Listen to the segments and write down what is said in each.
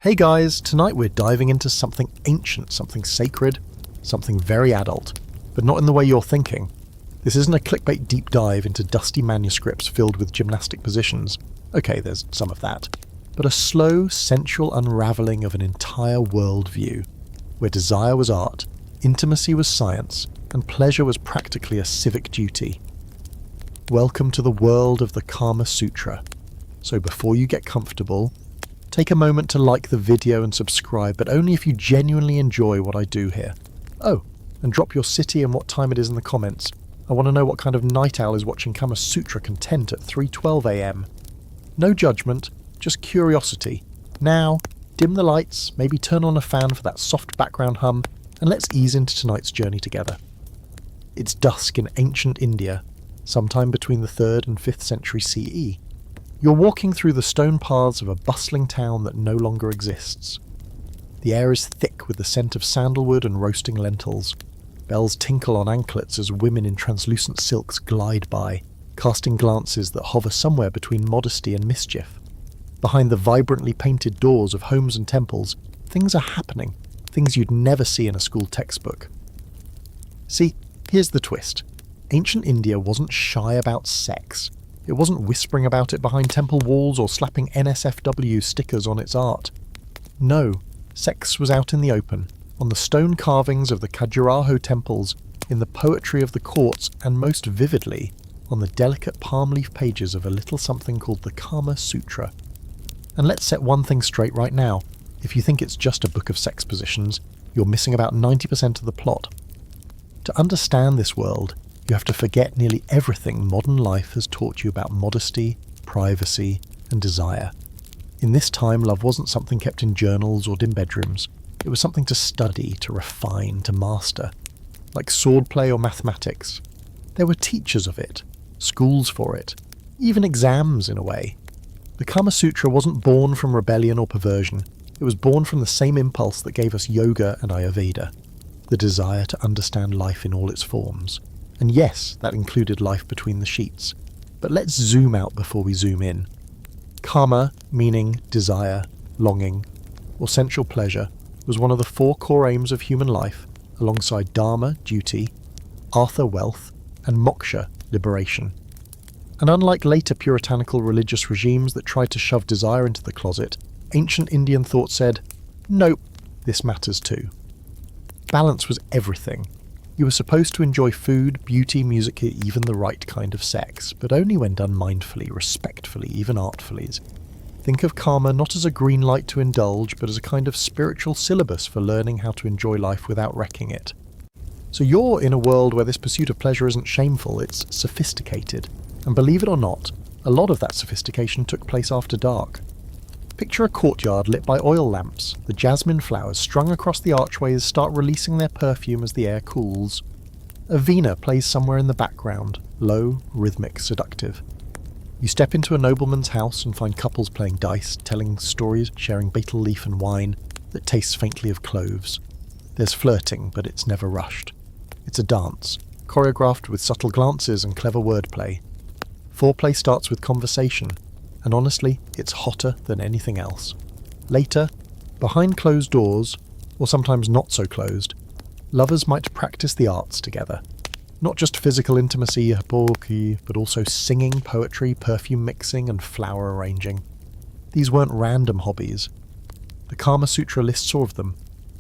Hey guys, tonight we're diving into something ancient, something sacred, something very adult, but not in the way you're thinking. This isn't a clickbait deep dive into dusty manuscripts filled with gymnastic positions. Okay, there's some of that. But a slow, sensual unraveling of an entire worldview, where desire was art, intimacy was science, and pleasure was practically a civic duty. Welcome to the world of the Kama Sutra. So before you get comfortable, take a moment to like the video and subscribe, but only if you genuinely enjoy what I do here. Oh, and drop your city and what time it is in the comments. I want to know what kind of night owl is watching Kama Sutra content at 3:12 AM. No judgment, just curiosity. Now, dim the lights, maybe turn on a fan for that soft background hum, and let's ease into tonight's journey together. It's dusk in ancient India, sometime between the 3rd and 5th century CE. You're walking through the stone paths of a bustling town that no longer exists. The air is thick with the scent of sandalwood and roasting lentils. Bells tinkle on anklets as women in translucent silks glide by, casting glances that hover somewhere between modesty and mischief. Behind the vibrantly painted doors of homes and temples, things are happening, things you'd never see in a school textbook. See, here's the twist. Ancient India wasn't shy about sex. It wasn't whispering about it behind temple walls or slapping NSFW stickers on its art. No, sex was out in the open, on the stone carvings of the Khajuraho temples, in the poetry of the courts, and most vividly, on the delicate palm leaf pages of a little something called the Kama Sutra. And let's set one thing straight right now. If you think it's just a book of sex positions, you're missing about 90% of the plot. To understand this world, you have to forget nearly everything modern life has taught you about modesty, privacy, and desire. In this time, love wasn't something kept in journals or dim bedrooms. It was something to study, to refine, to master. Like swordplay or mathematics. There were teachers of it, schools for it, even exams in a way. The Kama Sutra wasn't born from rebellion or perversion. It was born from the same impulse that gave us yoga and Ayurveda. The desire to understand life in all its forms. And yes, that included life between the sheets. But let's zoom out before we zoom in. Kama, meaning desire, longing, or sensual pleasure, was one of the 4 core aims of human life, alongside dharma, duty, artha, wealth, and moksha, liberation. And unlike later puritanical religious regimes that tried to shove desire into the closet, ancient Indian thought said, nope, this matters too. Balance was everything. You were supposed to enjoy food, beauty, music, even the right kind of sex, but only when done mindfully, respectfully, even artfully. Think of karma not as a green light to indulge, but as a kind of spiritual syllabus for learning how to enjoy life without wrecking it. So you're in a world where this pursuit of pleasure isn't shameful, it's sophisticated. And believe it or not, a lot of that sophistication took place after dark. Picture a courtyard lit by oil lamps. The jasmine flowers strung across the archways start releasing their perfume as the air cools. A veena plays somewhere in the background, low, rhythmic, seductive. You step into a nobleman's house and find couples playing dice, telling stories, sharing betel leaf and wine that tastes faintly of cloves. There's flirting, but it's never rushed. It's a dance, choreographed with subtle glances and clever wordplay. Foreplay starts with conversation, and honestly, it's hotter than anything else. Later, behind closed doors, or sometimes not so closed, lovers might practice the arts together. Not just physical intimacy, but also singing, poetry, perfume mixing, and flower arranging. These weren't random hobbies. The Kama Sutra lists all of them,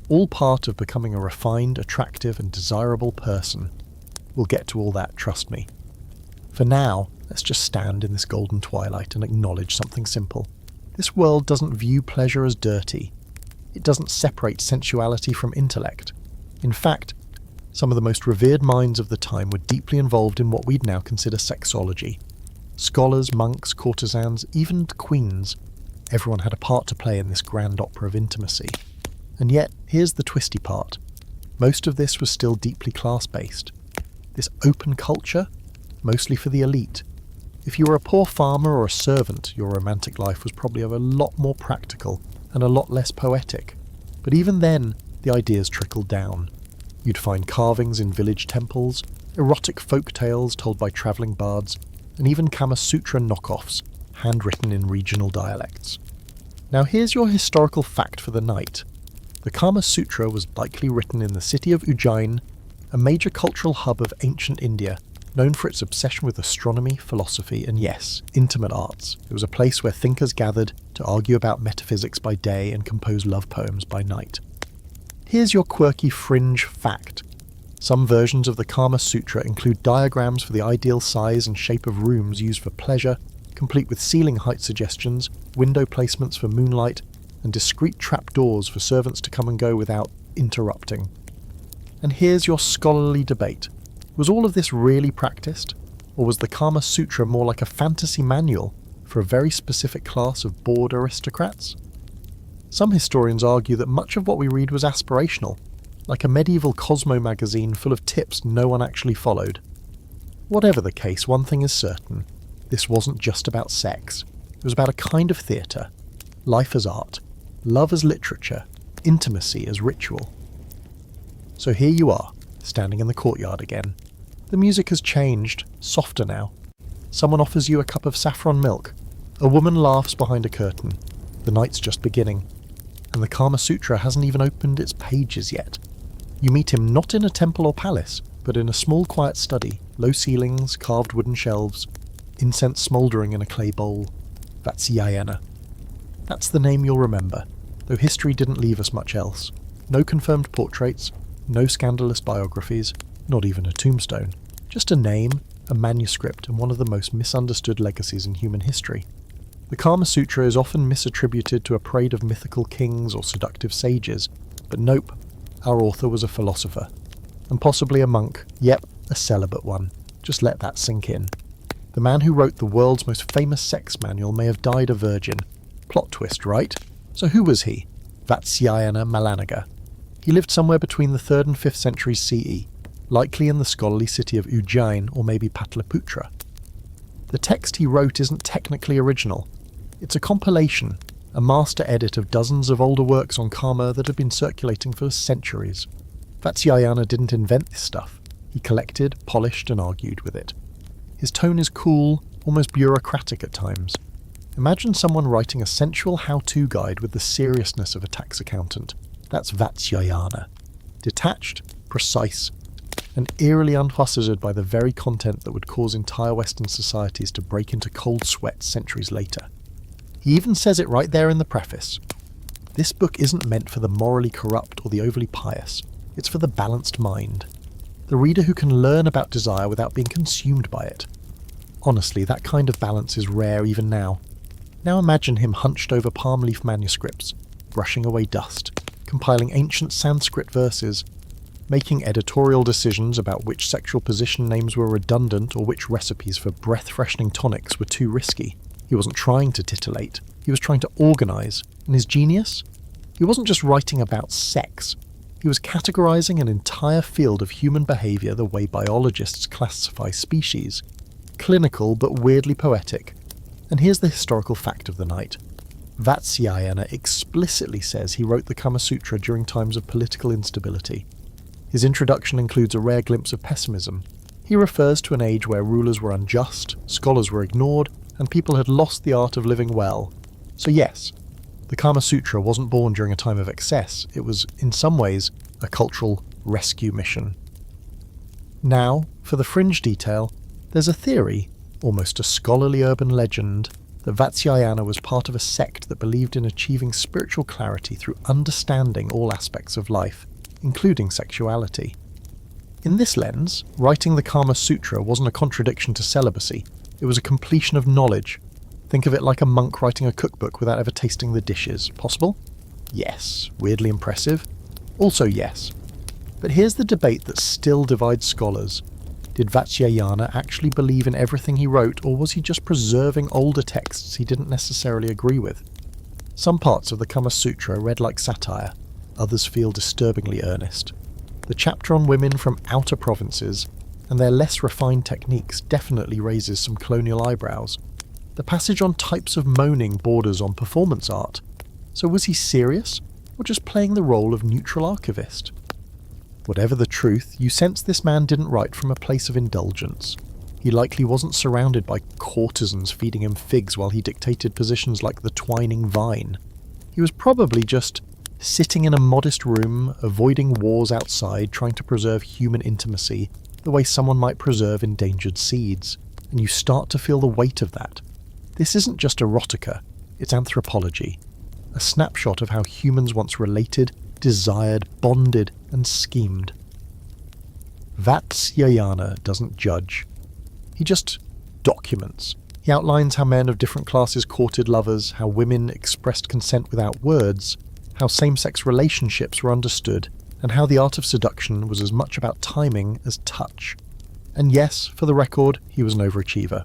all part of becoming a refined, attractive, and desirable person. We'll get to all that, trust me. For now, let's just stand in this golden twilight and acknowledge something simple. This world doesn't view pleasure as dirty. It doesn't separate sensuality from intellect. In fact, some of the most revered minds of the time were deeply involved in what we'd now consider sexology. Scholars, monks, courtesans, even queens. Everyone had a part to play in this grand opera of intimacy. And yet, here's the twisty part. Most of this was still deeply class-based. This open culture, mostly for the elite. If you were a poor farmer or a servant, your romantic life was probably a lot more practical and a lot less poetic. But even then, the ideas trickled down. You'd find carvings in village temples, erotic folk tales told by travelling bards, and even Kama Sutra knockoffs, handwritten in regional dialects. Now here's your historical fact for the night. The Kama Sutra was likely written in the city of Ujjain, a major cultural hub of ancient India, known for its obsession with astronomy, philosophy, and yes, intimate arts. It was a place where thinkers gathered to argue about metaphysics by day and compose love poems by night. Here's your quirky fringe fact. Some versions of the Kama Sutra include diagrams for the ideal size and shape of rooms used for pleasure, complete with ceiling height suggestions, window placements for moonlight, and discreet trapdoors for servants to come and go without interrupting. And here's your scholarly debate. Was all of this really practiced? Or was the Kama Sutra more like a fantasy manual for a very specific class of bored aristocrats? Some historians argue that much of what we read was aspirational, like a medieval Cosmo magazine full of tips no one actually followed. Whatever the case, one thing is certain. This wasn't just about sex. It was about a kind of theatre, life as art, love as literature, intimacy as ritual. So here you are, standing in the courtyard again. The music has changed, softer now. Someone offers you a cup of saffron milk. A woman laughs behind a curtain. The night's just beginning. And the Kama Sutra hasn't even opened its pages yet. You meet him not in a temple or palace, but in a small quiet study, low ceilings, carved wooden shelves, incense smouldering in a clay bowl. Vatsyayana. That's the name you'll remember, though history didn't leave us much else. No confirmed portraits, no scandalous biographies, not even a tombstone. Just a name, a manuscript, and one of the most misunderstood legacies in human history. The Kama Sutra is often misattributed to a parade of mythical kings or seductive sages, but nope, our author was a philosopher. And possibly a monk, yep, a celibate one. Just let that sink in. The man who wrote the world's most famous sex manual may have died a virgin. Plot twist, right? So who was he? Vatsyayana Malanaga. He lived somewhere between the 3rd and 5th centuries CE, likely in the scholarly city of Ujjain or maybe Pataliputra. The text he wrote isn't technically original. It's a compilation, a master edit of dozens of older works on karma that have been circulating for centuries. Vatsyayana didn't invent this stuff. He collected, polished, and argued with it. His tone is cool, almost bureaucratic at times. Imagine someone writing a sensual how-to guide with the seriousness of a tax accountant. That's Vatsyayana. Detached, precise, and eerily unfaceted by the very content that would cause entire Western societies to break into cold sweat centuries later. He even says it right there in the preface. This book isn't meant for the morally corrupt or the overly pious. It's for the balanced mind. The reader who can learn about desire without being consumed by it. Honestly, that kind of balance is rare even now. Now imagine him hunched over palm leaf manuscripts, brushing away dust, compiling ancient Sanskrit verses, making editorial decisions about which sexual position names were redundant or which recipes for breath-freshening tonics were too risky. He wasn't trying to titillate, he was trying to organise, and his genius? He wasn't just writing about sex. He was categorising an entire field of human behaviour the way biologists classify species. Clinical but weirdly poetic. And here's the historical fact of the night. Vatsyayana explicitly says he wrote the Kama Sutra during times of political instability. His introduction includes a rare glimpse of pessimism. He refers to an age where rulers were unjust, scholars were ignored, and people had lost the art of living well. So yes, the Kama Sutra wasn't born during a time of excess. It was, in some ways, a cultural rescue mission. Now, for the fringe detail, there's a theory, almost a scholarly urban legend, that Vatsyayana was part of a sect that believed in achieving spiritual clarity through understanding all aspects of life, including sexuality. In this lens, writing the Kama Sutra wasn't a contradiction to celibacy, it was a completion of knowledge. Think of it like a monk writing a cookbook without ever tasting the dishes. Possible? Yes. Weirdly impressive? Also yes. But here's the debate that still divides scholars. Did Vatsyayana actually believe in everything he wrote, or was he just preserving older texts he didn't necessarily agree with? Some parts of the Kama Sutra read like satire, others feel disturbingly earnest. The chapter on women from outer provinces, and their less refined techniques, definitely raises some colonial eyebrows. The passage on types of moaning borders on performance art. So was he serious, or just playing the role of neutral archivist? Whatever the truth, you sense this man didn't write from a place of indulgence. He likely wasn't surrounded by courtesans feeding him figs while he dictated positions like the twining vine. He was probably just sitting in a modest room, avoiding wars outside, trying to preserve human intimacy the way someone might preserve endangered seeds. And you start to feel the weight of that. This isn't just erotica, it's anthropology. A snapshot of how humans once related, desired, bonded, and schemed. Vatsyayana doesn't judge. He just documents. He outlines how men of different classes courted lovers, how women expressed consent without words, how same-sex relationships were understood, and how the art of seduction was as much about timing as touch. And yes, for the record, he was an overachiever.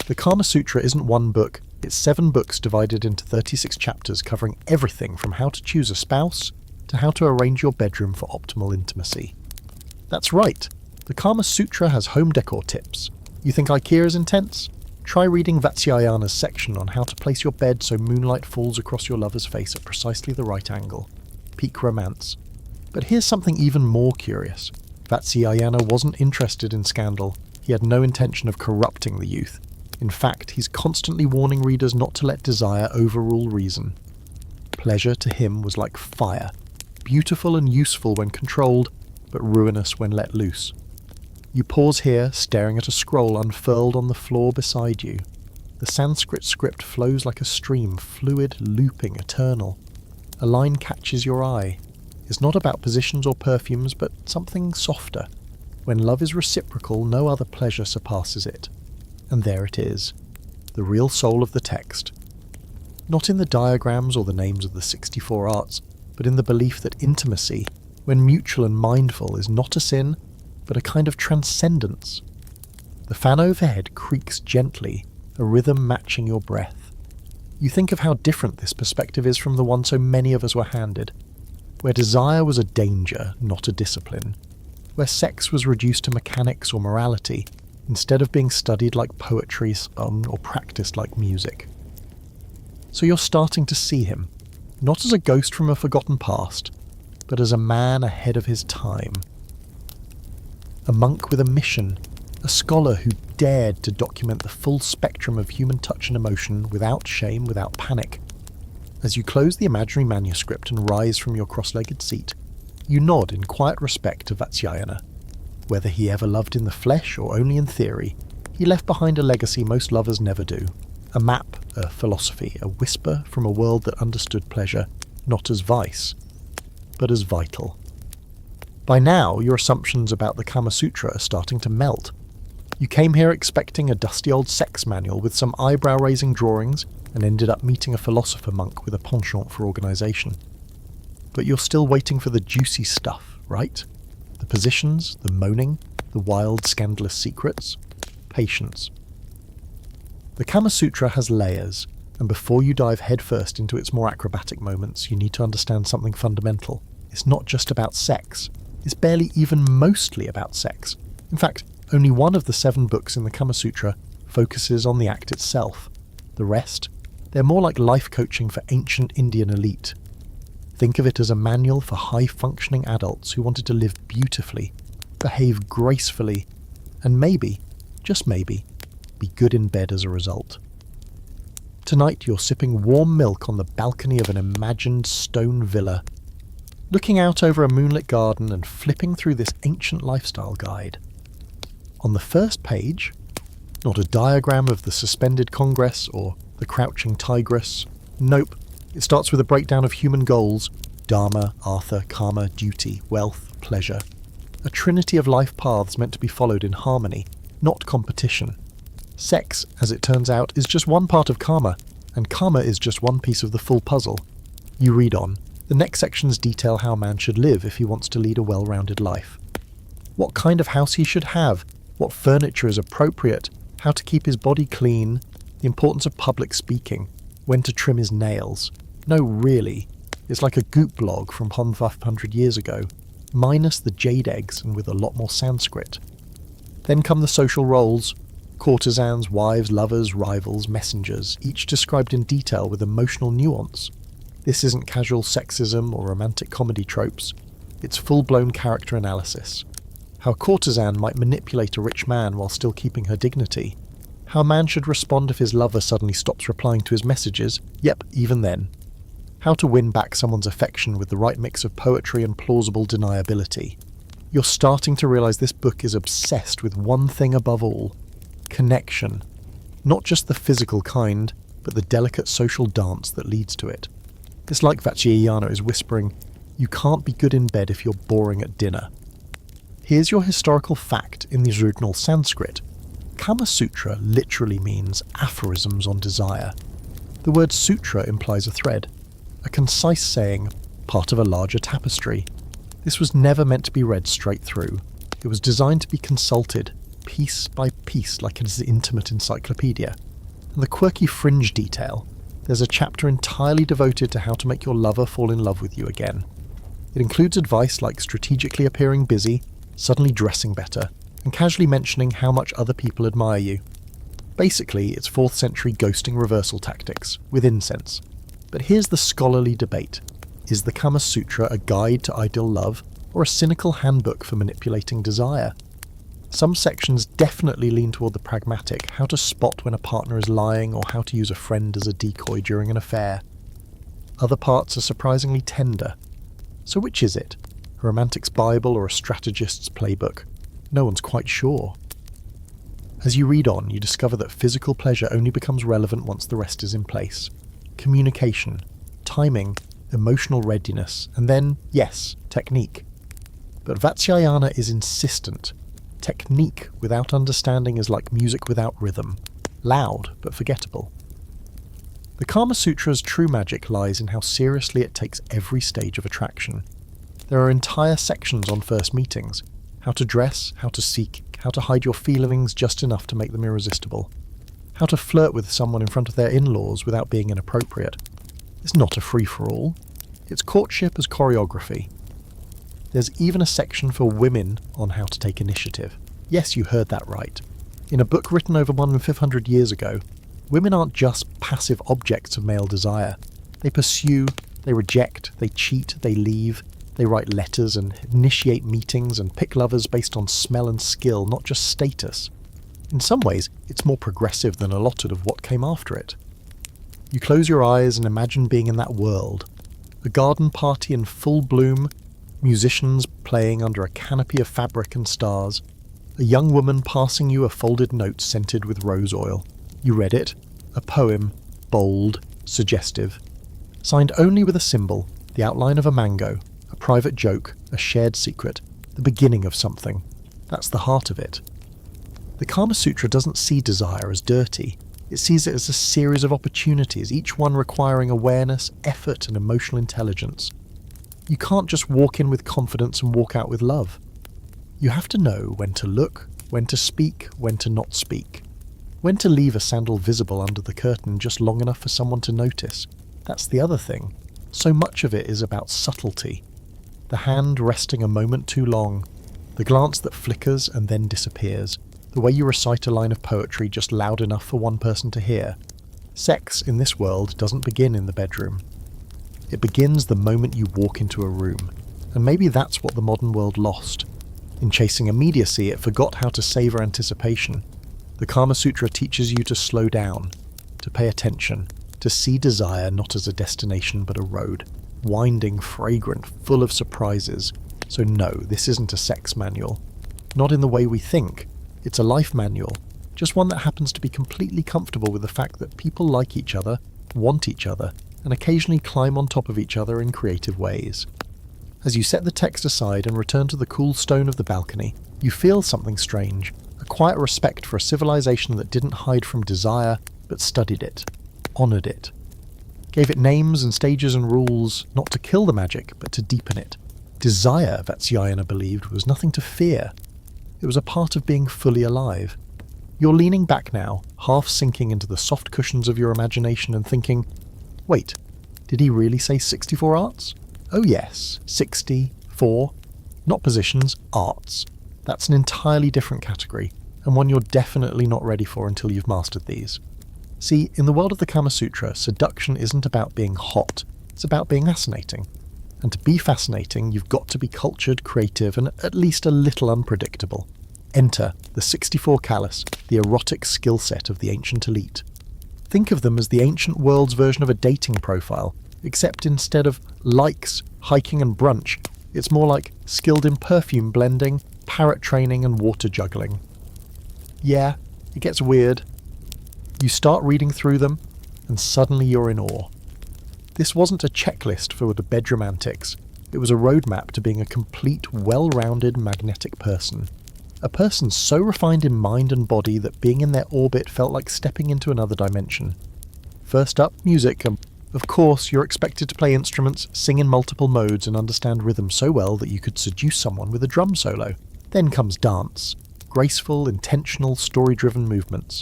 The Kama Sutra isn't one book, it's 7 books divided into 36 chapters covering everything from how to choose a spouse to how to arrange your bedroom for optimal intimacy. That's right, the Kama Sutra has home decor tips. You think IKEA is intense? Try reading Vatsyayana's section on how to place your bed so moonlight falls across your lover's face at precisely the right angle. Peak romance. But here's something even more curious. Vatsyayana wasn't interested in scandal. He had no intention of corrupting the youth. In fact, he's constantly warning readers not to let desire overrule reason. Pleasure to him was like fire, beautiful and useful when controlled, but ruinous when let loose. You pause here, staring at a scroll unfurled on the floor beside you. The Sanskrit script flows like a stream, fluid, looping, eternal. A line catches your eye. It's not about positions or perfumes, but something softer. When love is reciprocal, no other pleasure surpasses it. And there it is, the real soul of the text. Not in the diagrams or the names of the 64 arts, but in the belief that intimacy, when mutual and mindful, is not a sin, but a kind of transcendence. The fan overhead creaks gently, a rhythm matching your breath. You think of how different this perspective is from the one so many of us were handed, where desire was a danger, not a discipline, where sex was reduced to mechanics or morality, instead of being studied like poetry or practiced like music. So you're starting to see him, not as a ghost from a forgotten past, but as a man ahead of his time. A monk with a mission, a scholar who dared to document the full spectrum of human touch and emotion without shame, without panic. As you close the imaginary manuscript and rise from your cross-legged seat, you nod in quiet respect to Vatsyayana. Whether he ever loved in the flesh or only in theory, he left behind a legacy most lovers never do. A map, a philosophy, a whisper from a world that understood pleasure, not as vice, but as vital. By now, your assumptions about the Kama Sutra are starting to melt. You came here expecting a dusty old sex manual with some eyebrow-raising drawings and ended up meeting a philosopher monk with a penchant for organisation. But you're still waiting for the juicy stuff, right? The positions, the moaning, the wild, scandalous secrets. Patience. The Kama Sutra has layers, and before you dive headfirst into its more acrobatic moments, you need to understand something fundamental. It's not just about sex. It's barely even mostly about sex. In fact, only one of the 7 books in the Kama Sutra focuses on the act itself. The rest, they're more like life coaching for ancient Indian elite. Think of it as a manual for high-functioning adults who wanted to live beautifully, behave gracefully, and maybe, just maybe, be good in bed as a result. Tonight you're sipping warm milk on the balcony of an imagined stone villa, looking out over a moonlit garden and flipping through this ancient lifestyle guide. On the first page, not a diagram of the suspended congress or the crouching tigress. Nope, it starts with a breakdown of human goals: dharma, artha, karma, duty, wealth, pleasure. A trinity of life paths meant to be followed in harmony, not competition. Sex, as it turns out, is just one part of karma, and karma is just one piece of the full puzzle. You read on. The next sections detail how a man should live if he wants to lead a well-rounded life. What kind of house he should have, what furniture is appropriate, how to keep his body clean, the importance of public speaking, when to trim his nails. No, really. It's like a goop blog from 100 years ago, minus the jade eggs and with a lot more Sanskrit. Then come the social roles: courtesans, wives, lovers, rivals, messengers, each described in detail with emotional nuance. This isn't casual sexism or romantic comedy tropes. It's full-blown character analysis. How a courtesan might manipulate a rich man while still keeping her dignity. How a man should respond if his lover suddenly stops replying to his messages. Yep, even then. how to win back someone's affection with the right mix of poetry and plausible deniability. You're starting to realize this book is obsessed with one thing above all: connection. Not just the physical kind, but the delicate social dance that leads to it. It's like Vatsyayana is whispering, you can't be good in bed if you're boring at dinner. Here's your historical fact in the original Sanskrit. Kama Sutra literally means aphorisms on desire. The word sutra implies a thread, a concise saying, part of a larger tapestry. This was never meant to be read straight through. It was designed to be consulted, piece by piece, like it is an intimate encyclopedia. And the quirky fringe detail, there's a chapter entirely devoted to how to make your lover fall in love with you again. It includes advice like strategically appearing busy, suddenly dressing better, and casually mentioning how much other people admire you. Basically, it's 4th century ghosting reversal tactics, with incense. But here's the scholarly debate. Is the Kama Sutra a guide to ideal love, or a cynical handbook for manipulating desire? Some sections definitely lean toward the pragmatic, how to spot when a partner is lying or how to use a friend as a decoy during an affair. Other parts are surprisingly tender. So which is it? A romantic's Bible or a strategist's playbook? No one's quite sure. As you read on, you discover that physical pleasure only becomes relevant once the rest is in place. Communication, timing, emotional readiness, and then, yes, technique. But Vatsyayana is insistent. Technique without understanding is like music without rhythm. Loud, but forgettable. The Kama Sutra's true magic lies in how seriously it takes every stage of attraction. There are entire sections on first meetings. How to dress, how to seek, how to hide your feelings just enough to make them irresistible. How to flirt with someone in front of their in-laws without being inappropriate. It's not a free-for-all. It's courtship as choreography. There's even a section for women on how to take initiative. Yes, you heard that right. In a book written over 1,500 years ago, women aren't just passive objects of male desire. They pursue, they reject, they cheat, they leave. They write letters and initiate meetings and pick lovers based on smell and skill, not just status. In some ways, it's more progressive than a lot of what came after it. You close your eyes and imagine being in that world. A garden party in full bloom, musicians playing under a canopy of fabric and stars, a young woman passing you a folded note scented with rose oil. You read it, a poem, bold, suggestive, signed only with a symbol, the outline of a mango, a private joke, a shared secret, the beginning of something. That's the heart of it. The Kama Sutra doesn't see desire as dirty. It sees it as a series of opportunities, each one requiring awareness, effort, and emotional intelligence. You can't just walk in with confidence and walk out with love. You have to know when to look, when to speak, when to not speak. When to leave a sandal visible under the curtain just long enough for someone to notice. That's the other thing. So much of it is about subtlety. The hand resting a moment too long, the glance that flickers and then disappears, the way you recite a line of poetry just loud enough for one person to hear. Sex in this world doesn't begin in the bedroom. It begins the moment you walk into a room, and maybe that's what the modern world lost. In chasing immediacy, it forgot how to savor anticipation. The Kama Sutra teaches you to slow down, to pay attention, to see desire not as a destination but a road, winding, fragrant, full of surprises. So no, this isn't a sex manual. Not in the way we think. It's a life manual, just one that happens to be completely comfortable with the fact that people like each other, want each other, and occasionally climb on top of each other in creative ways. As you set the text aside and return to the cool stone of the balcony, you feel something strange, a quiet respect for a civilization that didn't hide from desire, but studied it, honoured it. Gave it names and stages and rules, not to kill the magic, but to deepen it. Desire, Vatsyayana believed, was nothing to fear. It was a part of being fully alive. You're leaning back now, half sinking into the soft cushions of your imagination and thinking, wait, did he really say 64 arts? Oh yes, 64. Not positions, arts. That's an entirely different category, and one you're definitely not ready for until you've mastered these. See, in the world of the Kama Sutra, seduction isn't about being hot, it's about being fascinating. And to be fascinating, you've got to be cultured, creative, and at least a little unpredictable. Enter the 64 callus, the erotic skill set of the ancient elite. Think of them as the ancient world's version of a dating profile, except instead of likes, hiking and brunch, it's more like skilled in perfume blending, parrot training and water juggling. Yeah, it gets weird. You start reading through them, and suddenly you're in awe. This wasn't a checklist for the bedroom antics. It was a roadmap to being a complete, well-rounded, magnetic person. A person so refined in mind and body that being in their orbit felt like stepping into another dimension. First up, music. Of course, you're expected to play instruments, sing in multiple modes, and understand rhythm so well that you could seduce someone with a drum solo. Then comes dance. Graceful, intentional, story-driven movements.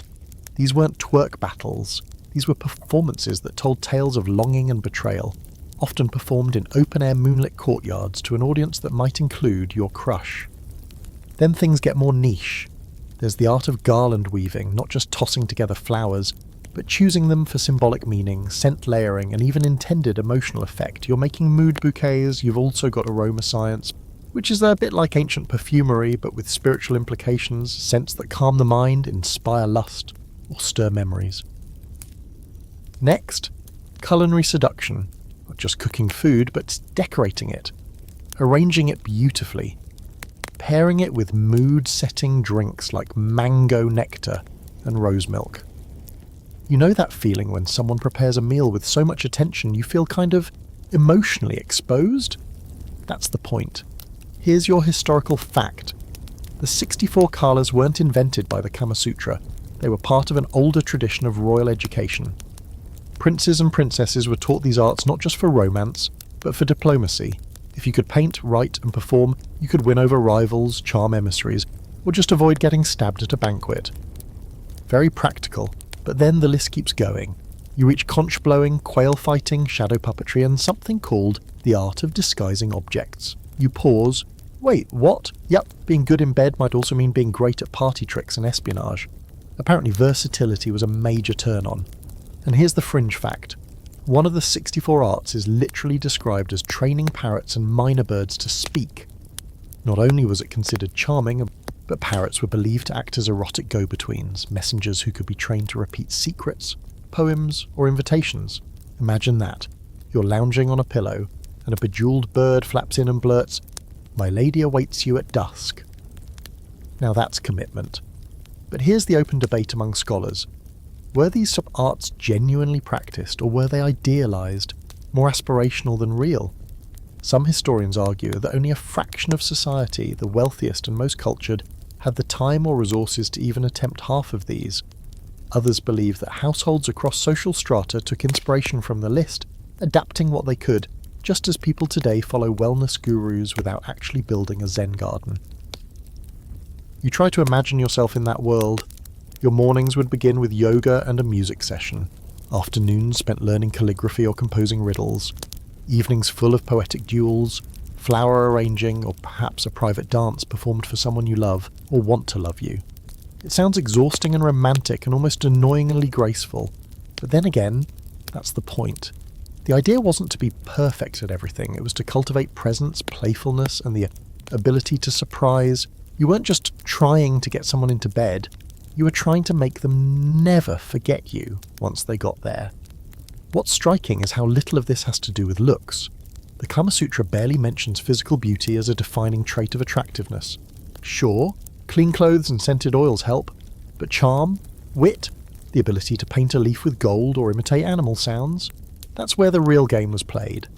These weren't twerk battles. These were performances that told tales of longing and betrayal, often performed in open-air moonlit courtyards to an audience that might include your crush. Then things get more niche. There's the art of garland weaving, not just tossing together flowers, but choosing them for symbolic meaning, scent layering, and even intended emotional effect. You're making mood bouquets, you've also got aroma science, which is a bit like ancient perfumery, but with spiritual implications, scents that calm the mind, inspire lust, or stir memories. Next, culinary seduction. Not just cooking food, but decorating it, arranging it beautifully, pairing it with mood-setting drinks like mango nectar and rose milk. You know that feeling when someone prepares a meal with so much attention you feel kind of emotionally exposed? That's the point. Here's your historical fact. The 64 kalas weren't invented by the Kama Sutra. They were part of an older tradition of royal education. Princes and princesses were taught these arts not just for romance, but for diplomacy. If you could paint, write, and perform, you could win over rivals, charm emissaries, or just avoid getting stabbed at a banquet. Very practical. But then the list keeps going. You reach conch blowing, quail fighting, shadow puppetry, and something called the art of disguising objects. You pause. Wait, what? Yep, being good in bed might also mean being great at party tricks and espionage. Apparently versatility was a major turn-on. And here's the fringe fact. One of the 64 arts is literally described as training parrots and minor birds to speak. Not only was it considered charming, but parrots were believed to act as erotic go-betweens, messengers who could be trained to repeat secrets, poems, or invitations. Imagine that. You're lounging on a pillow, and a bejeweled bird flaps in and blurts, "My lady awaits you at dusk." Now that's commitment. But here's the open debate among scholars. Were these arts genuinely practiced, or were they idealized, more aspirational than real? Some historians argue that only a fraction of society, the wealthiest and most cultured, had the time or resources to even attempt half of these. Others believe that households across social strata took inspiration from the list, adapting what they could, just as people today follow wellness gurus without actually building a Zen garden. You try to imagine yourself in that world. Your mornings would begin with yoga and a music session, afternoons spent learning calligraphy or composing riddles, evenings full of poetic duels, flower arranging, or perhaps a private dance performed for someone you love or want to love you. It sounds exhausting and romantic and almost annoyingly graceful, but then again, that's the point. The idea wasn't to be perfect at everything, it was to cultivate presence, playfulness, and the ability to surprise. You weren't just trying to get someone into bed, you were trying to make them never forget you once they got there. What's striking is how little of this has to do with looks. The Kama Sutra barely mentions physical beauty as a defining trait of attractiveness. Sure, clean clothes and scented oils help, but charm, wit, the ability to paint a leaf with gold or imitate animal sounds, that's where the real game was played.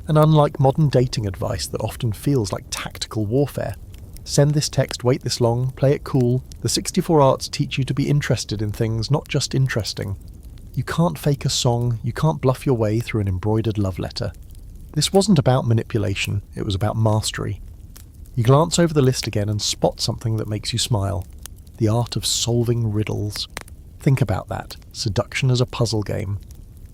And unlike modern dating advice that often feels like tactical warfare, send this text, wait this long, play it cool, the 64 arts teach you to be interested in things, not just interesting. You can't fake a song, you can't bluff your way through an embroidered love letter. This wasn't about manipulation, it was about mastery. You glance over the list again and spot something that makes you smile. The art of solving riddles. Think about that. Seduction as a puzzle game.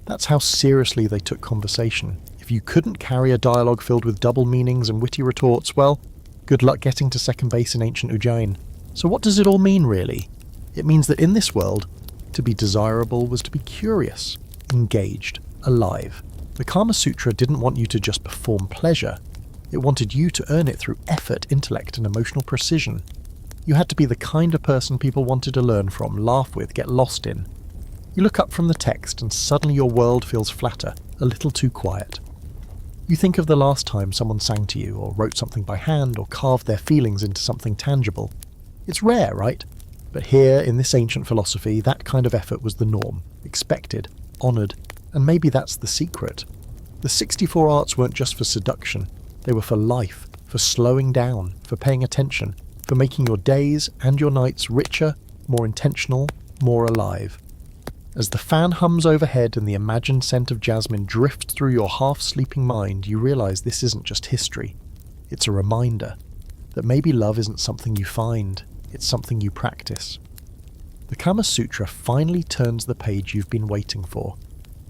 That's how seriously they took conversation. If you couldn't carry a dialogue filled with double meanings and witty retorts, well, good luck getting to second base in ancient Ujjain. So what does it all mean, really? It means that in this world, to be desirable was to be curious, engaged, alive. The Kama Sutra didn't want you to just perform pleasure. It wanted you to earn it through effort, intellect, and emotional precision. You had to be the kind of person people wanted to learn from, laugh with, get lost in. You look up from the text and suddenly your world feels flatter, a little too quiet. You think of the last time someone sang to you, or wrote something by hand, or carved their feelings into something tangible. It's rare, right? But here, in this ancient philosophy, that kind of effort was the norm, expected, honoured, and maybe that's the secret. The 64 arts weren't just for seduction, they were for life, for slowing down, for paying attention, for making your days and your nights richer, more intentional, more alive. As the fan hums overhead and the imagined scent of jasmine drifts through your half-sleeping mind, you realise this isn't just history. It's a reminder that maybe love isn't something you find, it's something you practice. The Kama Sutra finally turns the page you've been waiting for.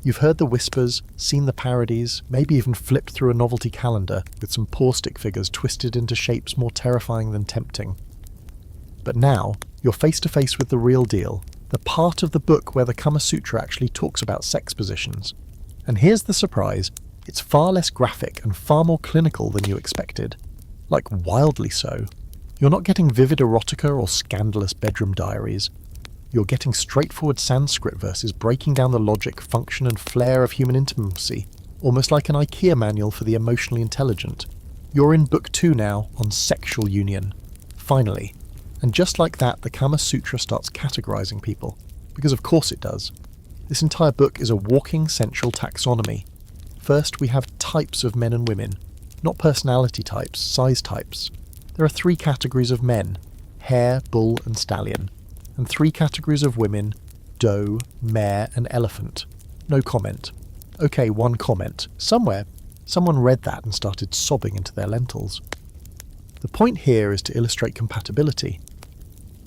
You've heard the whispers, seen the parodies, maybe even flipped through a novelty calendar with some poor stick figures twisted into shapes more terrifying than tempting. But now, you're face to face with the real deal, the part of the book where the Kama Sutra actually talks about sex positions. And here's the surprise, it's far less graphic and far more clinical than you expected. Like wildly so. You're not getting vivid erotica or scandalous bedroom diaries. You're getting straightforward Sanskrit verses breaking down the logic, function and flair of human intimacy, almost like an IKEA manual for the emotionally intelligent. You're in book 2 now, on sexual union. Finally. And just like that, the Kama Sutra starts categorizing people. Because of course it does. This entire book is a walking sensual taxonomy. First, we have types of men and women. Not personality types, size types. There are 3 categories of men. Hare, bull and stallion. And 3 categories of women. Doe, mare and elephant. No comment. Okay, 1 comment. Somewhere, someone read that and started sobbing into their lentils. The point here is to illustrate compatibility.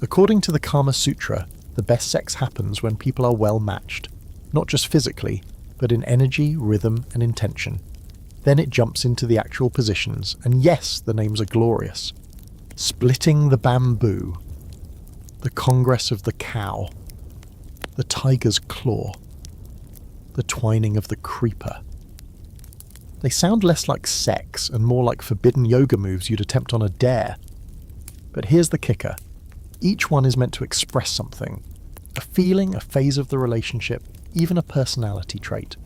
According to the Kama Sutra, the best sex happens when people are well matched, not just physically, but in energy, rhythm, and intention. Then it jumps into the actual positions, and yes, the names are glorious. Splitting the bamboo, the congress of the cow, the tiger's claw, the twining of the creeper. They sound less like sex and more like forbidden yoga moves you'd attempt on a dare. But here's the kicker. Each one is meant to express something. A feeling, a phase of the relationship, even a personality trait.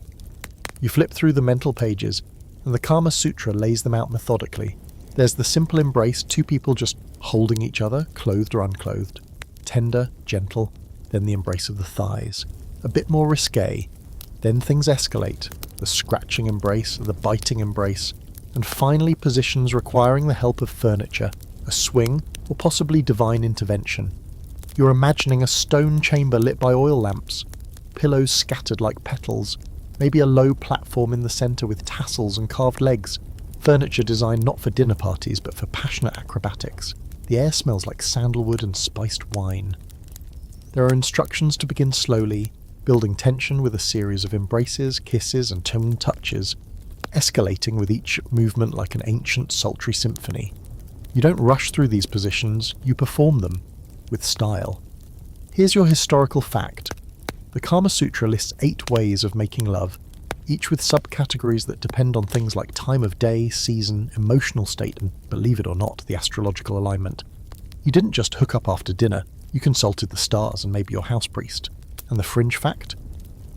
You flip through the mental pages, and the Kama Sutra lays them out methodically. There's the simple embrace, 2 people just holding each other, clothed or unclothed. Tender, gentle, then the embrace of the thighs. A bit more risque. Then things escalate. The scratching embrace, the biting embrace, and finally positions requiring the help of furniture, a swing, or possibly divine intervention. You're imagining a stone chamber lit by oil lamps, pillows scattered like petals, maybe a low platform in the centre with tassels and carved legs, furniture designed not for dinner parties but for passionate acrobatics. The air smells like sandalwood and spiced wine. There are instructions to begin slowly, building tension with a series of embraces, kisses and tongue touches, escalating with each movement like an ancient sultry symphony. You don't rush through these positions, you perform them, with style. Here's your historical fact. The Kama Sutra lists 8 ways of making love, each with subcategories that depend on things like time of day, season, emotional state and, believe it or not, the astrological alignment. You didn't just hook up after dinner, you consulted the stars and maybe your house priest. And the fringe fact?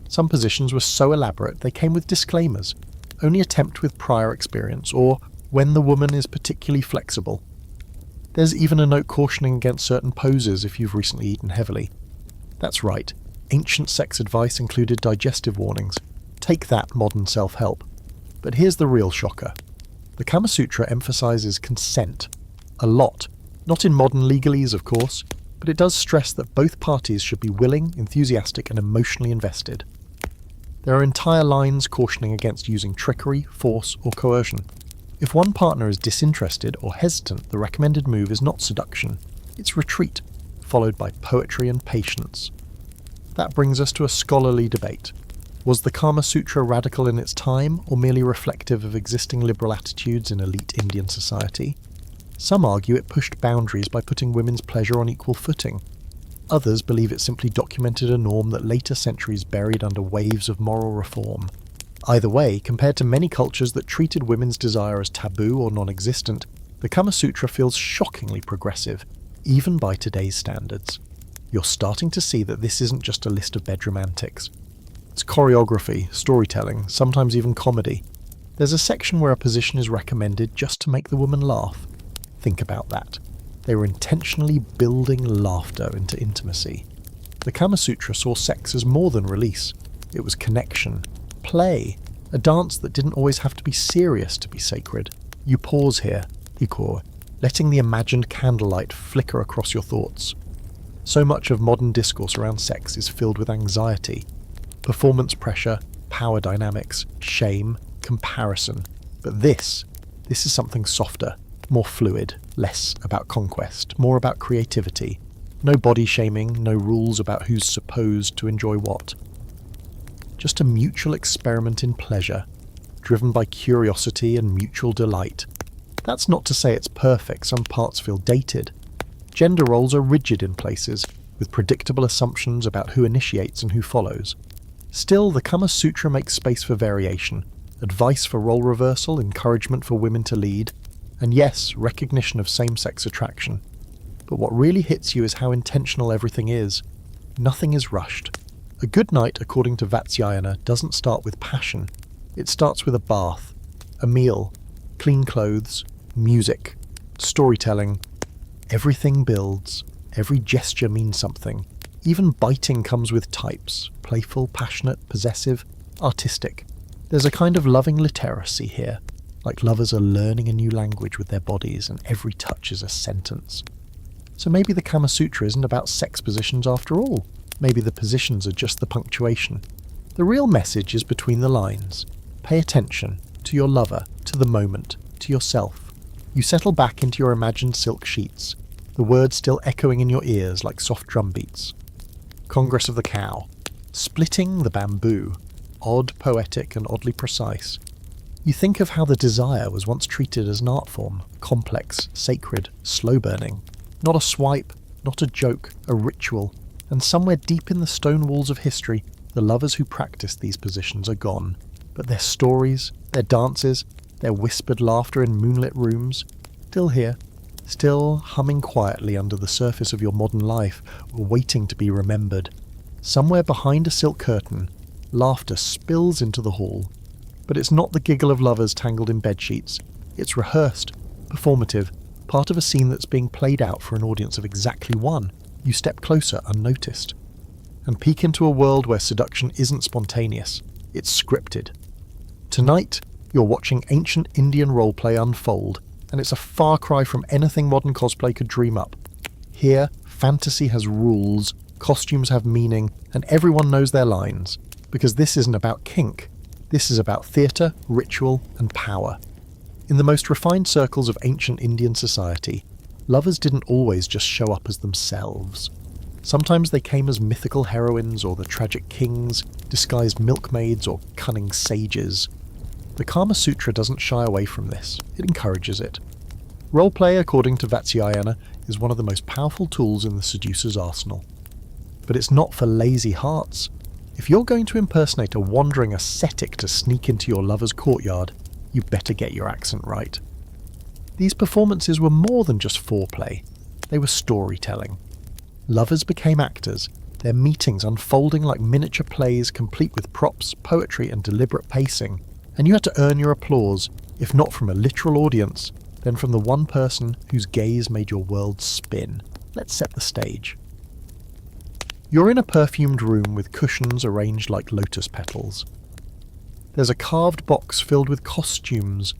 Some positions were so elaborate they came with disclaimers. Only attempt with prior experience, or when the woman is particularly flexible. There's even a note cautioning against certain poses if you've recently eaten heavily. That's right, ancient sex advice included digestive warnings. Take that, modern self-help. But here's the real shocker. The Kama Sutra emphasises consent. A lot. Not in modern legalese, of course, but it does stress that both parties should be willing, enthusiastic and emotionally invested. There are entire lines cautioning against using trickery, force or coercion. If one partner is disinterested or hesitant, the recommended move is not seduction, it's retreat, followed by poetry and patience. That brings us to a scholarly debate. Was the Kama Sutra radical in its time, or merely reflective of existing liberal attitudes in elite Indian society? Some argue it pushed boundaries by putting women's pleasure on equal footing. Others believe it simply documented a norm that later centuries buried under waves of moral reform. Either way, compared to many cultures that treated women's desire as taboo or non-existent, the Kama Sutra feels shockingly progressive, even by today's standards. you're starting to see that this isn't just a list of bedroom antics. It's choreography, storytelling, sometimes even comedy. There's a section where a position is recommended just to make the woman laugh. Think about that. They were intentionally building laughter into intimacy. The Kama Sutra saw sex as more than release. It was connection, play, a dance that didn't always have to be serious to be sacred. You pause here, ikur, letting the imagined candlelight flicker across your thoughts. So much of modern discourse around sex is filled with anxiety, performance pressure, power dynamics, shame, comparison. But this is something softer, more fluid, less about conquest, more about creativity. No body shaming, no rules about who's supposed to enjoy what. Just a mutual experiment in pleasure, driven by curiosity and mutual delight. That's not to say it's perfect, some parts feel dated. Gender roles are rigid in places, with predictable assumptions about who initiates and who follows. Still, the Kama Sutra makes space for variation, advice for role reversal, encouragement for women to lead, and yes, recognition of same-sex attraction. But what really hits you is how intentional everything is. Nothing is rushed. A good night, according to Vatsyayana, doesn't start with passion. It starts with a bath, a meal, clean clothes, music, storytelling. Everything builds. Every gesture means something. Even biting comes with types: playful, passionate, possessive, artistic. There's a kind of loving literacy here, like lovers are learning a new language with their bodies and every touch is a sentence. So maybe the Kama Sutra isn't about sex positions after all. Maybe the positions are just the punctuation. The real message is between the lines. Pay attention to your lover, to the moment, to yourself. You settle back into your imagined silk sheets, the words still echoing in your ears like soft drum beats. Congress of the Cow. Splitting the bamboo. Odd, poetic, and oddly precise. You think of how the desire was once treated as an art form, complex, sacred, slow-burning. Not a swipe, not a joke, a ritual. And somewhere deep in the stone walls of history, the lovers who practiced these positions are gone. But their stories, their dances, their whispered laughter in moonlit rooms, still here, still humming quietly under the surface of your modern life, waiting to be remembered. Somewhere behind a silk curtain, laughter spills into the hall. But it's not the giggle of lovers tangled in bedsheets. It's rehearsed, performative, part of a scene that's being played out for an audience of exactly one. You step closer unnoticed, and peek into a world where seduction isn't spontaneous, it's scripted. Tonight, you're watching ancient Indian roleplay unfold, and it's a far cry from anything modern cosplay could dream up. Here, fantasy has rules, costumes have meaning, and everyone knows their lines, because this isn't about kink. This is about theatre, ritual, and power. In the most refined circles of ancient Indian society, lovers didn't always just show up as themselves. Sometimes they came as mythical heroines or the tragic kings, disguised milkmaids or cunning sages. The Kama Sutra doesn't shy away from this, it encourages it. Roleplay, according to Vatsyayana, is one of the most powerful tools in the seducer's arsenal. But it's not for lazy hearts. If you're going to impersonate a wandering ascetic to sneak into your lover's courtyard, you better get your accent right. These performances were more than just foreplay, they were storytelling. Lovers became actors, their meetings unfolding like miniature plays complete with props, poetry and deliberate pacing, and you had to earn your applause, if not from a literal audience, then from the one person whose gaze made your world spin. Let's set the stage. You're in a perfumed room with cushions arranged like lotus petals. There's a carved box filled with costumes,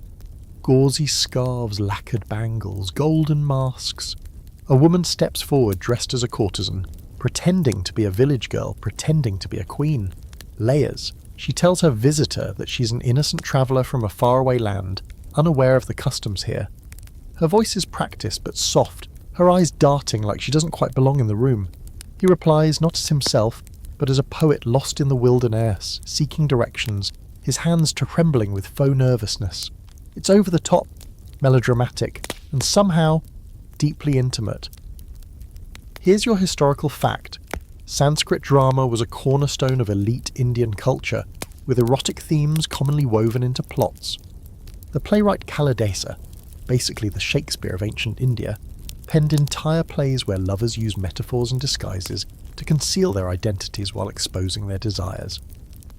gauzy scarves, lacquered bangles, golden masks. A woman steps forward dressed as a courtesan, pretending to be a village girl, pretending to be a queen. Layers. She tells her visitor that she's an innocent traveller from a faraway land, unaware of the customs here. Her voice is practiced but soft, her eyes darting like she doesn't quite belong in the room. He replies not as himself, but as a poet lost in the wilderness, seeking directions, his hands trembling with faux nervousness. It's over the top, melodramatic, and somehow deeply intimate. Here's your historical fact. Sanskrit drama was a cornerstone of elite Indian culture, with erotic themes commonly woven into plots. The playwright Kalidasa, basically the Shakespeare of ancient India, penned entire plays where lovers use metaphors and disguises to conceal their identities while exposing their desires.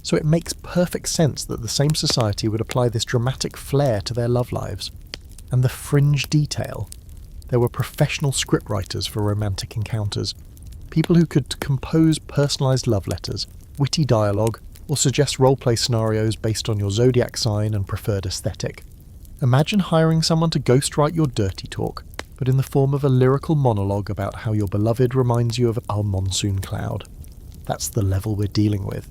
So it makes perfect sense that the same society would apply this dramatic flair to their love lives. And the fringe detail. There were professional scriptwriters for romantic encounters, people who could compose personalised love letters, witty dialogue, or suggest roleplay scenarios based on your zodiac sign and preferred aesthetic. Imagine hiring someone to ghostwrite your dirty talk, but in the form of a lyrical monologue about how your beloved reminds you of a monsoon cloud. That's the level we're dealing with.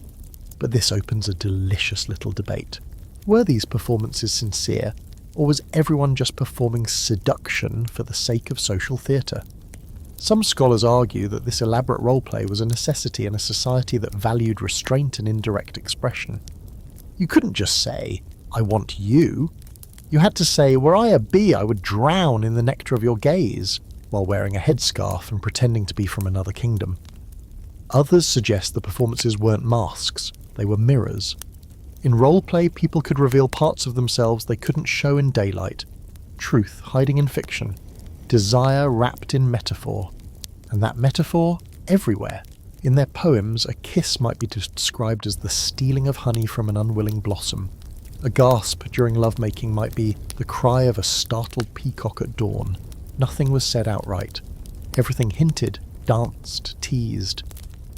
But this opens a delicious little debate. Were these performances sincere, or was everyone just performing seduction for the sake of social theatre? Some scholars argue that this elaborate roleplay was a necessity in a society that valued restraint and indirect expression. You couldn't just say, "I want you." You had to say, "Were I a bee, I would drown in the nectar of your gaze," while wearing a headscarf and pretending to be from another kingdom. Others suggest the performances weren't masks, they were mirrors. In roleplay, people could reveal parts of themselves they couldn't show in daylight, truth hiding in fiction, desire wrapped in metaphor, and that metaphor everywhere. In their poems, a kiss might be described as the stealing of honey from an unwilling blossom. A gasp during lovemaking might be the cry of a startled peacock at dawn. Nothing was said outright. Everything hinted, danced, teased.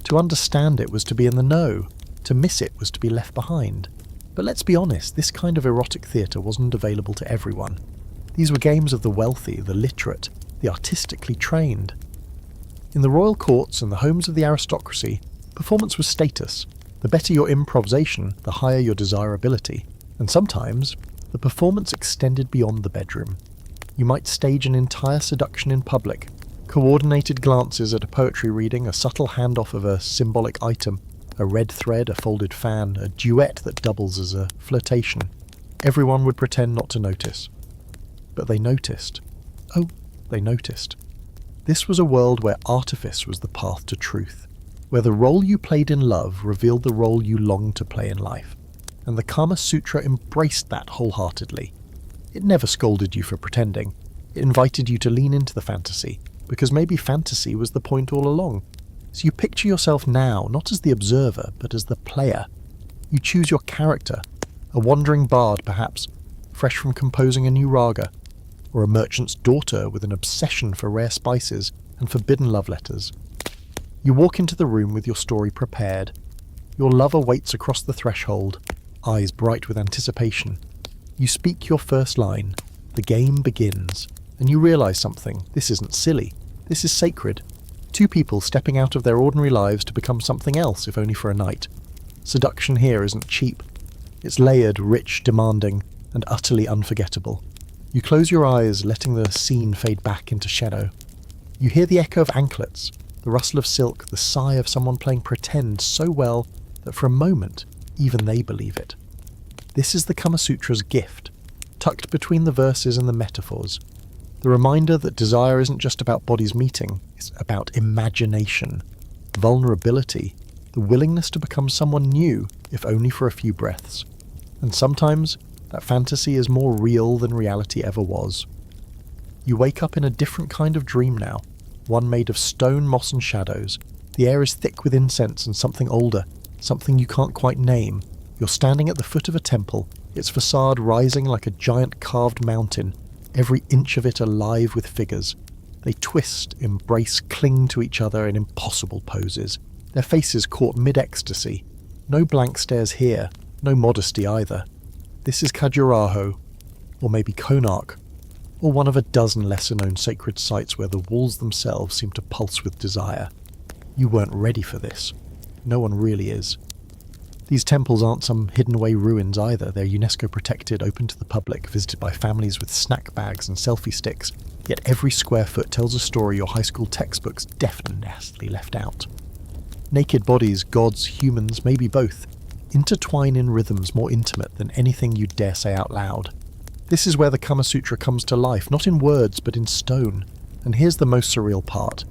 To understand it was to be in the know. To miss it was to be left behind. But let's be honest, this kind of erotic theatre wasn't available to everyone. These were games of the wealthy, the literate, the artistically trained. In the royal courts and the homes of the aristocracy, performance was status. The better your improvisation, the higher your desirability. And sometimes, the performance extended beyond the bedroom. You might stage an entire seduction in public, coordinated glances at a poetry reading, a subtle handoff of a symbolic item, a red thread, a folded fan, a duet that doubles as a flirtation. Everyone would pretend not to notice. But they noticed. Oh, they noticed. This was a world where artifice was the path to truth, where the role you played in love revealed the role you longed to play in life. And the Kama Sutra embraced that wholeheartedly. It never scolded you for pretending. It invited you to lean into the fantasy, because maybe fantasy was the point all along. So you picture yourself now, not as the observer, but as the player. You choose your character, a wandering bard perhaps, fresh from composing a new raga, or a merchant's daughter with an obsession for rare spices and forbidden love letters. You walk into the room with your story prepared. Your lover waits across the threshold, eyes bright with anticipation. You speak your first line. The game begins. And you realise something. This isn't silly. This is sacred. Two people stepping out of their ordinary lives to become something else, if only for a night. Seduction here isn't cheap. It's layered, rich, demanding, and utterly unforgettable. You close your eyes, letting the scene fade back into shadow. You hear the echo of anklets, the rustle of silk, the sigh of someone playing pretend so well that for a moment, even they believe it. This is the Kama Sutra's gift, tucked between the verses and the metaphors. The reminder that desire isn't just about bodies meeting, it's about imagination, vulnerability, the willingness to become someone new, if only for a few breaths. And sometimes, that fantasy is more real than reality ever was. You wake up in a different kind of dream now, one made of stone, moss and shadows. The air is thick with incense and something older, something you can't quite name. You're standing at the foot of a temple, its facade rising like a giant carved mountain, every inch of it alive with figures. They twist, embrace, cling to each other in impossible poses, their faces caught mid-ecstasy. No blank stares here, no modesty either. This is Khajuraho, or maybe Konark, or one of a dozen lesser-known sacred sites where the walls themselves seem to pulse with desire. You weren't ready for this. No one really is. These temples aren't some hidden-away ruins either. They're UNESCO-protected, open to the public, visited by families with snack bags and selfie sticks. Yet every square foot tells a story your high school textbooks definitely left out. Naked bodies, gods, humans, maybe both, intertwine in rhythms more intimate than anything you'd dare say out loud. This is where the Kama Sutra comes to life, not in words but in stone. And here's the most surreal part.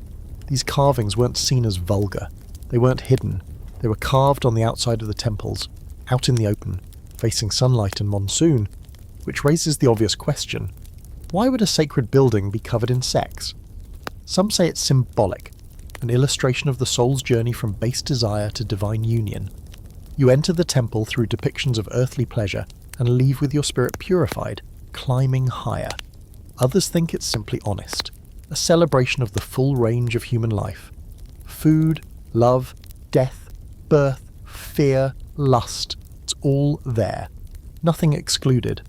These carvings weren't seen as vulgar. They weren't hidden. They were carved on the outside of the temples, out in the open, facing sunlight and monsoon, which raises the obvious question. Why would a sacred building be covered in sex? Some say it's symbolic, an illustration of the soul's journey from base desire to divine union. You enter the temple through depictions of earthly pleasure and leave with your spirit purified, climbing higher. Others think it's simply honest, a celebration of the full range of human life. Food, love, death, birth, fear, lust, it's all there. Nothing excluded.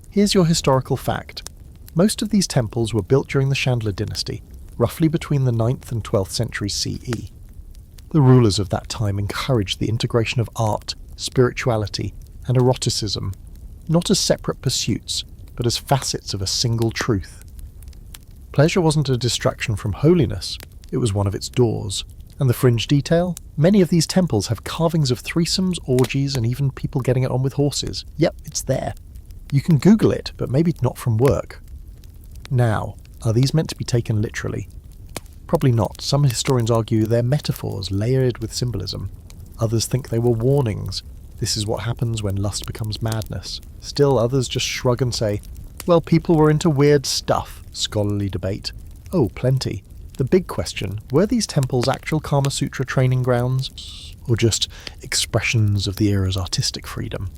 Here's your historical fact. Most of these temples were built during the Chandler dynasty, roughly between the 9th and 12th centuries CE. The rulers of that time encouraged the integration of art, spirituality, and eroticism, not as separate pursuits, but as facets of a single truth. Pleasure wasn't a distraction from holiness, it was one of its doors. And the fringe detail? Many of these temples have carvings of threesomes, orgies, and even people getting it on with horses. Yep, it's there. You can Google it, but maybe not from work. Now, are these meant to be taken literally? Probably not. Some historians argue they're metaphors layered with symbolism. Others think they were warnings. This is what happens when lust becomes madness. Still, others just shrug and say, well, people were into weird stuff. Scholarly debate. Oh, plenty. The big question, were these temples actual Kama Sutra training grounds, or just expressions of the era's artistic freedom?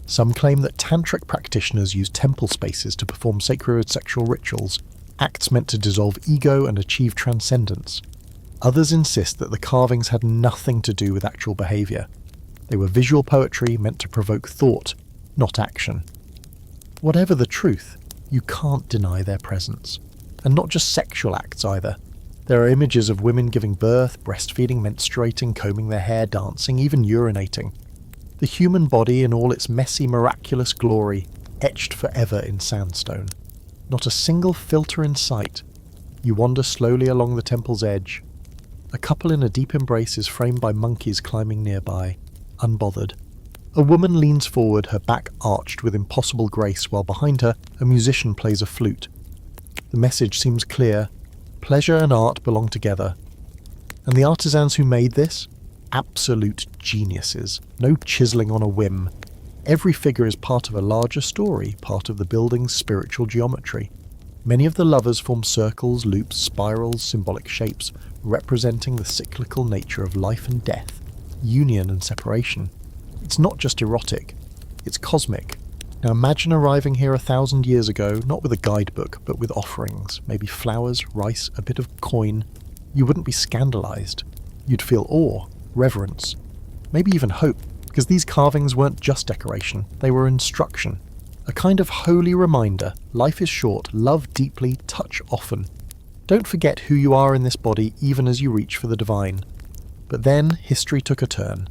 Some claim that tantric practitioners used temple spaces to perform sacred sexual rituals, acts meant to dissolve ego and achieve transcendence. Others insist that the carvings had nothing to do with actual behaviour. They were visual poetry meant to provoke thought, not action. Whatever the truth, you can't deny their presence. And not just sexual acts either. There are images of women giving birth, breastfeeding, menstruating, combing their hair, dancing, even urinating. The human body in all its messy, miraculous glory, etched forever in sandstone. Not a single filter in sight. You wander slowly along the temple's edge. A couple in a deep embrace is framed by monkeys climbing nearby, unbothered. A woman leans forward, her back arched with impossible grace, while behind her a musician plays a flute. The message seems clear. Pleasure and art belong together. And the artisans who made this? Absolute geniuses. No chiselling on a whim. Every figure is part of a larger story, part of the building's spiritual geometry. Many of the lovers form circles, loops, spirals, symbolic shapes, representing the cyclical nature of life and death, union and separation. It's not just erotic, it's cosmic. Now imagine arriving here 1,000 years ago, not with a guidebook, but with offerings, maybe flowers, rice, a bit of coin. You wouldn't be scandalized. You'd feel awe, reverence, maybe even hope, because these carvings weren't just decoration, they were instruction. A kind of holy reminder, life is short, love deeply, touch often. Don't forget who you are in this body even as you reach for the divine. But then history took a turn.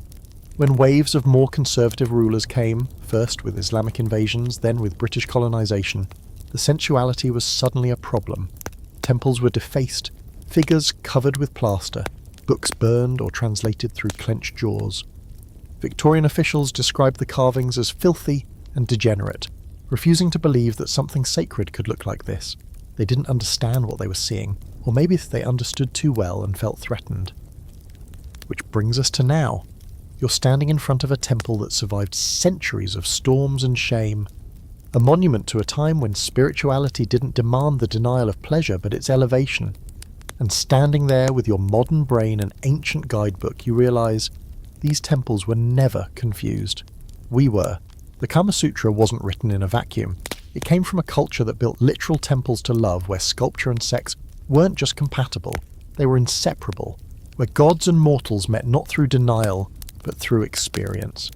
When waves of more conservative rulers came, first with Islamic invasions, then with British colonisation, the sensuality was suddenly a problem. Temples were defaced, figures covered with plaster, books burned or translated through clenched jaws. Victorian officials described the carvings as filthy and degenerate, refusing to believe that something sacred could look like this. They didn't understand what they were seeing, or maybe they understood too well and felt threatened. Which brings us to now. You're standing in front of a temple that survived centuries of storms and shame, a monument to a time when spirituality didn't demand the denial of pleasure but its elevation. And standing there with your modern brain and ancient guidebook, you realise these temples were never confused. We were. The Kama Sutra wasn't written in a vacuum. It came from a culture that built literal temples to love, where sculpture and sex weren't just compatible, they were inseparable, where gods and mortals met not through denial, but through experience,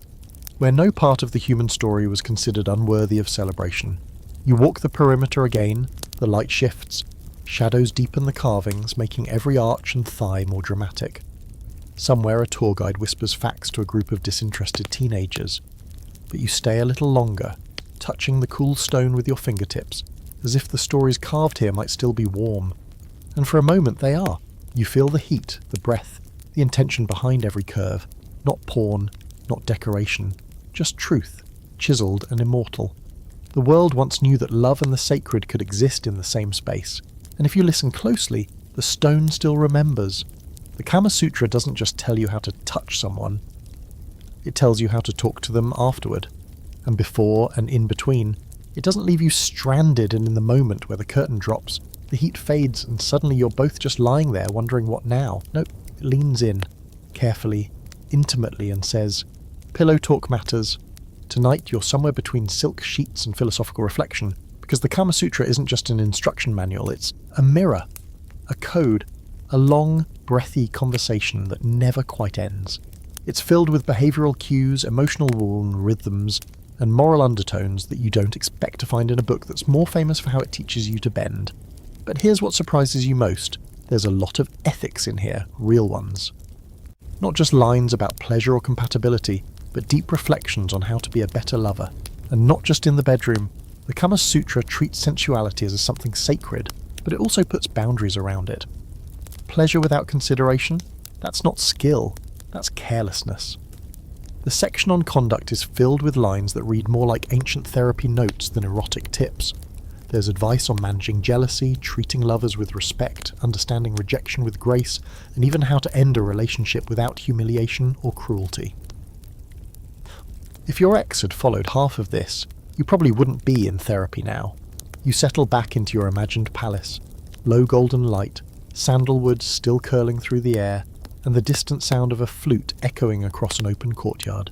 where no part of the human story was considered unworthy of celebration. You walk the perimeter again, the light shifts, shadows deepen the carvings, making every arch and thigh more dramatic. Somewhere a tour guide whispers facts to a group of disinterested teenagers, but you stay a little longer, touching the cool stone with your fingertips, as if the stories carved here might still be warm. And for a moment they are. You feel the heat, the breath, the intention behind every curve. Not porn, not decoration, just truth, chiselled and immortal. The world once knew that love and the sacred could exist in the same space, and if you listen closely, the stone still remembers. The Kama Sutra doesn't just tell you how to touch someone, it tells you how to talk to them afterward, and before and in between. It doesn't leave you stranded and in the moment where the curtain drops, The heat fades and suddenly you're both just lying there wondering what now. Nope, it leans in, carefully, intimately, and says, "Pillow talk matters. Tonight you're somewhere between silk sheets and philosophical reflection, because the Kama Sutra isn't just an instruction manual, it's a mirror, a code, a long, breathy conversation that never quite ends. It's filled with behavioural cues, emotional wound rhythms, and moral undertones that you don't expect to find in a book that's more famous for how it teaches you to bend. But here's what surprises you most. There's a lot of ethics in here, real ones. Not just lines about pleasure or compatibility, but deep reflections on how to be a better lover. And not just in the bedroom. The Kama Sutra treats sensuality as something sacred, but it also puts boundaries around it. Pleasure without consideration? That's not skill, that's carelessness. The section on conduct is filled with lines that read more like ancient therapy notes than erotic tips. There's advice on managing jealousy, treating lovers with respect, understanding rejection with grace, and even how to end a relationship without humiliation or cruelty. If your ex had followed half of this, you probably wouldn't be in therapy now. You settle back into your imagined palace, low golden light, sandalwood still curling through the air, and the distant sound of a flute echoing across an open courtyard.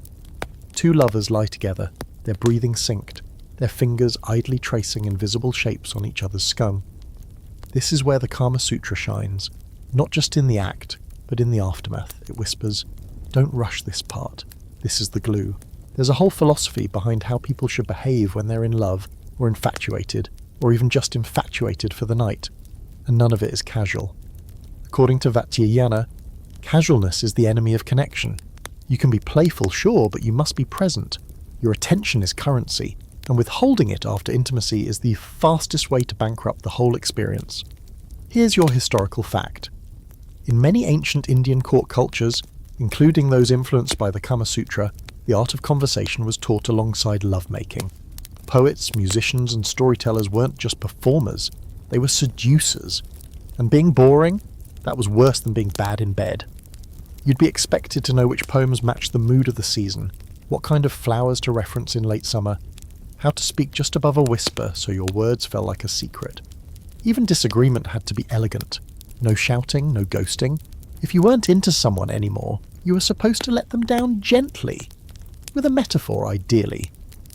Two lovers lie together, their breathing synced, their fingers idly tracing invisible shapes on each other's scum. This is where the Kama Sutra shines, not just in the act, but in the aftermath. It whispers, "Don't rush this part. This is the glue." There's a whole philosophy behind how people should behave when they're in love, or infatuated, or even just infatuated for the night, and none of it is casual. According to Vatsyayana, casualness is the enemy of connection. You can be playful, sure, but you must be present. Your attention is currency, and withholding it after intimacy is the fastest way to bankrupt the whole experience. Here's your historical fact. In many ancient Indian court cultures, including those influenced by the Kama Sutra, the art of conversation was taught alongside lovemaking. Poets, musicians, and storytellers weren't just performers, they were seducers. And being boring? That was worse than being bad in bed. You'd be expected to know which poems matched the mood of the season, what kind of flowers to reference in late summer, how to speak just above a whisper so your words felt like a secret. Even disagreement had to be elegant. No shouting, no ghosting. If you weren't into someone anymore, you were supposed to let them down gently. With a metaphor, ideally.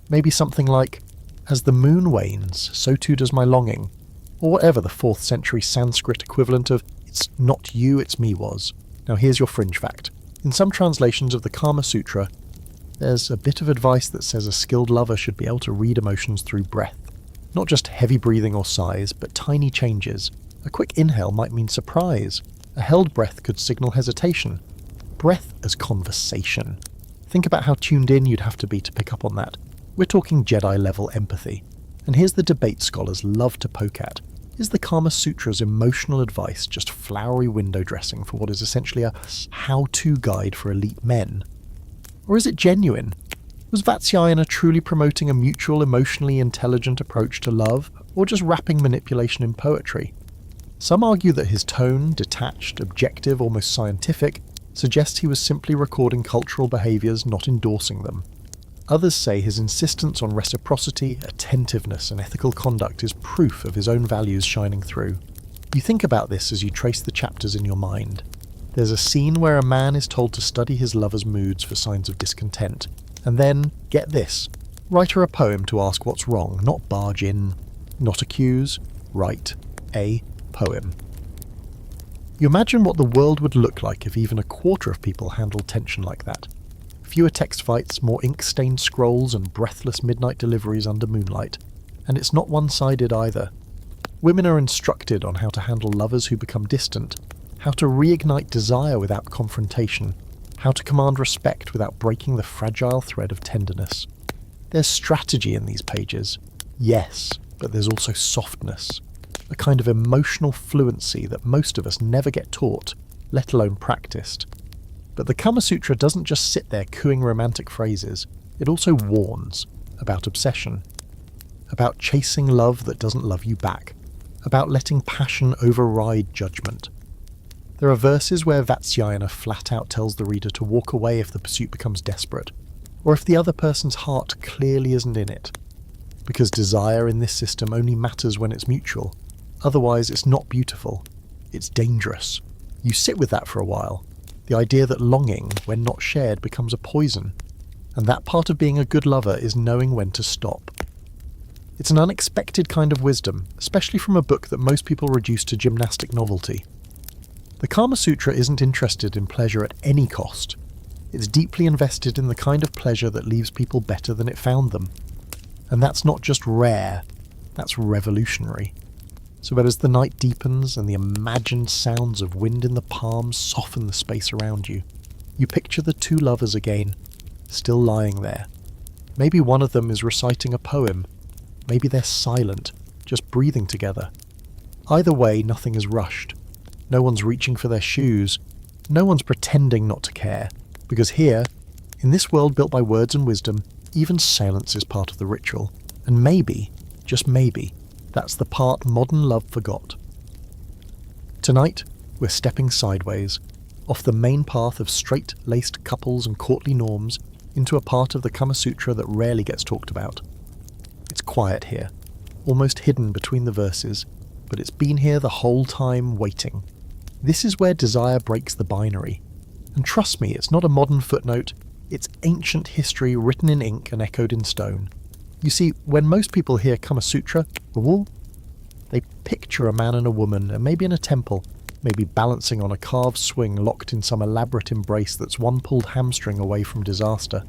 Maybe something like, "As the moon wanes, so too does my longing," or whatever the 4th century Sanskrit equivalent of "it's not you, it's me" was. Now here's your fringe fact. In some translations of the Kama Sutra, there's a bit of advice that says a skilled lover should be able to read emotions through breath. Not just heavy breathing or sighs, but tiny changes. A quick inhale might mean surprise. A held breath could signal hesitation. Breath as conversation. Think about how tuned in you'd have to be to pick up on that. We're talking Jedi-level empathy. And here's the debate scholars love to poke at. Is the Kama Sutra's emotional advice just flowery window dressing for what is essentially a how-to guide for elite men? Or is it genuine? Was Vatsyayana truly promoting a mutual, emotionally intelligent approach to love, or just wrapping manipulation in poetry? Some argue that his tone, detached, objective, almost scientific, suggests he was simply recording cultural behaviours, not endorsing them. Others say his insistence on reciprocity, attentiveness, and ethical conduct is proof of his own values shining through. You think about this as you trace the chapters in your mind. There's a scene where a man is told to study his lover's moods for signs of discontent, and then, get this, write her a poem to ask what's wrong, not barge in, not accuse, write a poem. You imagine what the world would look like if even a quarter of people handled tension like that. Fewer text fights, more ink-stained scrolls, and breathless midnight deliveries under moonlight. And it's not one-sided either. Women are instructed on how to handle lovers who become distant, how to reignite desire without confrontation, how to command respect without breaking the fragile thread of tenderness. There's strategy in these pages, yes, but there's also softness, a kind of emotional fluency that most of us never get taught, let alone practiced. But the Kama Sutra doesn't just sit there cooing romantic phrases, it also warns about obsession, about chasing love that doesn't love you back, about letting passion override judgment. There are verses where Vatsyayana flat out tells the reader to walk away if the pursuit becomes desperate, or if the other person's heart clearly isn't in it. Because desire in this system only matters when it's mutual. Otherwise, it's not beautiful. It's dangerous. You sit with that for a while. The idea that longing, when not shared, becomes a poison. And that part of being a good lover is knowing when to stop. It's an unexpected kind of wisdom, especially from a book that most people reduce to gymnastic novelty. The Kama Sutra isn't interested in pleasure at any cost. It's deeply invested in the kind of pleasure that leaves people better than it found them. And that's not just rare, that's revolutionary. So that as the night deepens and the imagined sounds of wind in the palms soften the space around you, you picture the two lovers again, still lying there. Maybe one of them is reciting a poem. Maybe they're silent, just breathing together. Either way, nothing is rushed. No one's reaching for their shoes. No one's pretending not to care. Because here, in this world built by words and wisdom, even silence is part of the ritual. And maybe, just maybe, that's the part modern love forgot. Tonight, we're stepping sideways, off the main path of straight-laced couples and courtly norms, into a part of the Kama Sutra that rarely gets talked about. It's quiet here, almost hidden between the verses, but it's been here the whole time waiting. This is where desire breaks the binary. And trust me, it's not a modern footnote, it's ancient history written in ink and echoed in stone. You see, when most people hear Kama Sutra, they picture a man and a woman, and maybe in a temple, maybe balancing on a carved swing locked in some elaborate embrace that's one pulled hamstring away from disaster.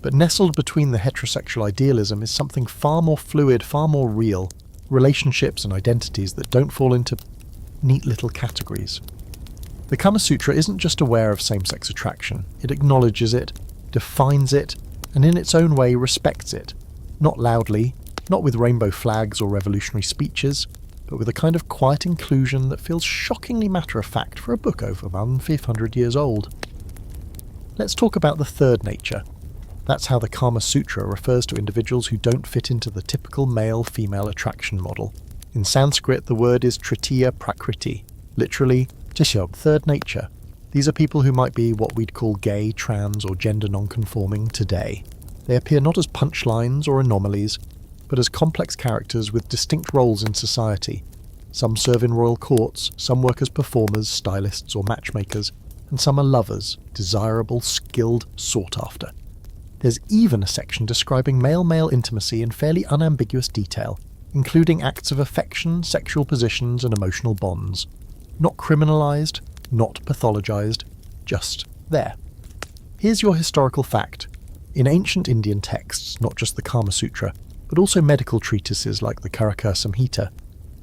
But nestled between the heterosexual idealism is something far more fluid, far more real, relationships and identities that don't fall into neat little categories. The Kama Sutra isn't just aware of same-sex attraction, it acknowledges it, defines it, and in its own way respects it. Not loudly, not with rainbow flags or revolutionary speeches, but with a kind of quiet inclusion that feels shockingly matter-of-fact for a book over 500 years old. Let's talk about the third nature. That's how the Kama Sutra refers to individuals who don't fit into the typical male-female attraction model. In Sanskrit, the word is tritiya prakriti, literally, third nature. These are people who might be what we'd call gay, trans, or gender non-conforming today. They appear not as punchlines or anomalies, but as complex characters with distinct roles in society. Some serve in royal courts, some work as performers, stylists, or matchmakers, and some are lovers, desirable, skilled, sought after. There's even a section describing male-male intimacy in fairly unambiguous detail, including acts of affection, sexual positions, and emotional bonds. Not criminalized, not pathologized, just there. Here's your historical fact. In ancient Indian texts, not just the Kama Sutra, but also medical treatises like the Karaka Samhita,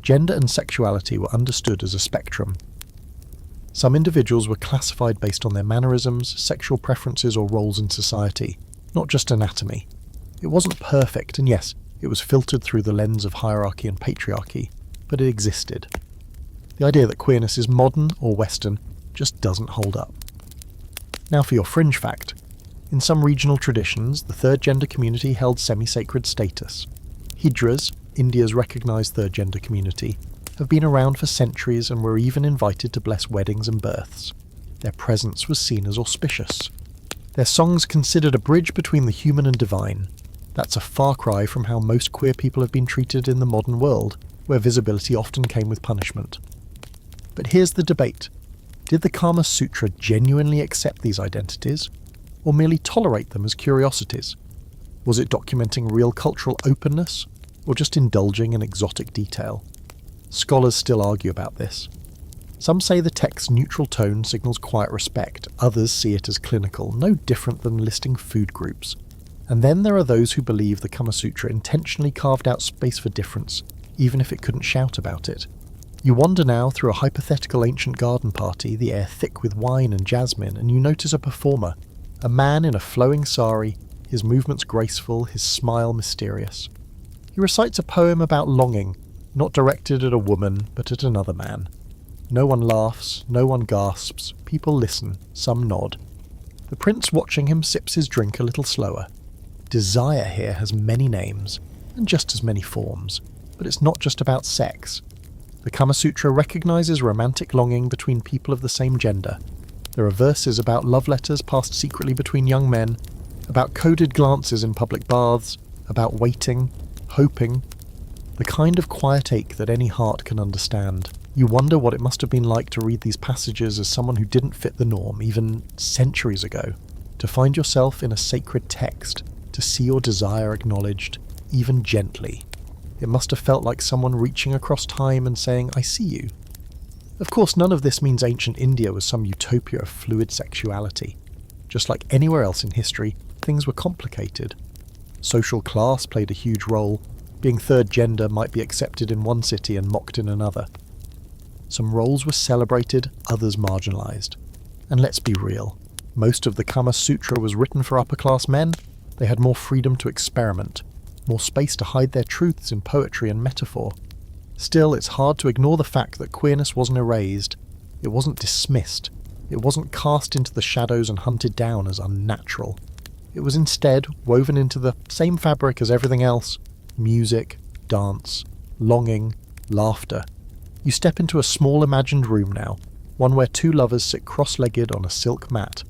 gender and sexuality were understood as a spectrum. Some individuals were classified based on their mannerisms, sexual preferences, or roles in society, not just anatomy. It wasn't perfect, and yes, it was filtered through the lens of hierarchy and patriarchy, but it existed. The idea that queerness is modern or Western just doesn't hold up. Now for your fringe fact. In some regional traditions, the third gender community held semi-sacred status. Hijras, India's recognised third gender community, have been around for centuries and were even invited to bless weddings and births. Their presence was seen as auspicious. Their songs considered a bridge between the human and divine. That's a far cry from how most queer people have been treated in the modern world, where visibility often came with punishment. But here's the debate. Did the Kama Sutra genuinely accept these identities, or merely tolerate them as curiosities? Was it documenting real cultural openness, or just indulging in exotic detail? Scholars still argue about this. Some say the text's neutral tone signals quiet respect, others see it as clinical, no different than listing food groups. And then there are those who believe the Kama Sutra intentionally carved out space for difference, even if it couldn't shout about it. You wander now through a hypothetical ancient garden party, the air thick with wine and jasmine, and you notice a performer, a man in a flowing sari, his movements graceful, his smile mysterious. He recites a poem about longing, not directed at a woman, but at another man. No one laughs, no one gasps, people listen, some nod. The prince watching him sips his drink a little slower. Desire here has many names, and just as many forms, but it's not just about sex. The Kama Sutra recognises romantic longing between people of the same gender. There are verses about love letters passed secretly between young men, about coded glances in public baths, about waiting, hoping. The kind of quiet ache that any heart can understand. You wonder what it must have been like to read these passages as someone who didn't fit the norm, even centuries ago. To find yourself in a sacred text, to see your desire acknowledged, even gently. It must have felt like someone reaching across time and saying, "I see you." Of course, none of this means ancient India was some utopia of fluid sexuality. Just like anywhere else in history, things were complicated. Social class played a huge role. Being third gender might be accepted in one city and mocked in another. Some roles were celebrated, others marginalised. And let's be real, most of the Kama Sutra was written for upper-class men. They had more freedom to experiment, more space to hide their truths in poetry and metaphor. Still, it's hard to ignore the fact that queerness wasn't erased, it wasn't dismissed, it wasn't cast into the shadows and hunted down as unnatural. It was instead woven into the same fabric as everything else: music, dance, longing, laughter. You step into a small imagined room now, one where two lovers sit cross-legged on a silk mat.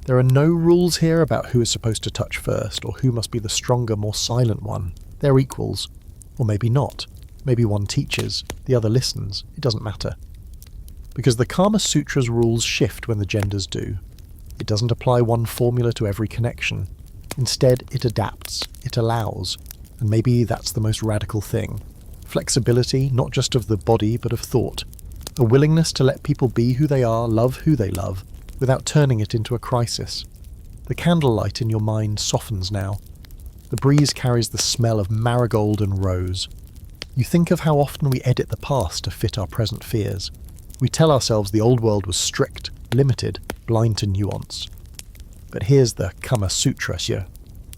There are no rules here about who is supposed to touch first, or who must be the stronger, more silent one. They're equals. Or maybe not. Maybe one teaches, the other listens. It doesn't matter. Because the Kama Sutra's rules shift when the genders do. It doesn't apply one formula to every connection. Instead, it adapts, it allows, and maybe that's the most radical thing. Flexibility, not just of the body, but of thought. A willingness to let people be who they are, love who they love, without turning it into a crisis. The candlelight in your mind softens now. The breeze carries the smell of marigold and rose. You think of how often we edit the past to fit our present fears. We tell ourselves the old world was strict, limited, blind to nuance. But here's the Kama Sutra here,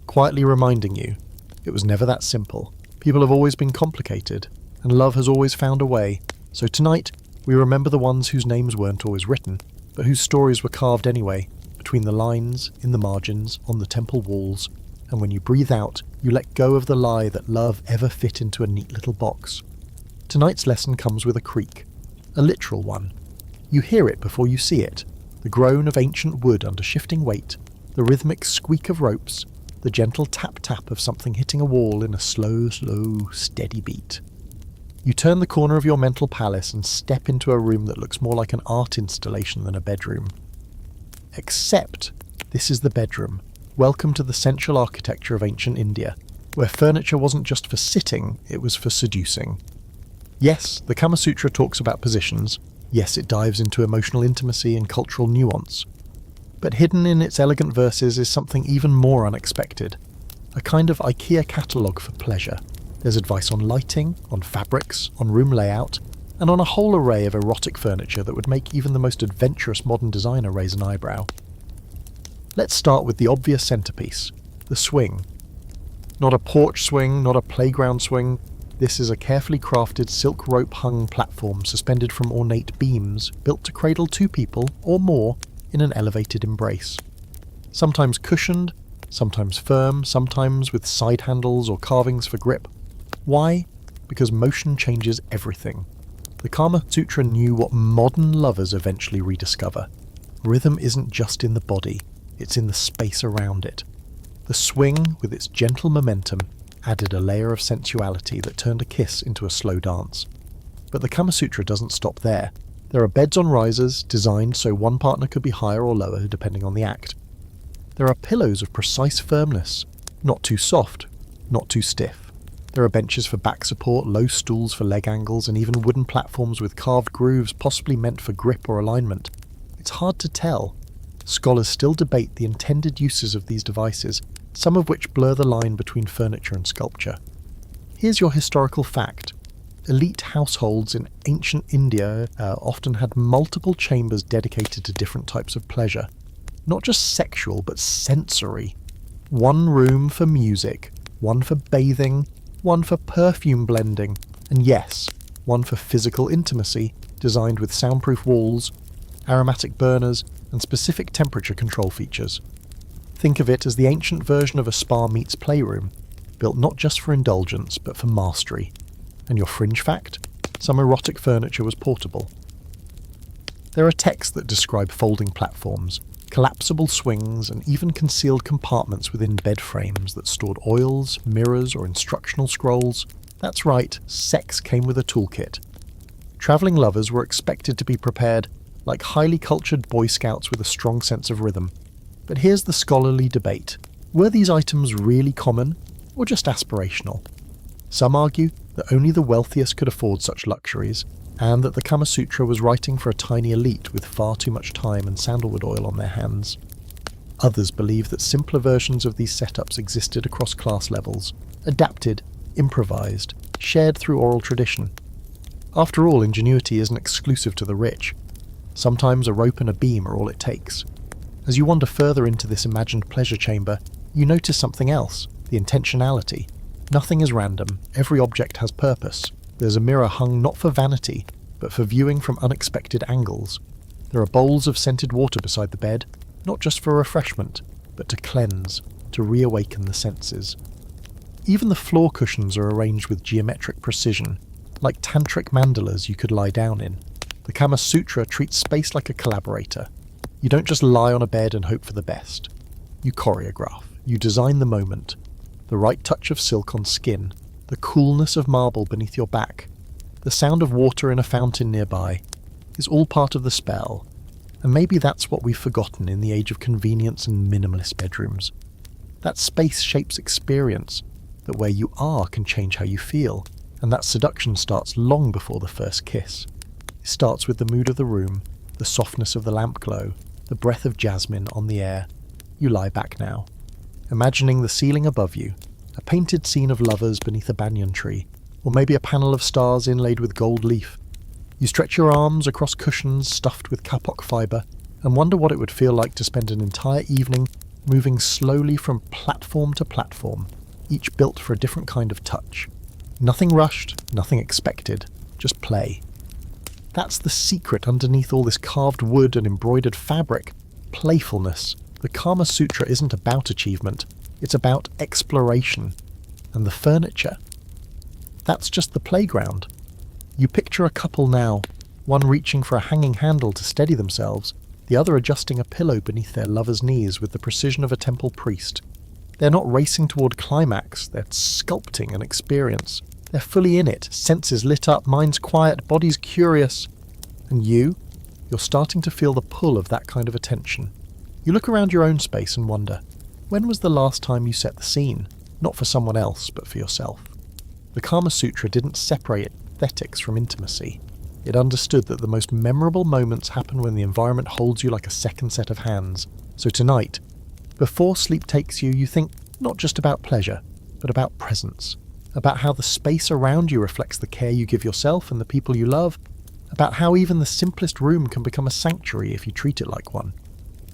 quietly reminding you, it was never that simple. People have always been complicated, and love has always found a way. So tonight, we remember the ones whose names weren't always written, but whose stories were carved anyway, between the lines, in the margins, on the temple walls, and when you breathe out, you let go of the lie that love ever fit into a neat little box. Tonight's lesson comes with a creak, a literal one. You hear it before you see it, the groan of ancient wood under shifting weight, the rhythmic squeak of ropes, the gentle tap-tap of something hitting a wall in a slow, steady beat. You turn the corner of your mental palace and step into a room that looks more like an art installation than a bedroom. Except, this is the bedroom. Welcome to the central architecture of ancient India, where furniture wasn't just for sitting, it was for seducing. Yes, the Kama Sutra talks about positions. Yes, it dives into emotional intimacy and cultural nuance. But hidden in its elegant verses is something even more unexpected. A kind of IKEA catalogue for pleasure. There's advice on lighting, on fabrics, on room layout, and on a whole array of erotic furniture that would make even the most adventurous modern designer raise an eyebrow. Let's start with the obvious centerpiece, the swing. Not a porch swing, not a playground swing. This is a carefully crafted silk rope-hung platform suspended from ornate beams, built to cradle two people, or more, in an elevated embrace. Sometimes cushioned, sometimes firm, sometimes with side handles or carvings for grip. Why? Because motion changes everything. The Kama Sutra knew what modern lovers eventually rediscover. Rhythm isn't just in the body, it's in the space around it. The swing, with its gentle momentum, added a layer of sensuality that turned a kiss into a slow dance. But the Kama Sutra doesn't stop there. There are beds on risers, designed so one partner could be higher or lower depending on the act. There are pillows of precise firmness, not too soft, not too stiff. There are benches for back support, low stools for leg angles, and even wooden platforms with carved grooves possibly meant for grip or alignment. It's hard to tell. Scholars still debate the intended uses of these devices, some of which blur the line between furniture and sculpture. Here's your historical fact. Elite households in ancient India often had multiple chambers dedicated to different types of pleasure. Not just sexual, but sensory. One room for music, one for bathing, one for perfume blending, and yes, one for physical intimacy, designed with soundproof walls, aromatic burners, and specific temperature control features. Think of it as the ancient version of a spa meets playroom, built not just for indulgence, but for mastery. And your fringe fact? Some erotic furniture was portable. There are texts that describe folding platforms, collapsible swings, and even concealed compartments within bed frames that stored oils, mirrors, or instructional scrolls. That's right, sex came with a toolkit. Travelling lovers were expected to be prepared like highly cultured Boy Scouts with a strong sense of rhythm. But here's the scholarly debate. Were these items really common, or just aspirational? Some argue that only the wealthiest could afford such luxuries, and that the Kama Sutra was writing for a tiny elite with far too much time and sandalwood oil on their hands. Others believe that simpler versions of these setups existed across class levels, adapted, improvised, shared through oral tradition. After all, ingenuity isn't exclusive to the rich. Sometimes a rope and a beam are all it takes. As you wander further into this imagined pleasure chamber, you notice something else, the intentionality. Nothing is random, every object has purpose. There's a mirror hung not for vanity, but for viewing from unexpected angles. There are bowls of scented water beside the bed, not just for refreshment, but to cleanse, to reawaken the senses. Even the floor cushions are arranged with geometric precision, like tantric mandalas you could lie down in. The Kama Sutra treats space like a collaborator. You don't just lie on a bed and hope for the best. You choreograph, you design the moment, the right touch of silk on skin, the coolness of marble beneath your back, the sound of water in a fountain nearby, is all part of the spell. And maybe that's what we've forgotten in the age of convenience and minimalist bedrooms. That space shapes experience, that where you are can change how you feel, and that seduction starts long before the first kiss. It starts with the mood of the room, the softness of the lamp glow, the breath of jasmine on the air. You lie back now, imagining the ceiling above you, a painted scene of lovers beneath a banyan tree, or maybe a panel of stars inlaid with gold leaf. You stretch your arms across cushions stuffed with kapok fibre, and wonder what it would feel like to spend an entire evening moving slowly from platform to platform, each built for a different kind of touch. Nothing rushed, nothing expected, just play. That's the secret underneath all this carved wood and embroidered fabric. Playfulness. The Kama Sutra isn't about achievement, it's about exploration. And the furniture? That's just the playground. You picture a couple now, one reaching for a hanging handle to steady themselves, the other adjusting a pillow beneath their lover's knees with the precision of a temple priest. They're not racing toward climax, they're sculpting an experience. They're fully in it, senses lit up, minds quiet, bodies curious. And you're starting to feel the pull of that kind of attention. You look around your own space and wonder, when was the last time you set the scene? Not for someone else, but for yourself. The Kama Sutra didn't separate aesthetics from intimacy. It understood that the most memorable moments happen when the environment holds you like a second set of hands. So tonight, before sleep takes you, you think not just about pleasure, but about presence. About how the space around you reflects the care you give yourself and the people you love. About how even the simplest room can become a sanctuary if you treat it like one.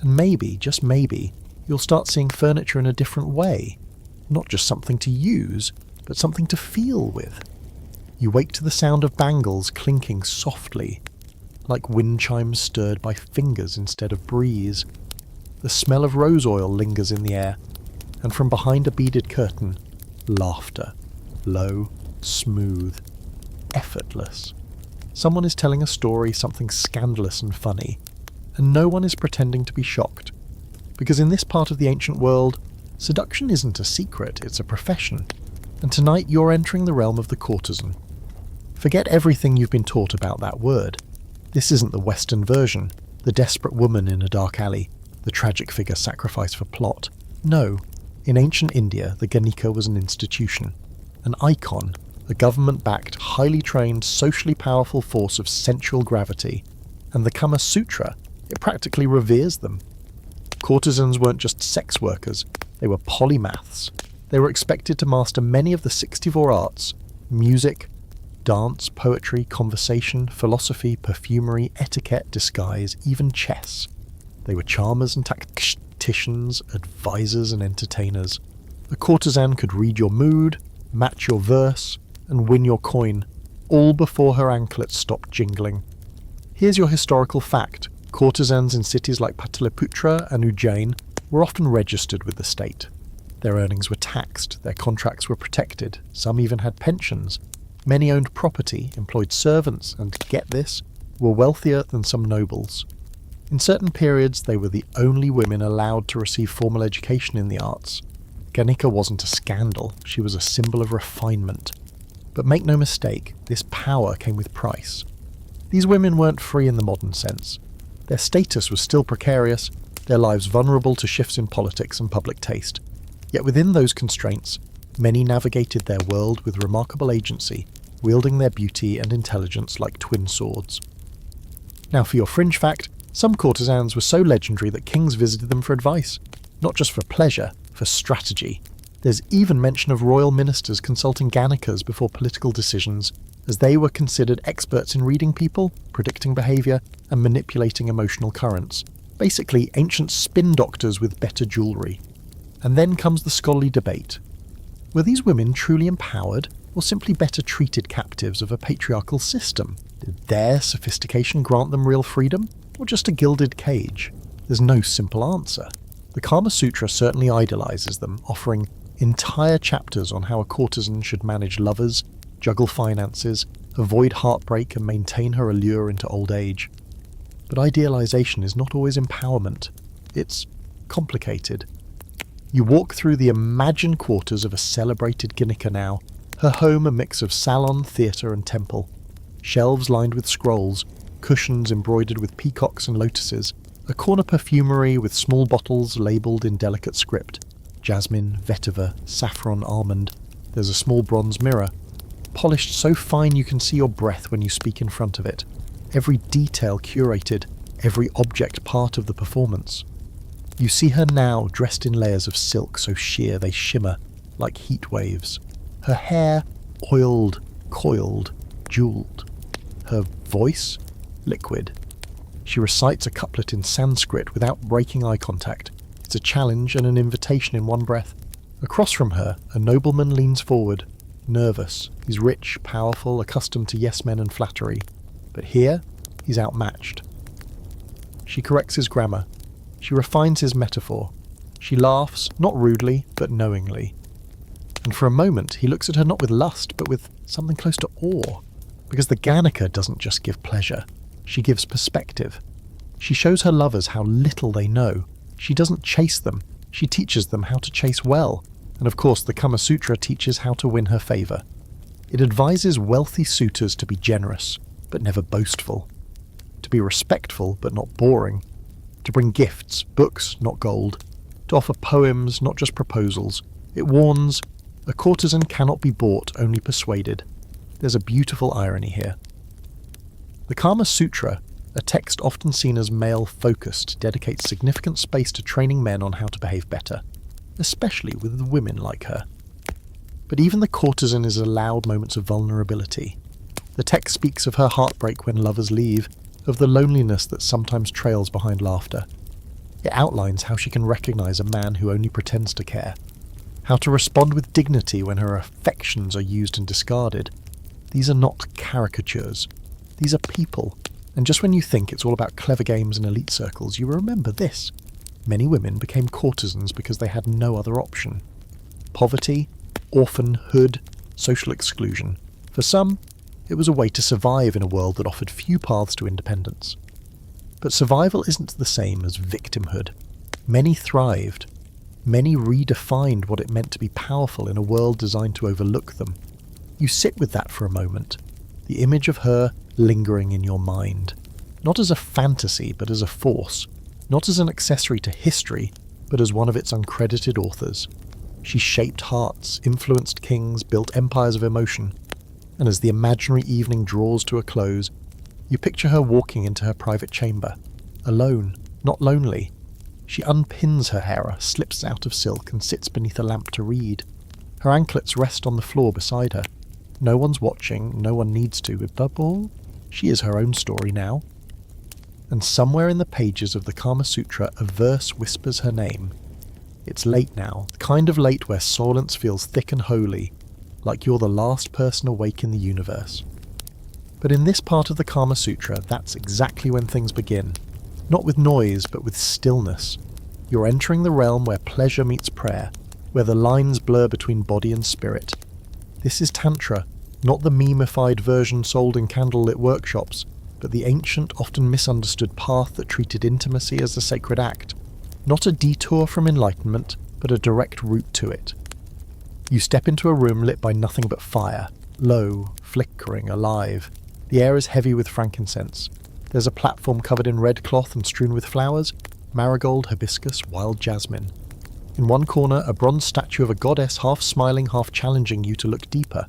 And maybe, just maybe, you'll start seeing furniture in a different way. Not just something to use, but something to feel with. You wake to the sound of bangles clinking softly, like wind chimes stirred by fingers instead of breeze. The smell of rose oil lingers in the air, and from behind a beaded curtain, laughter. Low, smooth, effortless. Someone is telling a story, something scandalous and funny, and no one is pretending to be shocked. Because in this part of the ancient world, seduction isn't a secret, it's a profession. And tonight you're entering the realm of the courtesan. Forget everything you've been taught about that word. This isn't the Western version, the desperate woman in a dark alley, the tragic figure sacrificed for plot. No, in ancient India, the Ganika was an institution. An icon, a government-backed, highly trained, socially powerful force of sensual gravity. And the Kama Sutra, it practically reveres them. Courtesans weren't just sex workers, they were polymaths. They were expected to master many of the 64 arts: music, dance, poetry, conversation, philosophy, perfumery, etiquette, disguise, even chess. They were charmers and tacticians, advisors and entertainers. A courtesan could read your mood, match your verse, and win your coin, all before her anklets stopped jingling. Here's your historical fact. Courtesans in cities like Pataliputra and Ujjain were often registered with the state. Their earnings were taxed, their contracts were protected, some even had pensions. Many owned property, employed servants, and, get this, were wealthier than some nobles. In certain periods, they were the only women allowed to receive formal education in the arts. Ganika wasn't a scandal, she was a symbol of refinement. But make no mistake, this power came with price. These women weren't free in the modern sense. Their status was still precarious, their lives vulnerable to shifts in politics and public taste. Yet within those constraints, many navigated their world with remarkable agency, wielding their beauty and intelligence like twin swords. Now for your fringe fact, some courtesans were so legendary that kings visited them for advice, not just for pleasure, for strategy. There's even mention of royal ministers consulting Gannicas before political decisions, as they were considered experts in reading people, predicting behaviour, and manipulating emotional currents. Basically, ancient spin doctors with better jewellery. And then comes the scholarly debate. Were these women truly empowered, or simply better treated captives of a patriarchal system? Did their sophistication grant them real freedom, or just a gilded cage? There's no simple answer. The Kama Sutra certainly idolizes them, offering entire chapters on how a courtesan should manage lovers, juggle finances, avoid heartbreak and maintain her allure into old age. But idealization is not always empowerment. It's complicated. You walk through the imagined quarters of a celebrated Gannika now, her home a mix of salon, theatre and temple. Shelves lined with scrolls, cushions embroidered with peacocks and lotuses, a corner perfumery with small bottles labelled in delicate script. Jasmine, vetiver, saffron, almond. There's a small bronze mirror, polished so fine you can see your breath when you speak in front of it. Every detail curated, every object part of the performance. You see her now dressed in layers of silk so sheer they shimmer like heat waves. Her hair oiled, coiled, jewelled. Her voice liquid. She recites a couplet in Sanskrit without breaking eye contact. It's a challenge and an invitation in one breath. Across from her, a nobleman leans forward, nervous. He's rich, powerful, accustomed to yes-men and flattery. But here, he's outmatched. She corrects his grammar. She refines his metaphor. She laughs, not rudely, but knowingly. And for a moment, he looks at her not with lust, but with something close to awe. Because the Gannika doesn't just give pleasure. She gives perspective. She shows her lovers how little they know. She doesn't chase them. She teaches them how to chase well. And of course, the Kama Sutra teaches how to win her favour. It advises wealthy suitors to be generous, but never boastful. To be respectful, but not boring. To bring gifts, books, not gold. To offer poems, not just proposals. It warns, a courtesan cannot be bought, only persuaded. There's a beautiful irony here. The Kama Sutra, a text often seen as male-focused, dedicates significant space to training men on how to behave better, especially with women like her. But even the courtesan is allowed moments of vulnerability. The text speaks of her heartbreak when lovers leave, of the loneliness that sometimes trails behind laughter. It outlines how she can recognize a man who only pretends to care, how to respond with dignity when her affections are used and discarded. These are not caricatures. These are people. And just when you think it's all about clever games and elite circles, you remember this. Many women became courtesans because they had no other option. Poverty, orphanhood, social exclusion. For some, it was a way to survive in a world that offered few paths to independence. But survival isn't the same as victimhood. Many thrived. Many redefined what it meant to be powerful in a world designed to overlook them. You sit with that for a moment, the image of her lingering in your mind. Not as a fantasy, but as a force. Not as an accessory to history, but as one of its uncredited authors. She shaped hearts, influenced kings, built empires of emotion. And as the imaginary evening draws to a close, you picture her walking into her private chamber, alone, not lonely. She unpins her hair, slips out of silk, and sits beneath a lamp to read. Her anklets rest on the floor beside her. No one's watching, no one needs to, but all, she is her own story now. And somewhere in the pages of the Kama Sutra, a verse whispers her name. It's late now, the kind of late where silence feels thick and holy, like you're the last person awake in the universe. But in this part of the Kama Sutra, that's exactly when things begin. Not with noise, but with stillness. You're entering the realm where pleasure meets prayer, where the lines blur between body and spirit. This is Tantra, not the memeified version sold in candlelit workshops, but the ancient, often misunderstood path that treated intimacy as a sacred act. Not a detour from enlightenment, but a direct route to it. You step into a room lit by nothing but fire. low, flickering, alive. The air is heavy with frankincense. There's a platform covered in red cloth and strewn with flowers, marigold, hibiscus, wild jasmine. In one corner, a bronze statue of a goddess half smiling, half challenging you to look deeper.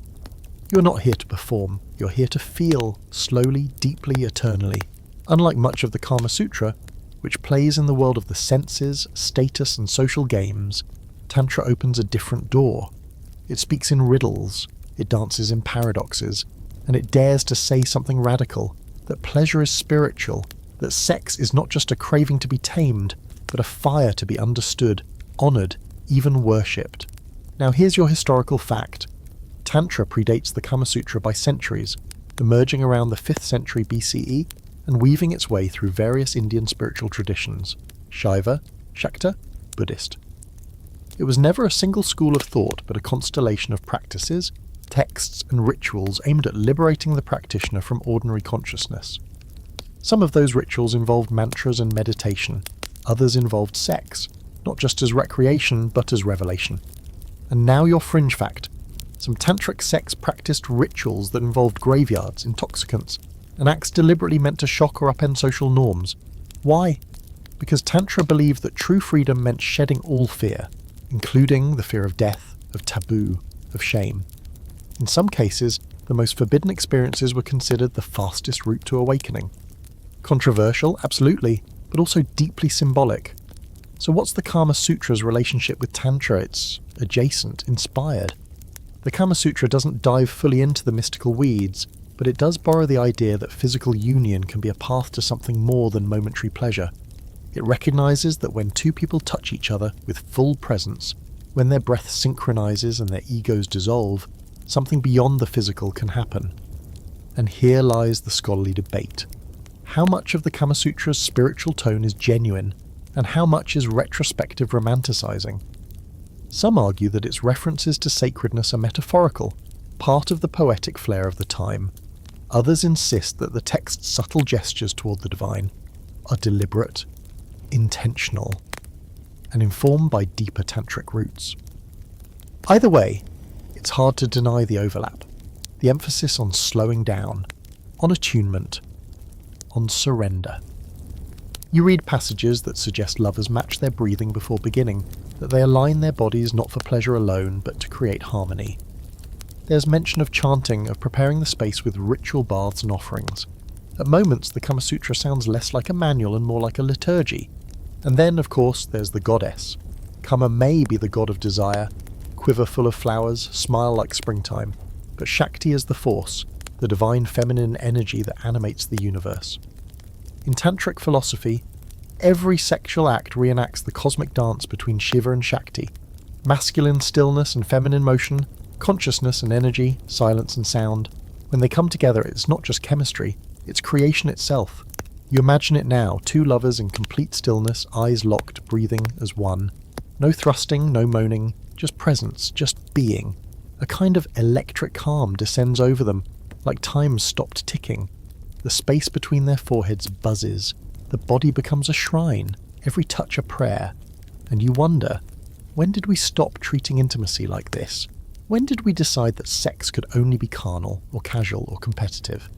You're not here to perform, you're here to feel, slowly, deeply, eternally. Unlike much of the Kama Sutra, which plays in the world of the senses, status and social games, Tantra opens a different door. It speaks in riddles, it dances in paradoxes, and it dares to say something radical, that pleasure is spiritual, that sex is not just a craving to be tamed, but a fire to be understood, honoured, even worshipped. Now here's your historical fact. Tantra predates the Kama Sutra by centuries, emerging around the 5th century BCE and weaving its way through various Indian spiritual traditions, Shaiva, Shakta, Buddhist. It was never a single school of thought, but a constellation of practices, texts and rituals aimed at liberating the practitioner from ordinary consciousness. Some of those rituals involved mantras and meditation, others involved sex, not just as recreation but as revelation. And now your fringe fact. Some tantric sex practiced rituals that involved graveyards, intoxicants, and acts deliberately meant to shock or upend social norms. Why? Because Tantra believed that true freedom meant shedding all fear, including the fear of death, of taboo, of shame. In some cases, the most forbidden experiences were considered the fastest route to awakening. Controversial, absolutely, but also deeply symbolic. So what's the Kama Sutra's relationship with Tantra? It's adjacent, inspired. The Kama Sutra doesn't dive fully into the mystical weeds, but it does borrow the idea that physical union can be a path to something more than momentary pleasure. It recognizes that when two people touch each other with full presence, when their breath synchronizes and their egos dissolve, something beyond the physical can happen. And here lies the scholarly debate. How much of the Kama Sutra's spiritual tone is genuine, and how much is retrospective romanticizing? Some argue that its references to sacredness are metaphorical, part of the poetic flair of the time. Others insist that the text's subtle gestures toward the divine are deliberate, intentional, and informed by deeper tantric roots. Either way, it's hard to deny the overlap, the emphasis on slowing down, on attunement, on surrender. You read passages that suggest lovers match their breathing before beginning, that they align their bodies not for pleasure alone, but to create harmony. There's mention of chanting, of preparing the space with ritual baths and offerings. At moments, the Kama Sutra sounds less like a manual and more like a liturgy. And then, of course, there's the goddess. Kama may be the god of desire, quiver full of flowers, smile like springtime, but Shakti is the force, the divine feminine energy that animates the universe. In tantric philosophy, every sexual act reenacts the cosmic dance between Shiva and Shakti. Masculine stillness and feminine motion, consciousness and energy, silence and sound. When they come together, it's not just chemistry, it's creation itself. You imagine it now, two lovers in complete stillness, eyes locked, breathing as one. No thrusting, no moaning, just presence, just being. A kind of electric calm descends over them, like time stopped ticking. The space between their foreheads buzzes. The body becomes a shrine, every touch a prayer. And you wonder, when did we stop treating intimacy like this? When did we decide that sex could only be carnal, or casual, or competitive?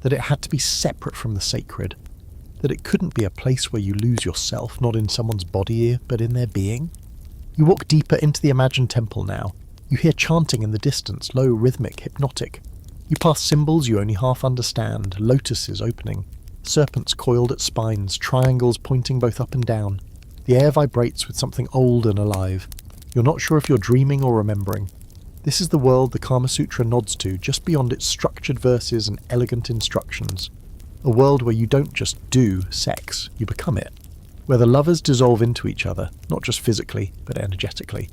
That it had to be separate from the sacred? That it couldn't be a place where you lose yourself, not in someone's body, but in their being? You walk deeper into the imagined temple now. You hear chanting in the distance, low, rhythmic, hypnotic. You pass symbols you only half understand, lotuses opening, serpents coiled at spines, triangles pointing both up and down. The air vibrates with something old and alive. You're not sure if you're dreaming or remembering. This is the world the Kama Sutra nods to, just beyond its structured verses and elegant instructions. A world where you don't just do sex, you become it. Where the lovers dissolve into each other, not just physically, but energetically.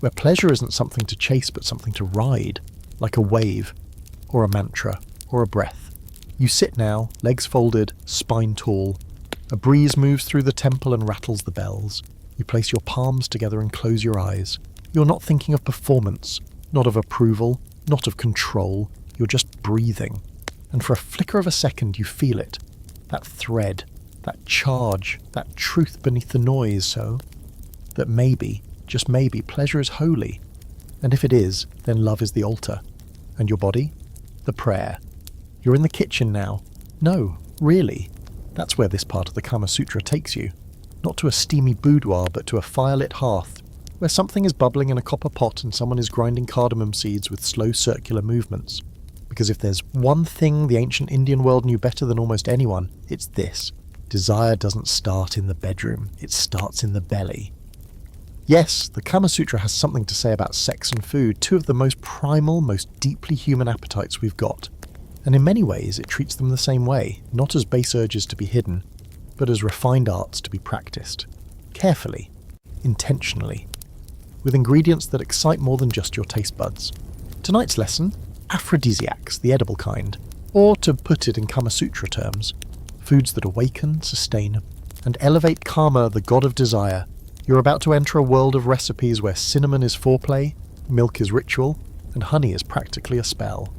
Where pleasure isn't something to chase, but something to ride, like a wave, or a mantra, or a breath. You sit now, legs folded, spine tall. A breeze moves through the temple and rattles the bells. You place your palms together and close your eyes. You're not thinking of performance, not of approval, not of control. You're just breathing. And for a flicker of a second you feel it. That thread, that charge, that truth beneath the noise, so that maybe, just maybe, pleasure is holy. And if it is, then love is the altar. And your body? The prayer. You're in the kitchen now. No, really. That's where this part of the Kama Sutra takes you. Not to a steamy boudoir, but to a firelit hearth, where something is bubbling in a copper pot and someone is grinding cardamom seeds with slow circular movements. Because if there's one thing the ancient Indian world knew better than almost anyone, it's this. Desire doesn't start in the bedroom, it starts in the belly. Yes, the Kama Sutra has something to say about sex and food, two of the most primal, most deeply human appetites we've got. And in many ways it treats them the same way, not as base urges to be hidden, but as refined arts to be practiced. Carefully, intentionally, with ingredients that excite more than just your taste buds. Tonight's lesson, aphrodisiacs, the edible kind, or to put it in Kama Sutra terms, foods that awaken, sustain, and elevate Kama, the god of desire. You're about to enter a world of recipes where cinnamon is foreplay, milk is ritual, and honey is practically a spell.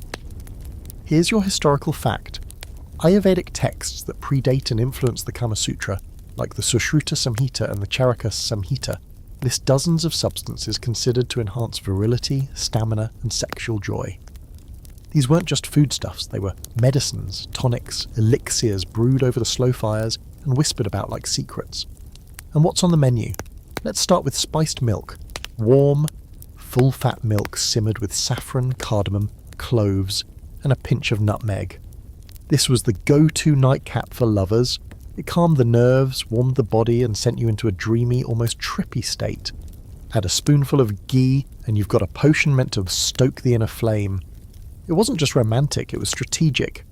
Here's your historical fact. Ayurvedic texts that predate and influence the Kama Sutra, like the Sushruta Samhita and the Charaka Samhita, list dozens of substances considered to enhance virility, stamina, and sexual joy. These weren't just foodstuffs, they were medicines, tonics, elixirs brewed over the slow fires and whispered about like secrets. And what's on the menu? Let's start with spiced milk. Warm, full-fat milk simmered with saffron, cardamom, cloves, and a pinch of nutmeg. This was the go-to nightcap for lovers. It calmed the nerves, warmed the body, and sent you into a dreamy, almost trippy state. Add a spoonful of ghee, and you've got a potion meant to stoke the inner flame. It wasn't just romantic, it was strategic.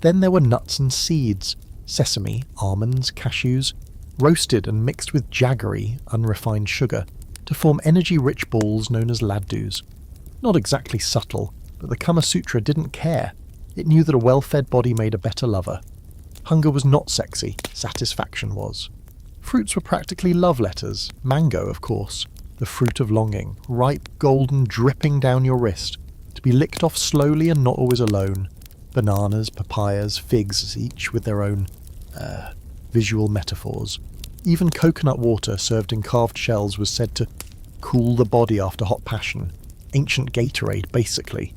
Then there were nuts and seeds, sesame, almonds, cashews, roasted and mixed with jaggery, unrefined sugar, to form energy-rich balls known as laddus. Not exactly subtle, but the Kama Sutra didn't care. It knew that a well-fed body made a better lover. Hunger was not sexy, satisfaction was. Fruits were practically love letters. Mango, of course, the fruit of longing, ripe, golden, dripping down your wrist, to be licked off slowly and not always alone. Bananas, papayas, figs, each with their own, visual metaphors. Even coconut water served in carved shells was said to cool the body after hot passion. Ancient Gatorade, basically.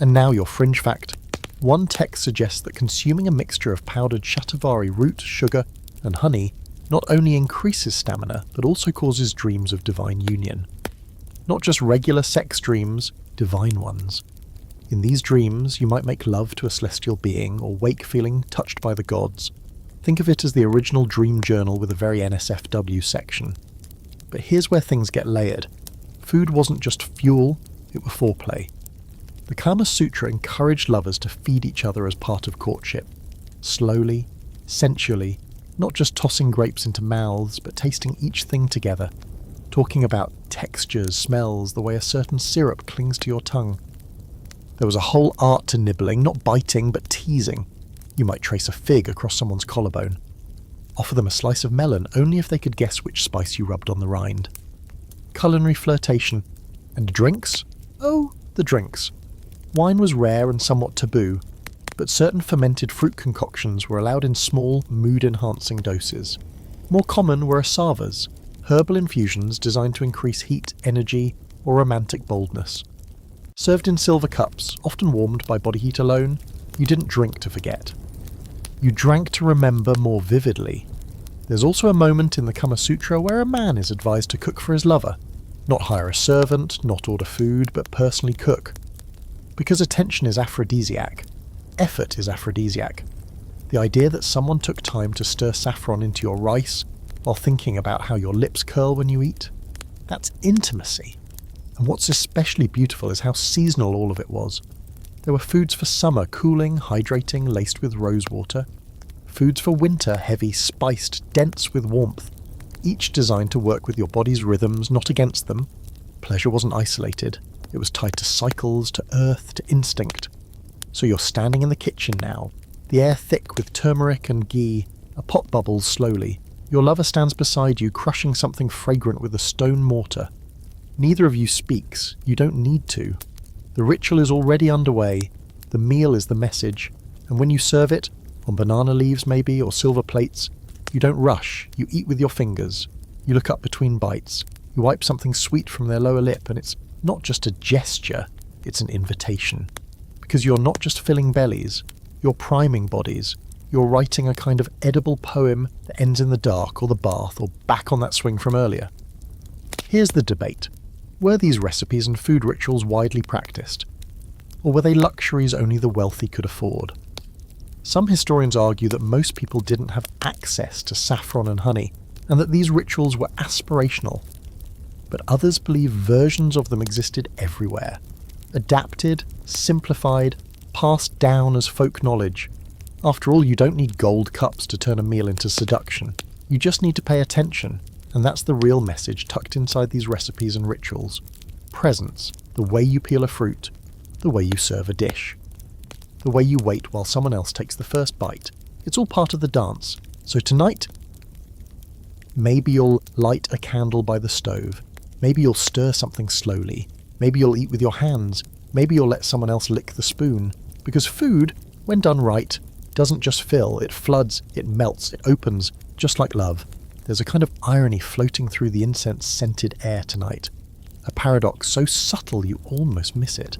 And now your fringe fact. One text suggests that consuming a mixture of powdered shatavari root, sugar, and honey not only increases stamina, but also causes dreams of divine union. Not just regular sex dreams, divine ones. In these dreams, you might make love to a celestial being or wake feeling touched by the gods. Think of it as the original dream journal with a very NSFW section. But here's where things get layered. Food wasn't just fuel, it were foreplay. The Kama Sutra encouraged lovers to feed each other as part of courtship. Slowly, sensually, not just tossing grapes into mouths, but tasting each thing together. Talking about textures, smells, the way a certain syrup clings to your tongue. There was a whole art to nibbling, not biting, but teasing. You might trace a fig across someone's collarbone. Offer them a slice of melon only if they could guess which spice you rubbed on the rind. Culinary flirtation. And drinks? Oh, the drinks. Wine was rare and somewhat taboo, but certain fermented fruit concoctions were allowed in small, mood-enhancing doses. More common were asavas, herbal infusions designed to increase heat, energy, or romantic boldness. Served in silver cups, often warmed by body heat alone, you didn't drink to forget. You drank to remember more vividly. There's also a moment in the Kama Sutra where a man is advised to cook for his lover. Not hire a servant, not order food, but personally cook. Because attention is aphrodisiac, effort is aphrodisiac. The idea that someone took time to stir saffron into your rice while thinking about how your lips curl when you eat, that's intimacy. And what's especially beautiful is how seasonal all of it was. There were foods for summer, cooling, hydrating, laced with rose water. Foods for winter, heavy, spiced, dense with warmth. Each designed to work with your body's rhythms, not against them. Pleasure wasn't isolated. It was tied to cycles, to earth, to instinct. So you're standing in the kitchen now, the air thick with turmeric and ghee, a pot bubbles slowly. Your lover stands beside you, crushing something fragrant with a stone mortar. Neither of you speaks. You don't need to. The ritual is already underway. The meal is the message. And when you serve it, on banana leaves maybe, or silver plates, you don't rush. You eat with your fingers. You look up between bites. You wipe something sweet from their lower lip, and it's not just a gesture, it's an invitation. because you're not just filling bellies, you're priming bodies. You're writing a kind of edible poem that ends in the dark or the bath or back on that swing from earlier. Here's the debate. Were these recipes and food rituals widely practiced? Or were they luxuries only the wealthy could afford? Some historians argue that most people didn't have access to saffron and honey, and that these rituals were aspirational. But others believe versions of them existed everywhere. Adapted, simplified, passed down as folk knowledge. After all, you don't need gold cups to turn a meal into seduction. You just need to pay attention, and that's the real message tucked inside these recipes and rituals. Presence, the way you peel a fruit, the way you serve a dish, the way you wait while someone else takes the first bite. It's all part of the dance. So tonight, maybe you'll light a candle by the stove. Maybe you'll stir something slowly. Maybe you'll eat with your hands. Maybe you'll let someone else lick the spoon. Because food, when done right, doesn't just fill, it floods, it melts, it opens, just like love. There's a kind of irony floating through the incense-scented air tonight. A paradox so subtle you almost miss it.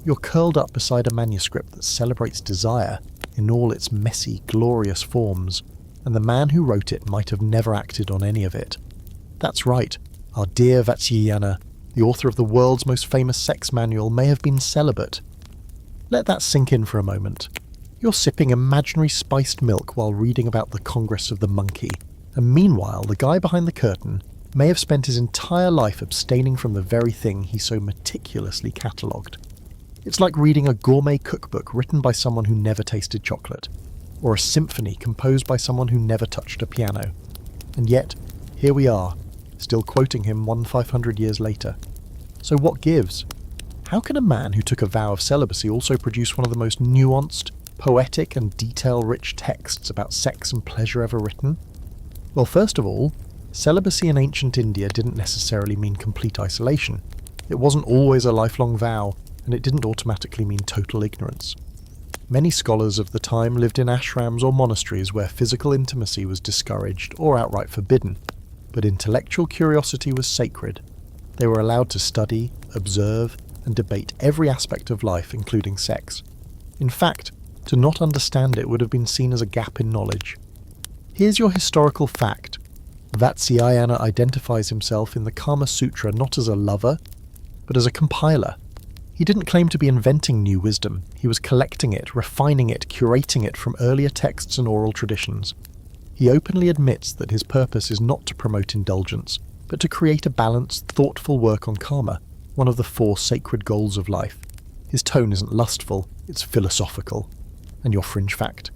You're curled up beside a manuscript that celebrates desire in all its messy, glorious forms, and the man who wrote it might have never acted on any of it. That's right, our dear Vatsyayana, the author of the world's most famous sex manual, may have been celibate. Let that sink in for a moment. You're sipping imaginary spiced milk while reading about the Congress of the Monkey, and meanwhile the guy behind the curtain may have spent his entire life abstaining from the very thing he so meticulously catalogued. It's like reading a gourmet cookbook written by someone who never tasted chocolate, or a symphony composed by someone who never touched a piano. And yet, here we are, still quoting him 1,500 years later. So what gives? How can a man who took a vow of celibacy also produce one of the most nuanced, poetic and detail-rich texts about sex and pleasure ever written? Well, first of all, celibacy in ancient India didn't necessarily mean complete isolation. It wasn't always a lifelong vow, and it didn't automatically mean total ignorance. Many scholars of the time lived in ashrams or monasteries where physical intimacy was discouraged or outright forbidden, but intellectual curiosity was sacred. They were allowed to study, observe, and debate every aspect of life, including sex. In fact, to not understand it would have been seen as a gap in knowledge. Here's your historical fact. Vatsyayana identifies himself in the Kama Sutra not as a lover, but as a compiler. He didn't claim to be inventing new wisdom. He was collecting it, refining it, curating it from earlier texts and oral traditions. He openly admits that his purpose is not to promote indulgence, but to create a balanced, thoughtful work on karma, one of the 4 sacred goals of life. His tone isn't lustful, it's philosophical. And your fringe fact.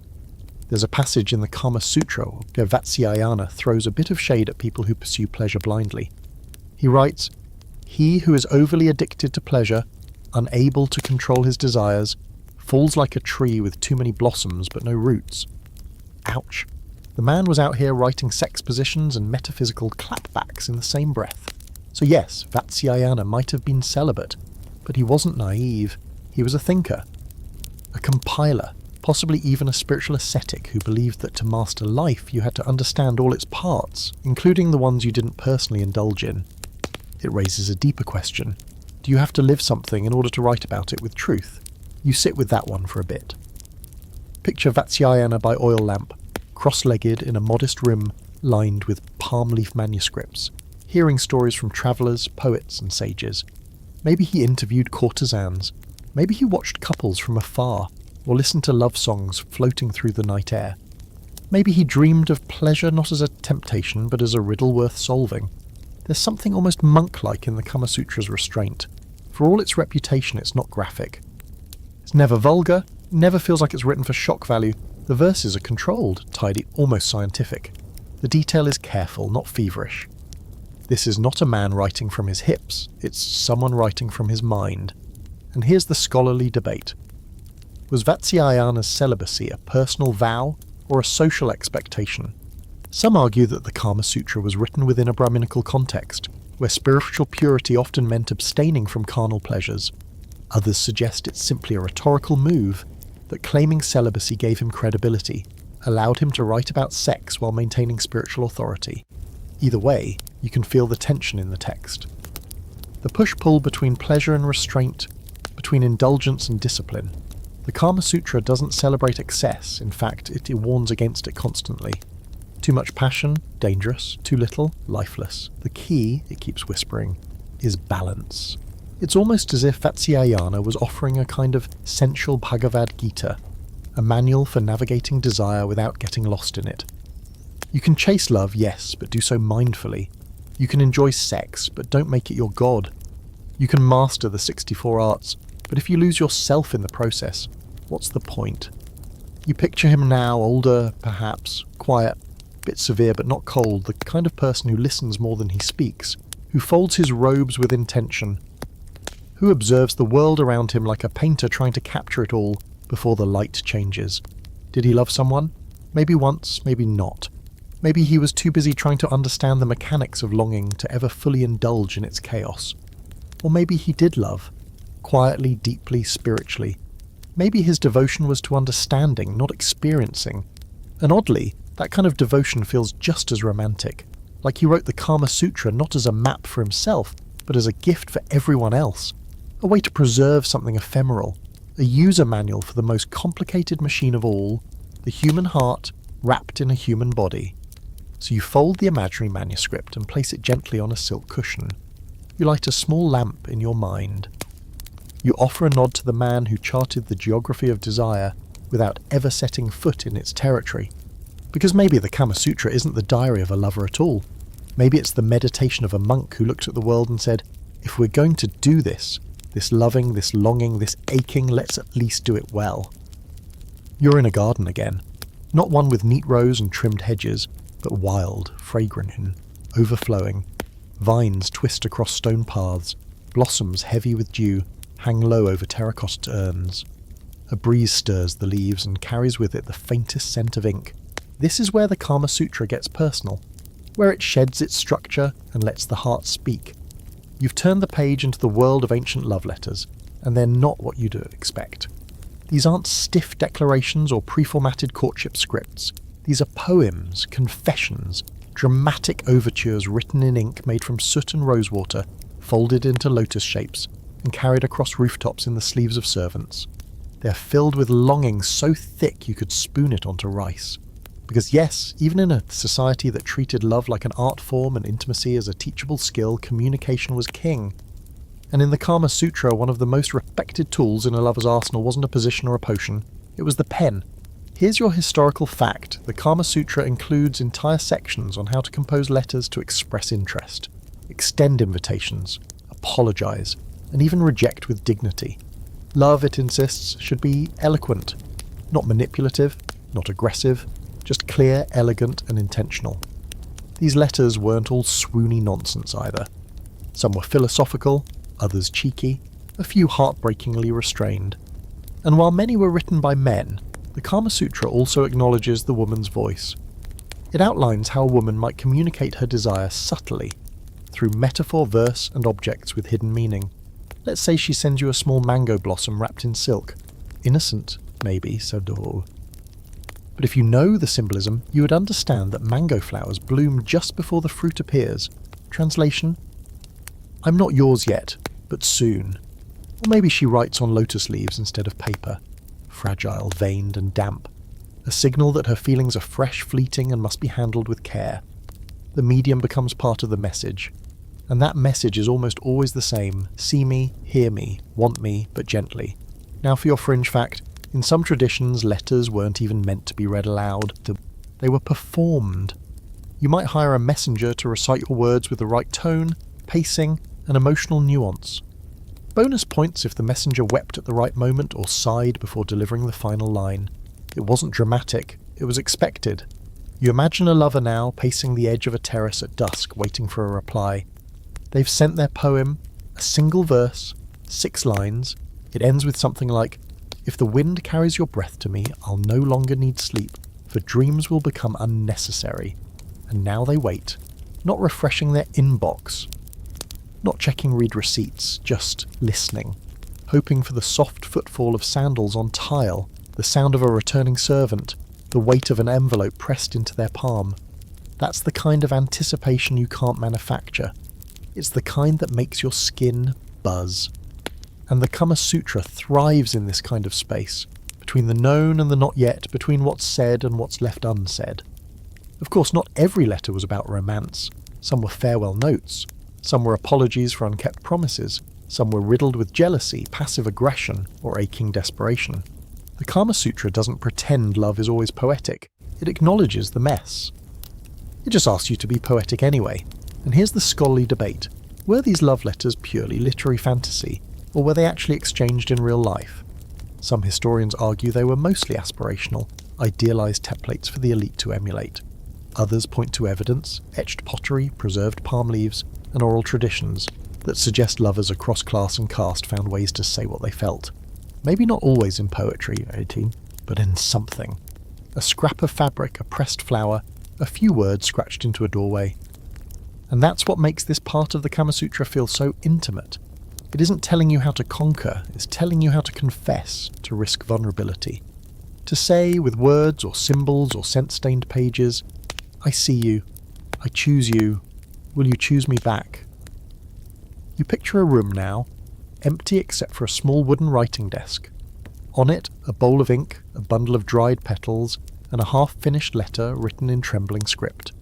There's a passage in the Kama Sutra where Vatsyayana throws a bit of shade at people who pursue pleasure blindly. He writes, "He who is overly addicted to pleasure, unable to control his desires, falls like a tree with too many blossoms but no roots." Ouch. The man was out here writing sex positions and metaphysical clapbacks in the same breath. So yes, Vatsyayana might have been celibate, but he wasn't naive. He was a thinker, a compiler, possibly even a spiritual ascetic who believed that to master life you had to understand all its parts, including the ones you didn't personally indulge in. It raises a deeper question. Do you have to live something in order to write about it with truth? You sit with that one for a bit. Picture Vatsyayana by oil lamp, cross-legged in a modest room lined with palm leaf manuscripts, hearing stories from travellers, poets and sages. Maybe he interviewed courtesans. Maybe he watched couples from afar, or listened to love songs floating through the night air. Maybe he dreamed of pleasure not as a temptation, but as a riddle worth solving. There's something almost monk-like in the Kama Sutra's restraint. For all its reputation, it's not graphic. It's never vulgar, never feels like it's written for shock value. The verses are controlled, tidy, almost scientific. The detail is careful, not feverish. This is not a man writing from his hips, it's someone writing from his mind. And here's the scholarly debate. Was Vatsyayana's celibacy a personal vow or a social expectation? Some argue that the Kama Sutra was written within a Brahminical context, where spiritual purity often meant abstaining from carnal pleasures. Others suggest it's simply a rhetorical move, that claiming celibacy gave him credibility, allowed him to write about sex while maintaining spiritual authority. Either way, you can feel the tension in the text. The push-pull between pleasure and restraint, between indulgence and discipline. The Kama Sutra doesn't celebrate excess, in fact, it warns against it constantly. Too much passion, dangerous. Too little, lifeless. The key, it keeps whispering, is balance. It's almost as if Vatsyayana was offering a kind of sensual Bhagavad Gita, a manual for navigating desire without getting lost in it. You can chase love, yes, but do so mindfully. You can enjoy sex, but don't make it your god. You can master the 64 arts, but if you lose yourself in the process, what's the point? You picture him now, older, perhaps, quiet, bit severe but not cold, the kind of person who listens more than he speaks, who folds his robes with intention, who observes the world around him like a painter trying to capture it all before the light changes. Did he love someone? Maybe once, maybe not. Maybe he was too busy trying to understand the mechanics of longing to ever fully indulge in its chaos. Or maybe he did love, quietly, deeply, spiritually. Maybe his devotion was to understanding, not experiencing. And oddly, that kind of devotion feels just as romantic, like he wrote the Kama Sutra not as a map for himself, but as a gift for everyone else, a way to preserve something ephemeral, a user manual for the most complicated machine of all, the human heart wrapped in a human body. So you fold the imaginary manuscript and place it gently on a silk cushion. You light a small lamp in your mind. You offer a nod to the man who charted the geography of desire without ever setting foot in its territory. Because maybe the Kama Sutra isn't the diary of a lover at all. Maybe it's the meditation of a monk who looked at the world and said, if we're going to do this loving, this longing, this aching, let's at least do it well. You're in a garden again. Not one with neat rows and trimmed hedges, but wild, fragrant and overflowing. Vines twist across stone paths, blossoms heavy with dew hang low over terracotta urns. A breeze stirs the leaves and carries with it the faintest scent of ink. This is where the Kama Sutra gets personal, where it sheds its structure and lets the heart speak. You've turned the page into the world of ancient love letters, and they're not what you'd expect. These aren't stiff declarations or pre-formatted courtship scripts. These are poems, confessions, dramatic overtures written in ink made from soot and rosewater, folded into lotus shapes, and carried across rooftops in the sleeves of servants. They're filled with longing so thick you could spoon it onto rice. Because yes, even in a society that treated love like an art form and intimacy as a teachable skill, communication was king. And in the Kama Sutra, one of the most respected tools in a lover's arsenal wasn't a position or a potion, it was the pen. Here's your historical fact. The Kama Sutra includes entire sections on how to compose letters to express interest, extend invitations, apologize, and even reject with dignity. Love, it insists, should be eloquent, not manipulative, not aggressive, just clear, elegant, and intentional. These letters weren't all swoony nonsense either. Some were philosophical, others cheeky, a few heartbreakingly restrained. And while many were written by men, the Kama Sutra also acknowledges the woman's voice. It outlines how a woman might communicate her desire subtly, through metaphor, verse, and objects with hidden meaning. Let's say she sends you a small mango blossom wrapped in silk. Innocent, maybe, so drôle. But if you know the symbolism, you would understand that mango flowers bloom just before the fruit appears. Translation: I'm not yours yet, but soon. Or maybe she writes on lotus leaves instead of paper, fragile, veined and damp, a signal that her feelings are fresh, fleeting, and must be handled with care. The medium becomes part of the message, and that message is almost always the same: see me, hear me, want me, but gently. Now for your fringe fact. In some traditions, letters weren't even meant to be read aloud. They were performed. You might hire a messenger to recite your words with the right tone, pacing, and emotional nuance. Bonus points if the messenger wept at the right moment or sighed before delivering the final line. It wasn't dramatic, it was expected. You imagine a lover now pacing the edge of a terrace at dusk, waiting for a reply. They've sent their poem, a single verse, 6 lines. It ends with something like, if the wind carries your breath to me, I'll no longer need sleep, for dreams will become unnecessary. And now they wait, not refreshing their inbox, not checking read receipts, just listening, hoping for the soft footfall of sandals on tile, the sound of a returning servant, the weight of an envelope pressed into their palm. That's the kind of anticipation you can't manufacture. It's the kind that makes your skin buzz. And the Kama Sutra thrives in this kind of space, between the known and the not yet, between what's said and what's left unsaid. Of course, not every letter was about romance. Some were farewell notes, some were apologies for unkept promises, some were riddled with jealousy, passive aggression, or aching desperation. The Kama Sutra doesn't pretend love is always poetic, it acknowledges the mess. It just asks you to be poetic anyway, and here's the scholarly debate. Were these love letters purely literary fantasy, or were they actually exchanged in real life? Some historians argue they were mostly aspirational, idealised templates for the elite to emulate. Others point to evidence, etched pottery, preserved palm leaves, and oral traditions that suggest lovers across class and caste found ways to say what they felt. Maybe not always in poetry, 18, but in something. A scrap of fabric, a pressed flower, a few words scratched into a doorway. And that's what makes this part of the Kama Sutra feel so intimate. It isn't telling you how to conquer, it's telling you how to confess, to risk vulnerability. To say, with words or symbols or scent-stained pages, I see you, I choose you, will you choose me back? You picture a room now, empty except for a small wooden writing desk. On it, a bowl of ink, a bundle of dried petals, and a half-finished letter written in trembling script.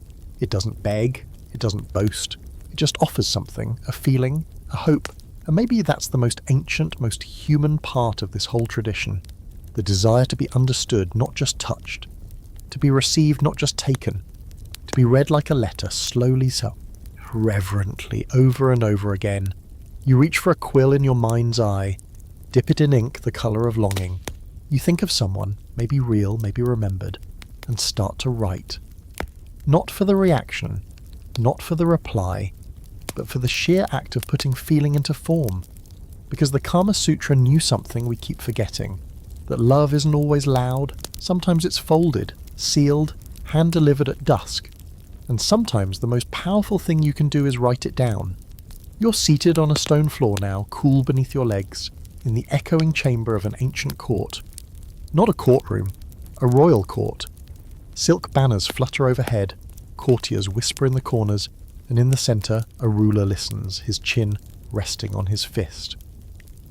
It doesn't beg, it doesn't boast, it just offers something, a feeling, a hope, and maybe that's the most ancient, most human part of this whole tradition. The desire to be understood, not just touched. To be received, not just taken. To be read like a letter, slowly, so reverently, over and over again. You reach for a quill in your mind's eye, dip it in ink the colour of longing. You think of someone, maybe real, maybe remembered, and start to write. Not for the reaction, not for the reply, but for the sheer act of putting feeling into form. Because the Kama Sutra knew something we keep forgetting, that love isn't always loud, sometimes it's folded, sealed, hand-delivered at dusk, and sometimes the most powerful thing you can do is write it down. You're seated on a stone floor now, cool beneath your legs, in the echoing chamber of an ancient court. Not a courtroom, a royal court. Silk banners flutter overhead, courtiers whisper in the corners, and in the centre a ruler listens, his chin resting on his fist.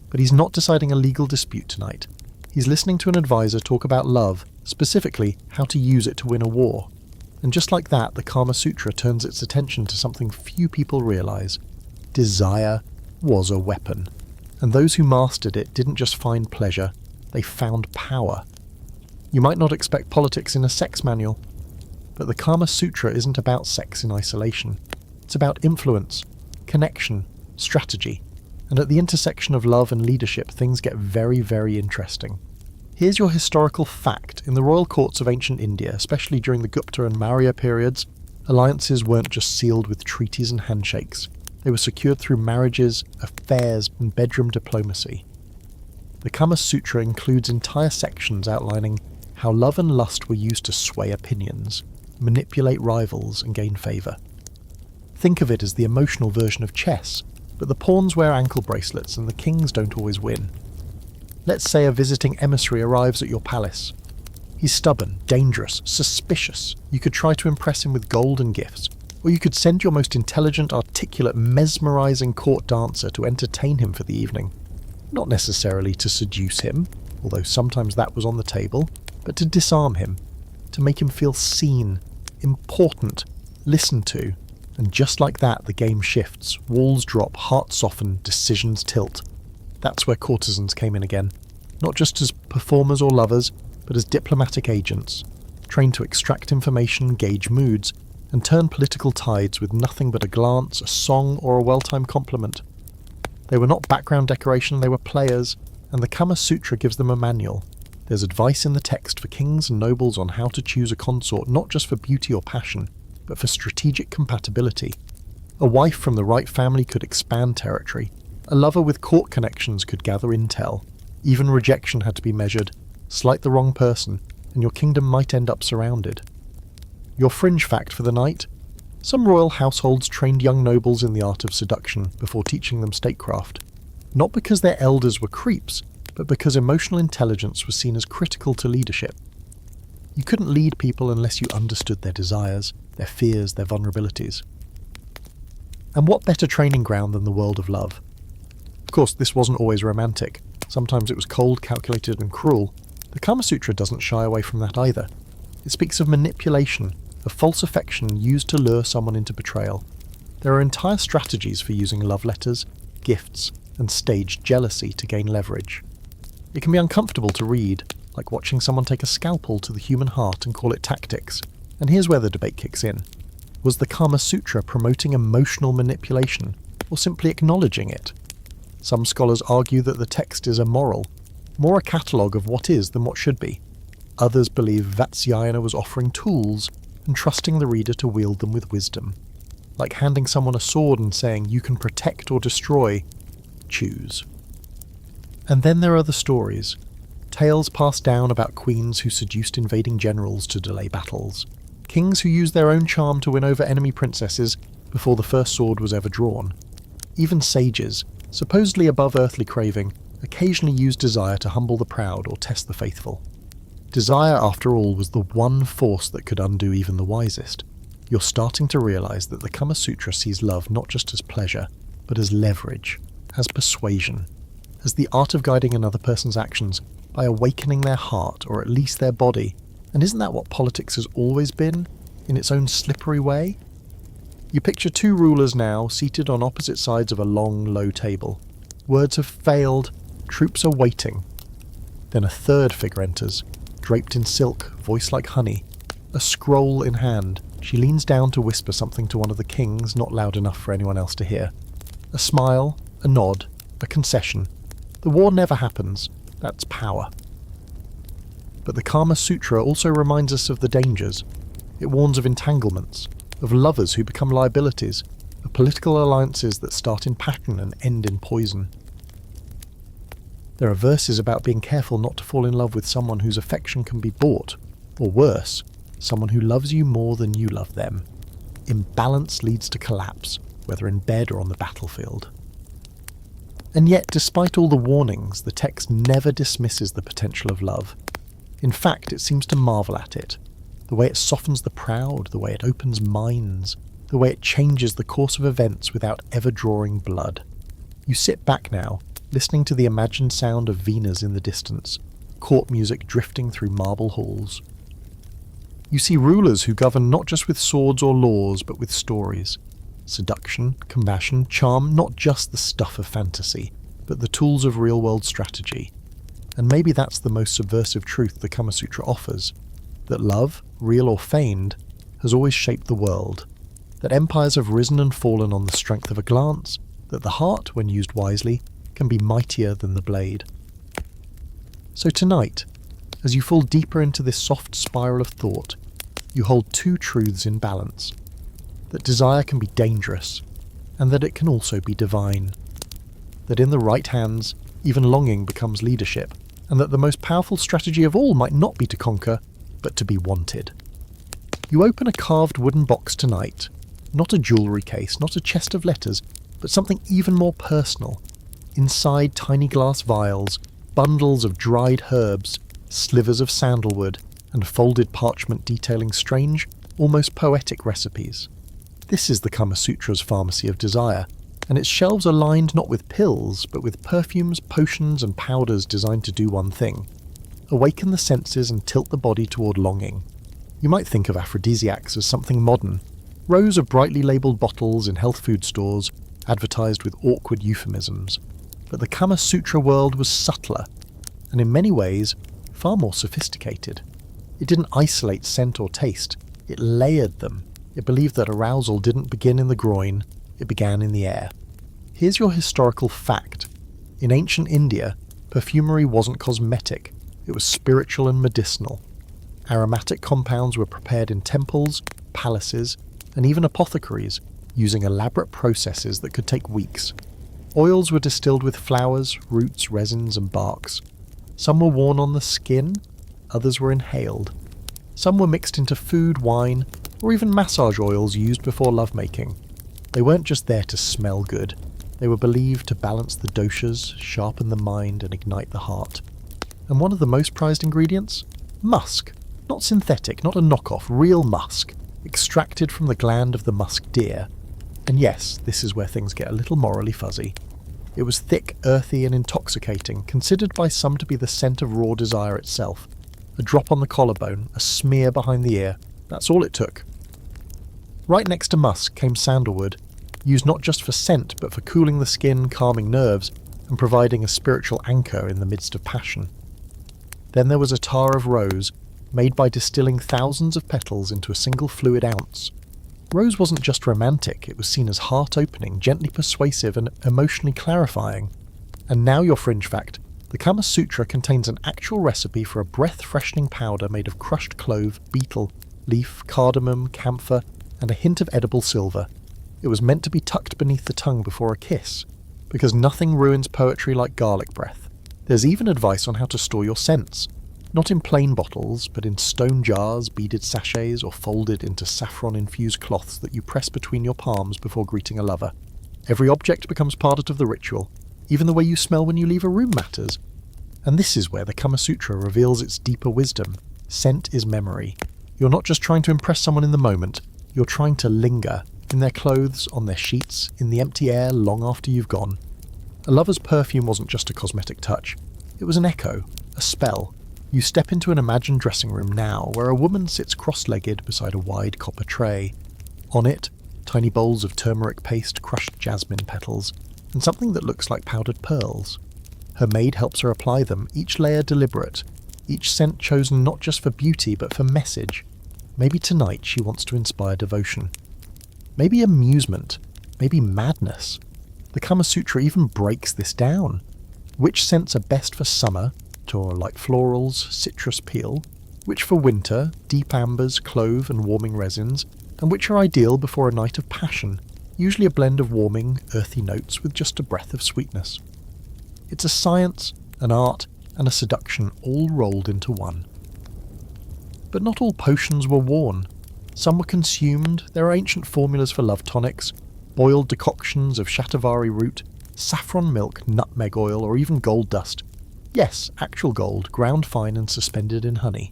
But he's not deciding a legal dispute tonight. He's listening to an advisor talk about love, specifically how to use it to win a war. And just like that, the Kama Sutra turns its attention to something few people realise. Desire was a weapon. And those who mastered it didn't just find pleasure, they found power. You might not expect politics in a sex manual, but the Kama Sutra isn't about sex in isolation. It's about influence, connection, strategy. And at the intersection of love and leadership, things get very, very interesting. Here's your historical fact. In the royal courts of ancient India, especially during the Gupta and Maurya periods, alliances weren't just sealed with treaties and handshakes. They were secured through marriages, affairs, and bedroom diplomacy. The Kama Sutra includes entire sections outlining how love and lust were used to sway opinions, manipulate rivals, and gain favour. Think of it as the emotional version of chess, but the pawns wear ankle bracelets and the kings don't always win. Let's say a visiting emissary arrives at your palace. He's stubborn, dangerous, suspicious. You could try to impress him with gold and gifts, or you could send your most intelligent, articulate, mesmerising court dancer to entertain him for the evening. Not necessarily to seduce him, although sometimes that was on the table, but to disarm him, to make him feel seen, important, listened to. And just like that, the game shifts, walls drop, hearts soften, decisions tilt. That's where courtesans came in again, not just as performers or lovers, but as diplomatic agents, trained to extract information, gauge moods, and turn political tides with nothing but a glance, a song, or a well-timed compliment. They were not background decoration, they were players, and the Kama Sutra gives them a manual. There's advice in the text for kings and nobles on how to choose a consort, not just for beauty or passion, but for strategic compatibility. A wife from the right family could expand territory. A lover with court connections could gather intel. Even rejection had to be measured. Slight the wrong person, and your kingdom might end up surrounded. Your fringe fact for the night? Some royal households trained young nobles in the art of seduction before teaching them statecraft. Not because their elders were creeps, but because emotional intelligence was seen as critical to leadership. You couldn't lead people unless you understood their desires, their fears, their vulnerabilities. And what better training ground than the world of love? course, this wasn't always romantic. Sometimes it was cold, calculated, and cruel. The Kama Sutra doesn't shy away from that either. It speaks of manipulation, of false affection used to lure someone into betrayal. There are entire strategies for using love letters, gifts, and staged jealousy to gain leverage. It can be uncomfortable to read, like watching someone take a scalpel to the human heart and call it tactics. And here's where the debate kicks in. Was the Kama Sutra promoting emotional manipulation, or simply acknowledging it? Some scholars argue that the text is amoral, more a catalogue of what is than what should be. Others believe Vatsyayana was offering tools and trusting the reader to wield them with wisdom. Like handing someone a sword and saying, you can protect or destroy, choose. And then there are the stories. Tales passed down about queens who seduced invading generals to delay battles. Kings who used their own charm to win over enemy princesses before the first sword was ever drawn. Even sages, supposedly above earthly craving, occasionally used desire to humble the proud or test the faithful. Desire, after all, was the one force that could undo even the wisest. You're starting to realize that the Kama Sutra sees love not just as pleasure, but as leverage, as persuasion, as the art of guiding another person's actions by awakening their heart, or at least their body. And isn't that what politics has always been, in its own slippery way? You picture two rulers now, seated on opposite sides of a long, low table. Words have failed, troops are waiting. Then a third figure enters, draped in silk, voice like honey, a scroll in hand. She leans down to whisper something to one of the kings, not loud enough for anyone else to hear. A smile, a nod, a concession. The war never happens. That's power. But the Kama Sutra also reminds us of the dangers. It warns of entanglements, of lovers who become liabilities, of political alliances that start in passion and end in poison. There are verses about being careful not to fall in love with someone whose affection can be bought, or worse, someone who loves you more than you love them. Imbalance leads to collapse, whether in bed or on the battlefield. And yet, despite all the warnings, the text never dismisses the potential of love. In fact, it seems to marvel at it. The way it softens the proud, the way it opens minds, the way it changes the course of events without ever drawing blood. You sit back now, listening to the imagined sound of Venas in the distance, court music drifting through marble halls. You see rulers who govern not just with swords or laws, but with stories. Seduction, compassion, charm, not just the stuff of fantasy, but the tools of real-world strategy. And maybe that's the most subversive truth the Kama Sutra offers, that love, real or feigned, has always shaped the world, that empires have risen and fallen on the strength of a glance, that the heart, when used wisely, can be mightier than the blade. So tonight, as you fall deeper into this soft spiral of thought, you hold two truths in balance. That desire can be dangerous, and that it can also be divine. That in the right hands, even longing becomes leadership, and that the most powerful strategy of all might not be to conquer, but to be wanted. You open a carved wooden box tonight, not a jewellery case, not a chest of letters, but something even more personal. Inside tiny glass vials, bundles of dried herbs, slivers of sandalwood, and folded parchment detailing strange, almost poetic recipes. This is the Kama Sutra's pharmacy of desire, and its shelves are lined not with pills, but with perfumes, potions, and powders designed to do one thing: awaken the senses and tilt the body toward longing. You might think of aphrodisiacs as something modern, rows of brightly labelled bottles in health food stores, advertised with awkward euphemisms. But the Kama Sutra world was subtler, and in many ways, far more sophisticated. It didn't isolate scent or taste, it layered them. It believed that arousal didn't begin in the groin, it began in the air. Here's your historical fact. In ancient India, perfumery wasn't cosmetic, it was spiritual and medicinal. Aromatic compounds were prepared in temples, palaces, and even apothecaries, using elaborate processes that could take weeks. Oils were distilled with flowers, roots, resins, and barks. Some were worn on the skin, others were inhaled. Some were mixed into food, wine, or even massage oils used before lovemaking. They weren't just there to smell good. They were believed to balance the doshas, sharpen the mind, and ignite the heart. And one of the most prized ingredients? Musk. Not synthetic, not a knockoff, real musk, extracted from the gland of the musk deer. And yes, this is where things get a little morally fuzzy. It was thick, earthy and intoxicating, considered by some to be the scent of raw desire itself. A drop on the collarbone, a smear behind the ear, that's all it took. Right next to musk came sandalwood, used not just for scent but for cooling the skin, calming nerves, and providing a spiritual anchor in the midst of passion. Then there was attar of rose, made by distilling thousands of petals into a single fluid ounce. Rose wasn't just romantic, it was seen as heart-opening, gently persuasive and emotionally clarifying. And now your fringe fact. The Kama Sutra contains an actual recipe for a breath-freshening powder made of crushed clove, betel, leaf, cardamom, camphor, and a hint of edible silver. It was meant to be tucked beneath the tongue before a kiss, because nothing ruins poetry like garlic breath. There's even advice on how to store your scents. Not in plain bottles, but in stone jars, beaded sachets, or folded into saffron-infused cloths that you press between your palms before greeting a lover. Every object becomes part of the ritual. Even the way you smell when you leave a room matters. And this is where the Kama Sutra reveals its deeper wisdom. Scent is memory. You're not just trying to impress someone in the moment, you're trying to linger, in their clothes, on their sheets, in the empty air long after you've gone. A lover's perfume wasn't just a cosmetic touch. It was an echo, a spell. You step into an imagined dressing room now, where a woman sits cross-legged beside a wide copper tray. On it, tiny bowls of turmeric paste, crushed jasmine petals, and something that looks like powdered pearls. Her maid helps her apply them, each layer deliberate, each scent chosen not just for beauty but for message. Maybe tonight she wants to inspire devotion. Maybe amusement. Maybe madness. The Kama Sutra even breaks this down. Which scents are best for summer, or like florals, citrus peel, which for winter, deep ambers, clove and warming resins, and which are ideal before a night of passion, usually a blend of warming, earthy notes with just a breath of sweetness. It's a science, an art, and a seduction all rolled into one. But not all potions were worn. Some were consumed. There are ancient formulas for love tonics, boiled decoctions of shatavari root, saffron milk, nutmeg oil, or even gold dust. Yes, actual gold, ground fine and suspended in honey.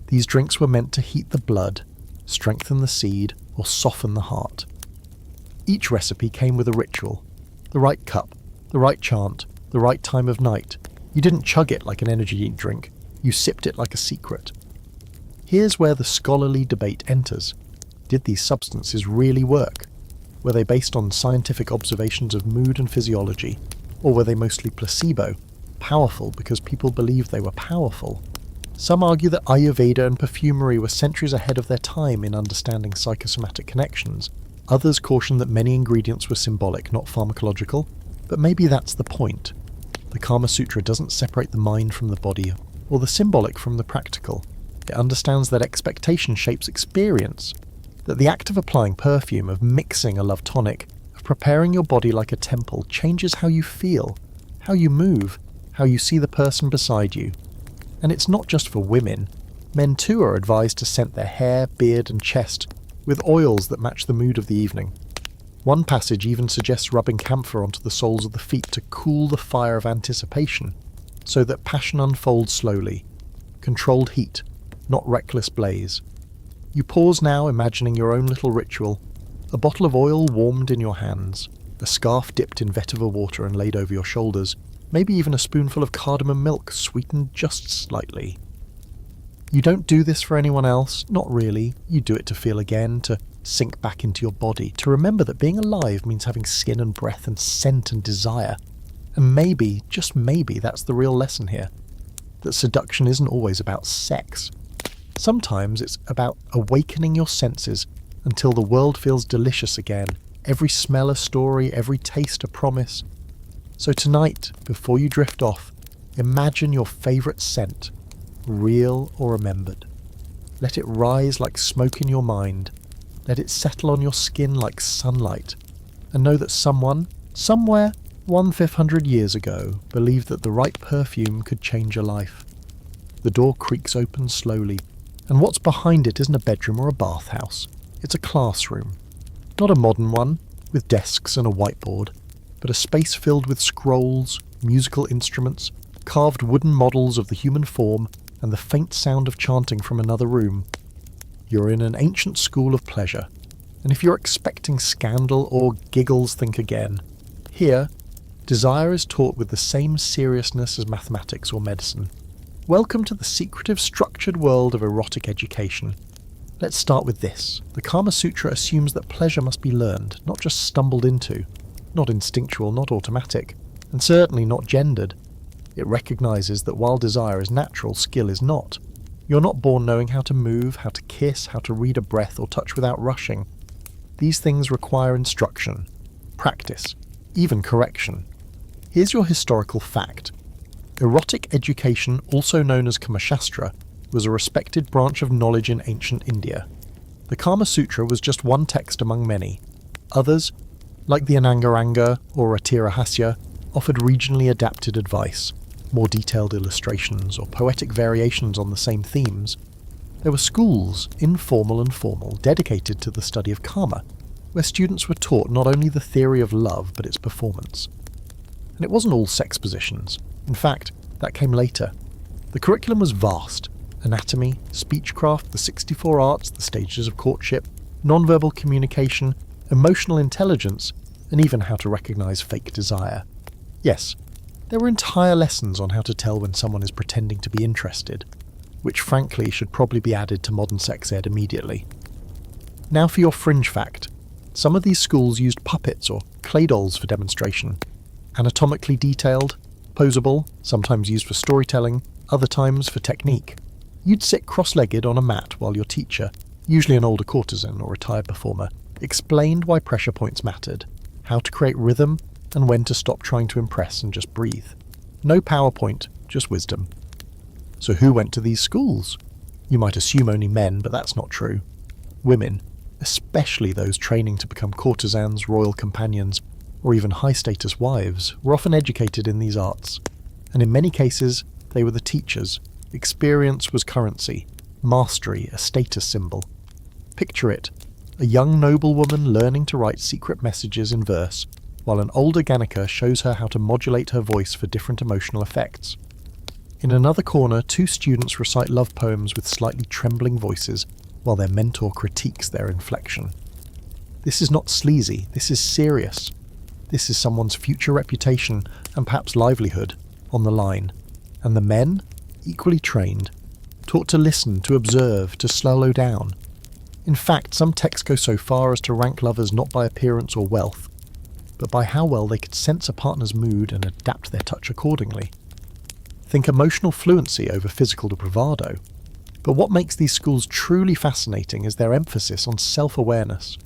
These drinks were meant to heat the blood, strengthen the seed, or soften the heart. Each recipe came with a ritual. The right cup, the right chant, the right time of night. You didn't chug it like an energy drink, you sipped it like a secret. Here's where the scholarly debate enters. Did these substances really work? Were they based on scientific observations of mood and physiology? Or were they mostly placebo? Powerful because people believed they were powerful. Some argue that Ayurveda and perfumery were centuries ahead of their time in understanding psychosomatic connections. Others caution that many ingredients were symbolic, not pharmacological, but maybe that's the point. The Kama Sutra doesn't separate the mind from the body, or the symbolic from the practical. It understands that expectation shapes experience, that the act of applying perfume, of mixing a love tonic, of preparing your body like a temple changes how you feel, how you move, how you see the person beside you. And it's not just for women. Men too are advised to scent their hair, beard and chest with oils that match the mood of the evening. One passage even suggests rubbing camphor onto the soles of the feet to cool the fire of anticipation, so that passion unfolds slowly. Controlled heat, not reckless blaze. You pause now, imagining your own little ritual. A bottle of oil warmed in your hands, a scarf dipped in vetiver water and laid over your shoulders, maybe even a spoonful of cardamom milk sweetened just slightly. You don't do this for anyone else, not really. You do it to feel again, to sink back into your body, to remember that being alive means having skin and breath and scent and desire. And maybe, just maybe, that's the real lesson here. That seduction isn't always about sex. Sometimes it's about awakening your senses until the world feels delicious again, every smell a story, every taste a promise. So tonight, before you drift off, imagine your favourite scent, real or remembered. Let it rise like smoke in your mind. Let it settle on your skin like sunlight. And know that someone, somewhere, 1,500 years ago, believed that the right perfume could change a life. The door creaks open slowly, and what's behind it isn't a bedroom or a bathhouse. It's a classroom. Not a modern one, with desks and a whiteboard, but a space filled with scrolls, musical instruments, carved wooden models of the human form, and the faint sound of chanting from another room. You're in an ancient school of pleasure, and if you're expecting scandal or giggles, think again. Here, Desire is taught with the same seriousness as mathematics or medicine. Welcome to the secretive, structured world of erotic education. Let's start with this. The Kama Sutra assumes that pleasure must be learned, not just stumbled into. Not instinctual, not automatic, and certainly not gendered. It recognizes that while desire is natural, skill is not. You're not born knowing how to move, how to kiss, how to read a breath or touch without rushing. These things require instruction, practice, even correction. Here's your historical fact. Erotic education, also known as Kama Sutra, was a respected branch of knowledge in ancient India. The Kama Sutra was just one text among many. Others, like the Anangaranga or Atirahasya, offered regionally adapted advice, more detailed illustrations or poetic variations on the same themes. There were schools, informal and formal, dedicated to the study of karma, where students were taught not only the theory of love but its performance. And it wasn't all sex positions. In fact, that came later. The curriculum was vast. Anatomy, speechcraft, the 64 arts, the stages of courtship, nonverbal communication, emotional intelligence, and even how to recognize fake desire. Yes, there were entire lessons on how to tell when someone is pretending to be interested, which frankly should probably be added to modern sex ed immediately. Now for your fringe fact. Some of these schools used puppets or clay dolls for demonstration. Anatomically detailed, posable, sometimes used for storytelling, other times for technique. You'd sit cross-legged on a mat while your teacher, usually an older courtesan or retired performer, explained why pressure points mattered, how to create rhythm, and when to stop trying to impress and just breathe. No PowerPoint, just wisdom. So who went to these schools? You might assume only men, but that's not true. Women, especially those training to become courtesans, royal companions, or even high-status wives, were often educated in these arts. And in many cases, they were the teachers. Experience was currency, mastery a status symbol. Picture it, a young noblewoman learning to write secret messages in verse, while an older Ganaka shows her how to modulate her voice for different emotional effects. In another corner, two students recite love poems with slightly trembling voices, while their mentor critiques their inflection. This is not sleazy, this is serious. This is someone's future reputation, and perhaps livelihood, on the line. And the men? Equally trained, taught to listen, to observe, to slow down. In fact, some texts go so far as to rank lovers not by appearance or wealth, but by how well they could sense a partner's mood and adapt their touch accordingly. Think emotional fluency over physical bravado. But what makes these schools truly fascinating is their emphasis on self-awareness.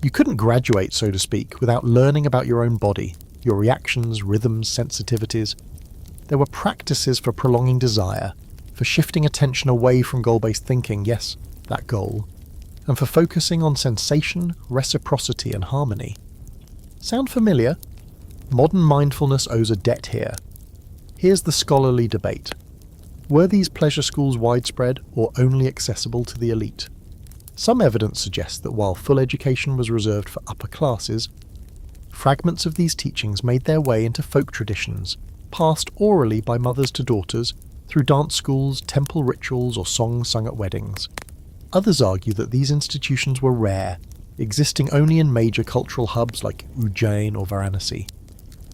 You couldn't graduate, so to speak, without learning about your own body, your reactions, rhythms, sensitivities. There were practices for prolonging desire, for shifting attention away from goal-based thinking, yes, that goal, and for focusing on sensation, reciprocity, and harmony. Sound familiar? Modern mindfulness owes a debt here. Here's the scholarly debate. Were these pleasure schools widespread or only accessible to the elite? Some evidence suggests that while full education was reserved for upper classes, fragments of these teachings made their way into folk traditions, passed orally by mothers to daughters, through dance schools, temple rituals, or songs sung at weddings. Others argue that these institutions were rare, existing only in major cultural hubs like Ujjain or Varanasi.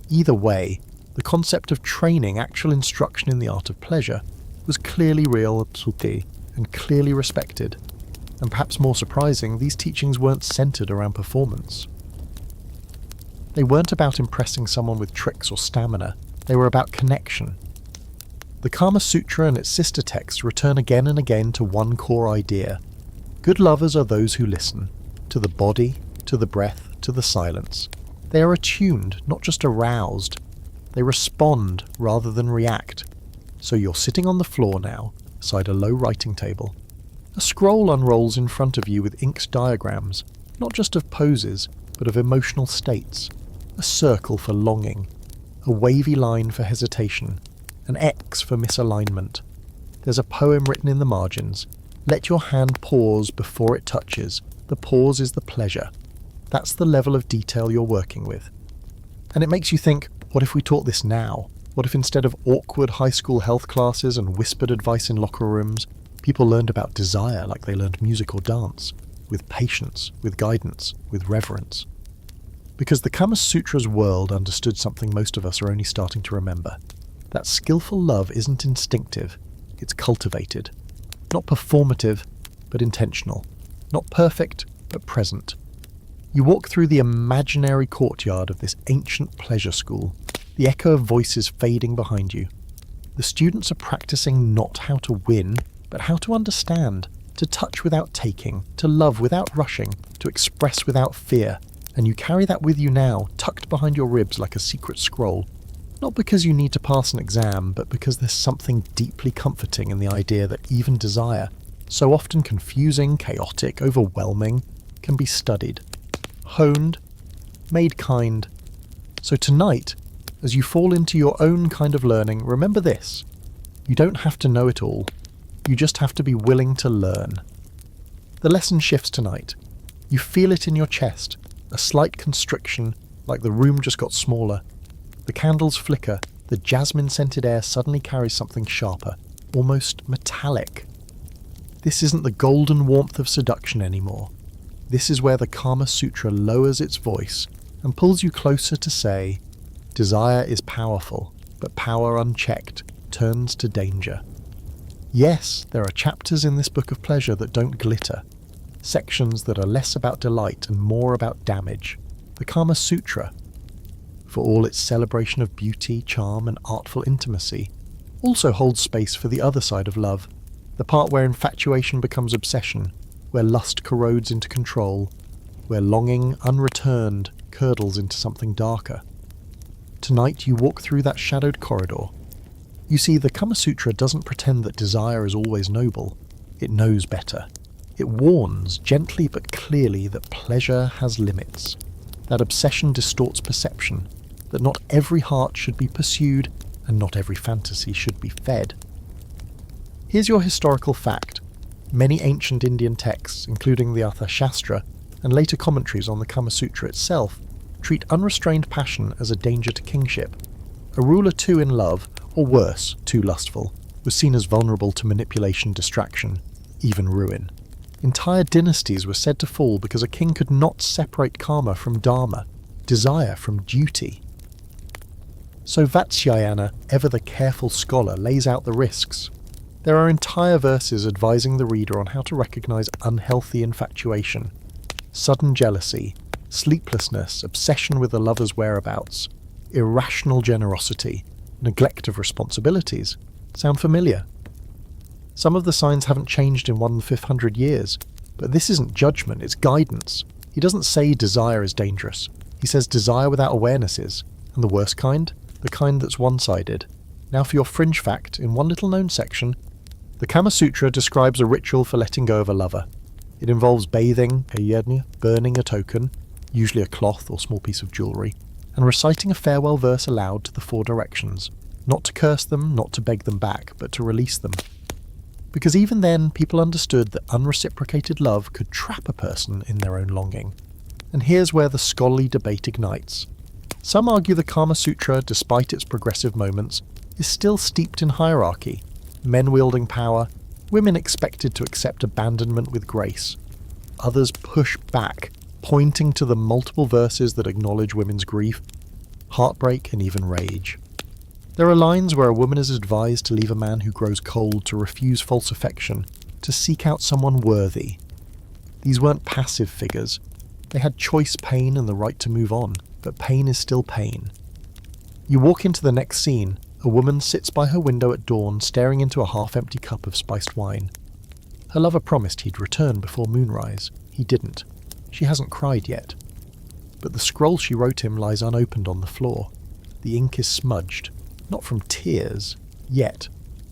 Either way, the concept of training actual instruction in the art of pleasure was clearly real and clearly respected. And perhaps more surprising, these teachings weren't centered around performance. They weren't about impressing someone with tricks or stamina, they were about connection. The Kama Sutra and its sister texts return again and again to one core idea. Good lovers are those who listen, to the body, to the breath, to the silence. They are attuned, not just aroused. They respond rather than react. So you're sitting on the floor now, beside a low writing table. A scroll unrolls in front of you with inked diagrams, not just of poses, but of emotional states. A circle for longing, a wavy line for hesitation, an X for misalignment. There's a poem written in the margins. Let your hand pause before it touches. The pause is the pleasure. That's the level of detail you're working with. And it makes you think, what if we taught this now? What if instead of awkward high school health classes and whispered advice in locker rooms, people learned about desire like they learned music or dance, with patience, with guidance, with reverence? Because the Kama Sutra's world understood something most of us are only starting to remember. That skillful love isn't instinctive, it's cultivated. Not performative, but intentional. Not perfect, but present. You walk through the imaginary courtyard of this ancient pleasure school, the echo of voices fading behind you. The students are practicing not how to win, but how to understand, to touch without taking, to love without rushing, to express without fear. And you carry that with you now, tucked behind your ribs like a secret scroll. Not because you need to pass an exam, but because there's something deeply comforting in the idea that even desire, so often confusing, chaotic, overwhelming, can be studied, honed, made kind. So tonight, as you fall into your own kind of learning, remember this. You don't have to know it all. You just have to be willing to learn. The lesson shifts tonight. You feel it in your chest, a slight constriction, like the room just got smaller. The candles flicker, the jasmine-scented air suddenly carries something sharper, almost metallic. This isn't the golden warmth of seduction anymore. This is where the Kama Sutra lowers its voice and pulls you closer to say, desire is powerful, but power unchecked turns to danger. Yes, there are chapters in this book of pleasure that don't glitter, sections that are less about delight and more about damage. The Kama Sutra, for all its celebration of beauty, charm, and artful intimacy, also holds space for the other side of love, the part where infatuation becomes obsession, where lust corrodes into control, where longing, unreturned, curdles into something darker. Tonight you walk through that shadowed corridor. You see, the Kama Sutra doesn't pretend that desire is always noble. It knows better. It warns, gently but clearly, that pleasure has limits. That obsession distorts perception, that not every heart should be pursued, and not every fantasy should be fed. Here's your historical fact. Many ancient Indian texts, including the Artha Shastra, and later commentaries on the Kama Sutra itself, treat unrestrained passion as a danger to kingship. A ruler too in love, or worse, too lustful, was seen as vulnerable to manipulation, distraction, even ruin. Entire dynasties were said to fall because a king could not separate karma from dharma, desire from duty. So Vatsyayana, ever the careful scholar, lays out the risks. There are entire verses advising the reader on how to recognize unhealthy infatuation, sudden jealousy, sleeplessness, obsession with the lover's whereabouts, irrational generosity, neglect of responsibilities. Sound familiar? Some of the signs haven't changed in 1/500 years, but this isn't judgment, it's guidance. He doesn't say desire is dangerous. He says desire without awareness is, and the worst kind? The kind that's one-sided. Now for your fringe fact, in one little known section, the Kama Sutra describes a ritual for letting go of a lover. It involves bathing, burning a token, usually a cloth or small piece of jewellery, and reciting a farewell verse aloud to the four directions, not to curse them, not to beg them back, but to release them. Because even then, people understood that unreciprocated love could trap a person in their own longing. And here's where the scholarly debate ignites. Some argue the Kama Sutra, despite its progressive moments, is still steeped in hierarchy, men wielding power, women expected to accept abandonment with grace. Others push back, pointing to the multiple verses that acknowledge women's grief, heartbreak, and even rage. There are lines where a woman is advised to leave a man who grows cold, to refuse false affection, to seek out someone worthy. These weren't passive figures. They had choice pain and the right to move on, but pain is still pain. You walk into the next scene. A woman sits by her window at dawn, staring into a half-empty cup of spiced wine. Her lover promised he'd return before moonrise. He didn't. She hasn't cried yet. But the scroll she wrote him lies unopened on the floor. The ink is smudged. Not from tears, yet,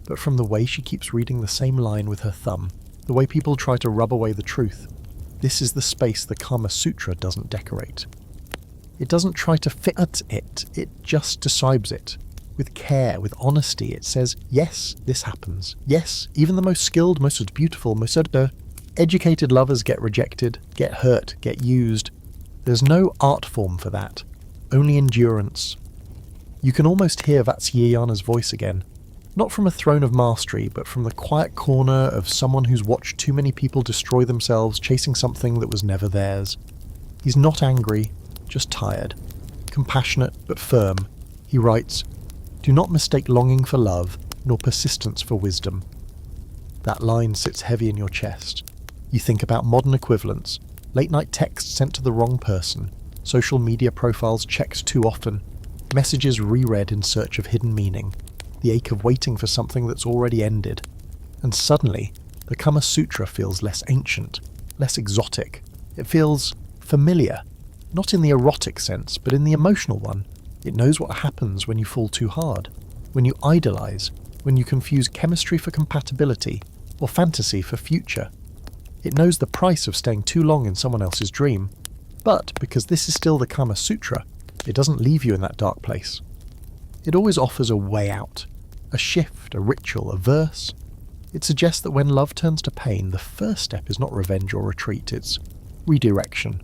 but from the way she keeps reading the same line with her thumb, the way people try to rub away the truth. This is the space the Kama Sutra doesn't decorate. It doesn't try to fit it just describes it. With care, with honesty, it says, yes, this happens. Yes, even the most skilled, most beautiful, most educated lovers get rejected, get hurt, get used. There's no art form for that, only endurance. You can almost hear Vatsyayana's voice again, not from a throne of mastery, but from the quiet corner of someone who's watched too many people destroy themselves chasing something that was never theirs. He's not angry, just tired. Compassionate but firm, he writes, "Do not mistake longing for love, nor persistence for wisdom." That line sits heavy in your chest. You think about modern equivalents, late-night texts sent to the wrong person, social media profiles checked too often, messages reread in search of hidden meaning, the ache of waiting for something that's already ended. And suddenly, the Kama Sutra feels less ancient, less exotic. It feels familiar, not in the erotic sense, but in the emotional one. It knows what happens when you fall too hard, when you idolize, when you confuse chemistry for compatibility, or fantasy for future. It knows the price of staying too long in someone else's dream, but because this is still the Kama Sutra, it doesn't leave you in that dark place. It always offers a way out, a shift, a ritual, a verse. It suggests that when love turns to pain, the first step is not revenge or retreat, it's redirection.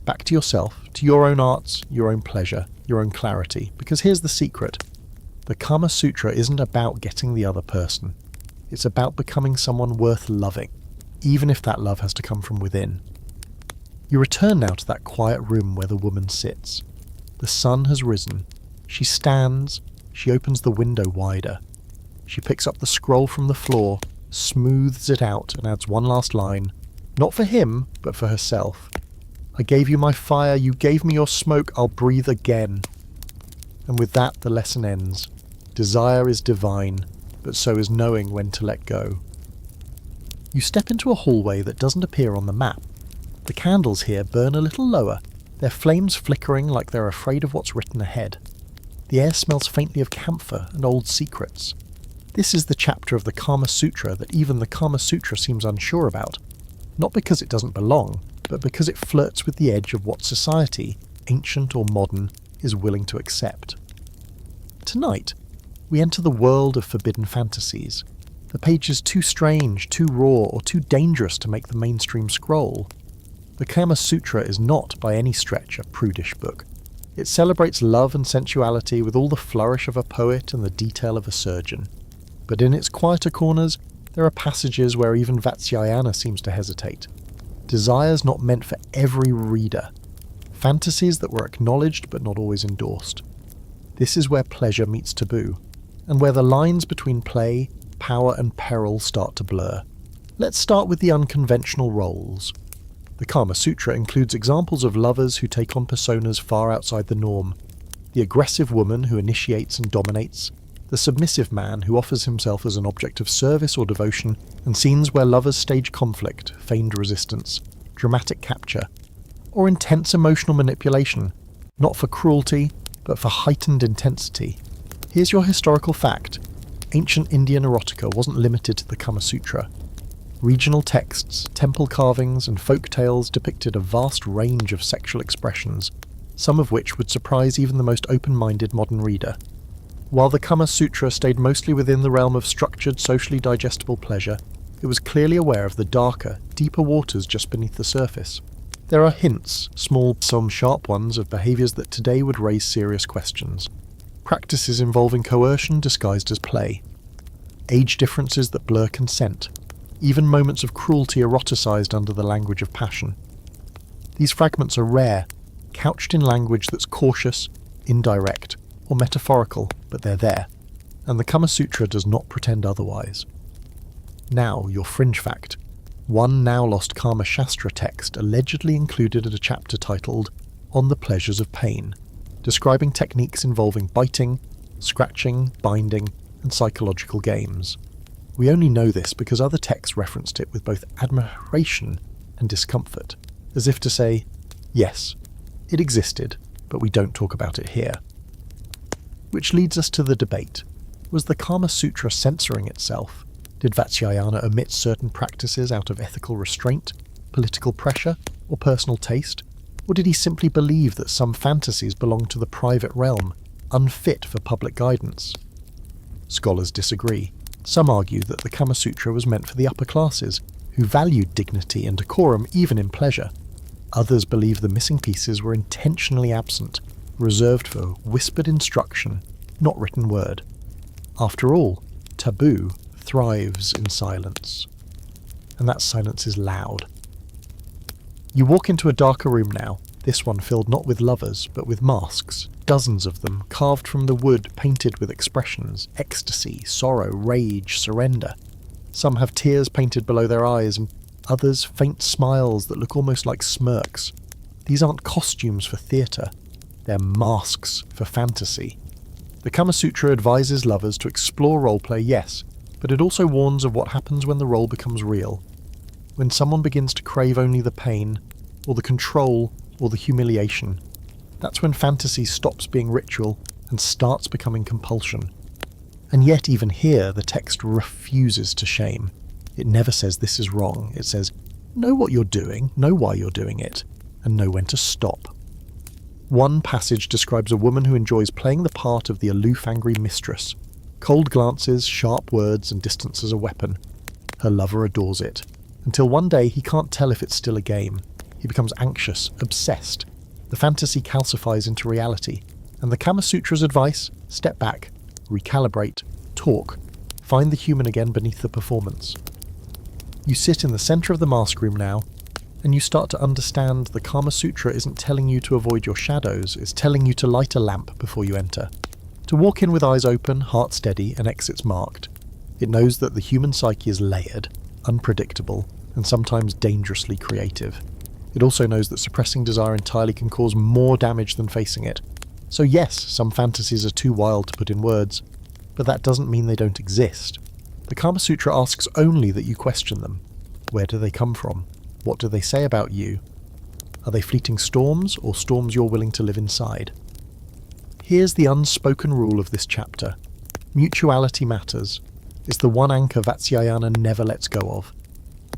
Back to yourself, to your own arts, your own pleasure, your own clarity. Because here's the secret. The Kama Sutra isn't about getting the other person. It's about becoming someone worth loving, even if that love has to come from within. You return now to that quiet room where the woman sits. The sun has risen. She stands. She opens the window wider. She picks up the scroll from the floor, smooths it out, and adds one last line. Not for him, but for herself. "I gave you my fire, you gave me your smoke, I'll breathe again." And with that the lesson ends. Desire is divine, but so is knowing when to let go. You step into a hallway that doesn't appear on the map. The candles here burn a little lower, their flames flickering like they're afraid of what's written ahead. The air smells faintly of camphor and old secrets. This is the chapter of the Kama Sutra that even the Kama Sutra seems unsure about. Not because it doesn't belong, but because it flirts with the edge of what society, ancient or modern, is willing to accept. Tonight, we enter the world of forbidden fantasies. The page is too strange, too raw, or too dangerous to make the mainstream scroll. The Kama Sutra is not, by any stretch, a prudish book. It celebrates love and sensuality with all the flourish of a poet and the detail of a surgeon. But in its quieter corners, there are passages where even Vatsyayana seems to hesitate. Desires not meant for every reader. Fantasies that were acknowledged but not always endorsed. This is where pleasure meets taboo, and where the lines between play, power and peril start to blur. Let's start with the unconventional roles. The Kama Sutra includes examples of lovers who take on personas far outside the norm. The aggressive woman who initiates and dominates, the submissive man who offers himself as an object of service or devotion, and scenes where lovers stage conflict, feigned resistance, dramatic capture, or intense emotional manipulation, not for cruelty, but for heightened intensity. Here's your historical fact. Ancient Indian erotica wasn't limited to the Kama Sutra. Regional texts, temple carvings, and folk tales depicted a vast range of sexual expressions, some of which would surprise even the most open-minded modern reader. While the Kama Sutra stayed mostly within the realm of structured, socially digestible pleasure, it was clearly aware of the darker, deeper waters just beneath the surface. There are hints, small, some sharp ones, of behaviours that today would raise serious questions. Practices involving coercion disguised as play. Age differences that blur consent. Even moments of cruelty eroticized under the language of passion. These fragments are rare, couched in language that's cautious, indirect, or metaphorical, but they're there, and the Kama Sutra does not pretend otherwise. Now, your fringe fact. One now-lost Kama Shastra text allegedly included a chapter titled On the Pleasures of Pain, describing techniques involving biting, scratching, binding, and psychological games. We only know this because other texts referenced it with both admiration and discomfort, as if to say, yes, it existed, but we don't talk about it here. Which leads us to the debate. Was the Kama Sutra censoring itself? Did Vatsyayana omit certain practices out of ethical restraint, political pressure, or personal taste? Or did he simply believe that some fantasies belonged to the private realm, unfit for public guidance? Scholars disagree. Some argue that the Kama Sutra was meant for the upper classes, who valued dignity and decorum even in pleasure. Others believe the missing pieces were intentionally absent, reserved for whispered instruction, not written word. After all, taboo thrives in silence. And that silence is loud. You walk into a darker room now, This one filled not with lovers, but with masks, dozens of them, carved from the wood, painted with expressions, ecstasy, sorrow, rage, surrender. Some have tears painted below their eyes, and others faint smiles that look almost like smirks. These aren't costumes for theatre, they're masks for fantasy. The Kama Sutra advises lovers to explore roleplay, yes, but it also warns of what happens when the role becomes real. When someone begins to crave only the pain, or the control, or the humiliation. That's when fantasy stops being ritual and starts becoming compulsion. And yet even here the text refuses to shame. It never says this is wrong. It says, know what you're doing, know why you're doing it, and know when to stop. One passage describes a woman who enjoys playing the part of the aloof, angry mistress. Cold glances, sharp words, and distance as a weapon. Her lover adores it, until one day he can't tell if it's still a game. He becomes anxious, obsessed. The fantasy calcifies into reality, and the Kama Sutra's advice: step back, recalibrate, talk, find the human again beneath the performance. You sit in the centre of the mask room now, and you start to understand the Kama Sutra isn't telling you to avoid your shadows, it's telling you to light a lamp before you enter. To walk in with eyes open, heart steady, and exits marked. It knows that the human psyche is layered, unpredictable, and sometimes dangerously creative. It also knows that suppressing desire entirely can cause more damage than facing it. So yes, some fantasies are too wild to put in words, but that doesn't mean they don't exist. The Kama Sutra asks only that you question them. Where do they come from? What do they say about you? Are they fleeting storms, or storms you're willing to live inside? Here's the unspoken rule of this chapter. Mutuality matters. It's the one anchor Vatsyayana never lets go of.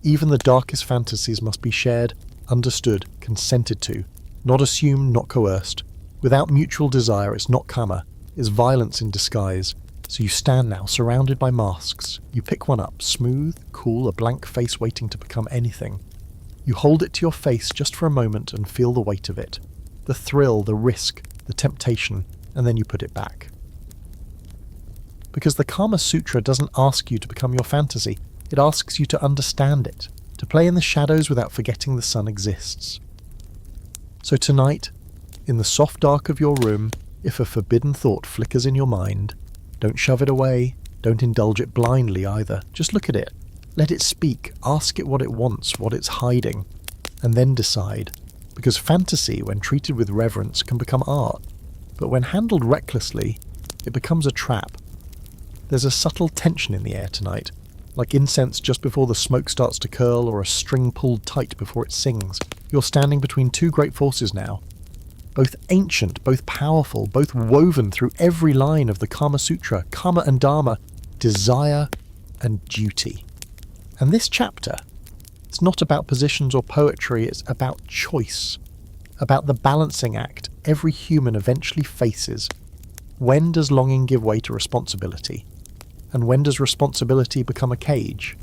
Even the darkest fantasies must be shared, understood, consented to, not assumed, not coerced. Without mutual desire, it's not Kama, it's violence in disguise. So you stand now, surrounded by masks. You pick one up, smooth, cool, a blank face waiting to become anything. You hold it to your face just for a moment and feel the weight of it. The thrill, the risk, the temptation, and then you put it back. Because the Kama Sutra doesn't ask you to become your fantasy, it asks you to understand it, to play in the shadows without forgetting the sun exists. So tonight, in the soft dark of your room, if a forbidden thought flickers in your mind, don't shove it away, don't indulge it blindly either. Just look at it, let it speak, ask it what it wants, what it's hiding, and then decide. Because fantasy, when treated with reverence, can become art, but when handled recklessly, it becomes a trap. There's a subtle tension in the air tonight, like incense just before the smoke starts to curl or a string pulled tight before it sings. You're standing between two great forces now, both ancient, both powerful, both woven through every line of the Kama Sutra, Kama and Dharma, desire and duty. And this chapter, it's not about positions or poetry, it's about choice, about the balancing act every human eventually faces. When does longing give way to responsibility? And when does responsibility become a cage?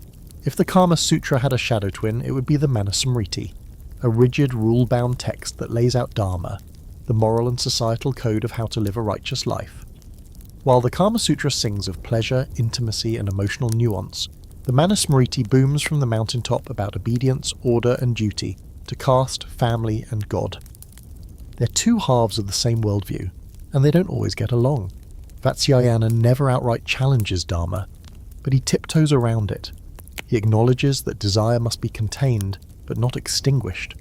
If the Kama Sutra had a shadow twin, it would be the Manusmriti, a rigid, rule-bound text that lays out dharma, the moral and societal code of how to live a righteous life. While the Kama Sutra sings of pleasure, intimacy, and emotional nuance, the Manusmriti booms from the mountaintop about obedience, order, and duty to caste, family, and God. They're two halves of the same worldview, and they don't always get along. Vatsyayana never outright challenges dharma, but he tiptoes around it. He acknowledges that desire must be contained, but not extinguished.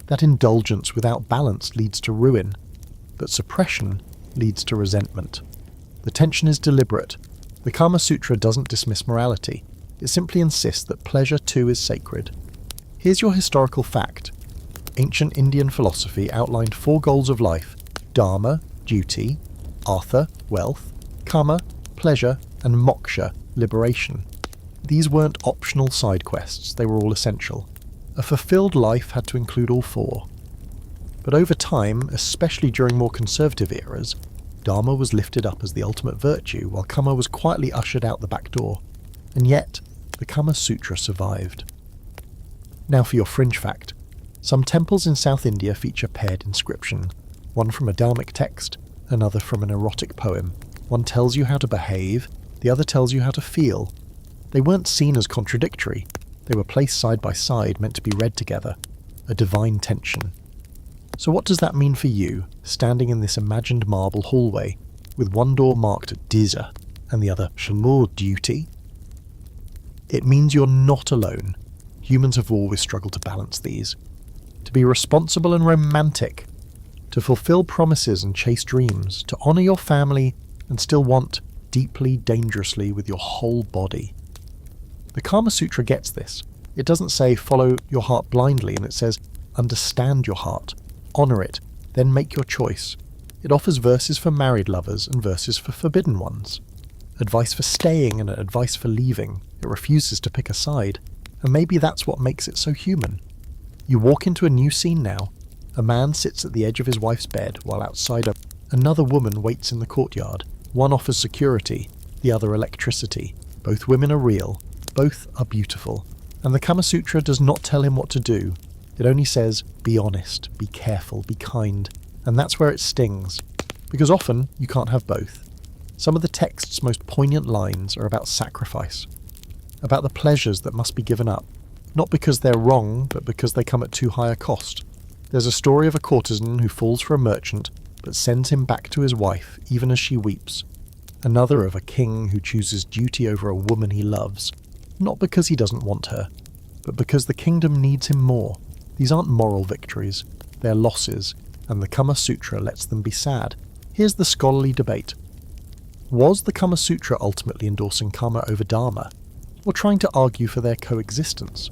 That indulgence without balance leads to ruin, but suppression leads to resentment. The tension is deliberate. The Kama Sutra doesn't dismiss morality. It simply insists that pleasure too is sacred. Here's your historical fact. Ancient Indian philosophy outlined 4 goals of life: dharma, duty; artha, wealth; kama, pleasure; and moksha, liberation. These weren't optional side quests, they were all essential. A fulfilled life had to include all 4. But over time, especially during more conservative eras, dharma was lifted up as the ultimate virtue, while kama was quietly ushered out the back door. And yet, the Kama Sutra survived. Now for your fringe fact. Some temples in South India feature paired inscription, one from a dharmic text, another from an erotic poem. One tells you how to behave, the other tells you how to feel. They weren't seen as contradictory, they were placed side by side, meant to be read together. A divine tension. So what does that mean for you, standing in this imagined marble hallway, with one door marked Disa and the other Shamur duty? It means you're not alone. Humans have always struggled to balance these. To be responsible and romantic, to fulfill promises and chase dreams, to honour your family and still want deeply, dangerously with your whole body. The Kama Sutra gets this. It doesn't say follow your heart blindly, and it says understand your heart, honour it, then make your choice. It offers verses for married lovers and verses for forbidden ones. Advice for staying and advice for leaving. It refuses to pick a side, and maybe that's what makes it so human. You walk into a new scene now. A man sits at the edge of his wife's bed while outside another woman waits in the courtyard. One offers security, the other electricity. Both women are real, both are beautiful. And the Kama Sutra does not tell him what to do. It only says, be honest, be careful, be kind. And that's where it stings, because often you can't have both. Some of the text's most poignant lines are about sacrifice, about the pleasures that must be given up, not because they're wrong, but because they come at too high a cost. There's a story of a courtesan who falls for a merchant, but sends him back to his wife, even as she weeps. Another of a king who chooses duty over a woman he loves, not because he doesn't want her, but because the kingdom needs him more. These aren't moral victories, they're losses, and the Kama Sutra lets them be sad. Here's the scholarly debate. Was the Kama Sutra ultimately endorsing karma over dharma, or trying to argue for their coexistence?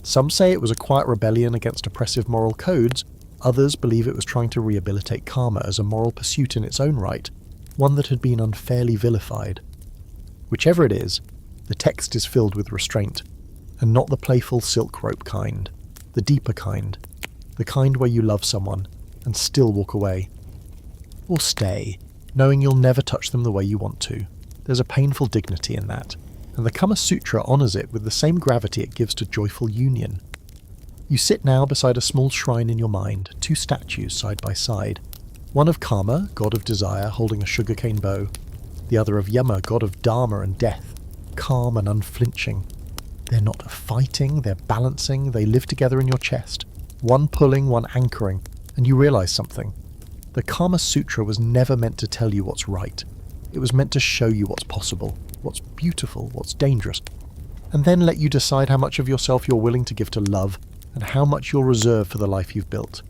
Some say it was a quiet rebellion against oppressive moral codes, others believe it was trying to rehabilitate karma as a moral pursuit in its own right, one that had been unfairly vilified. Whichever it is, the text is filled with restraint, and not the playful silk rope kind, the deeper kind, the kind where you love someone and still walk away. Or stay, knowing you'll never touch them the way you want to. There's a painful dignity in that, and the Kama Sutra honours it with the same gravity it gives to joyful union. You sit now beside a small shrine in your mind, two statues side by side, one of Kama, god of desire, holding a sugarcane bow, the other of Yama, god of dharma and death, calm and unflinching. They're not fighting, they're balancing, they live together in your chest, one pulling, one anchoring, and you realise something. The Kama Sutra was never meant to tell you what's right. It was meant to show you what's possible, what's beautiful, what's dangerous, and then let you decide how much of yourself you're willing to give to love and how much you'll reserve for the life you've built.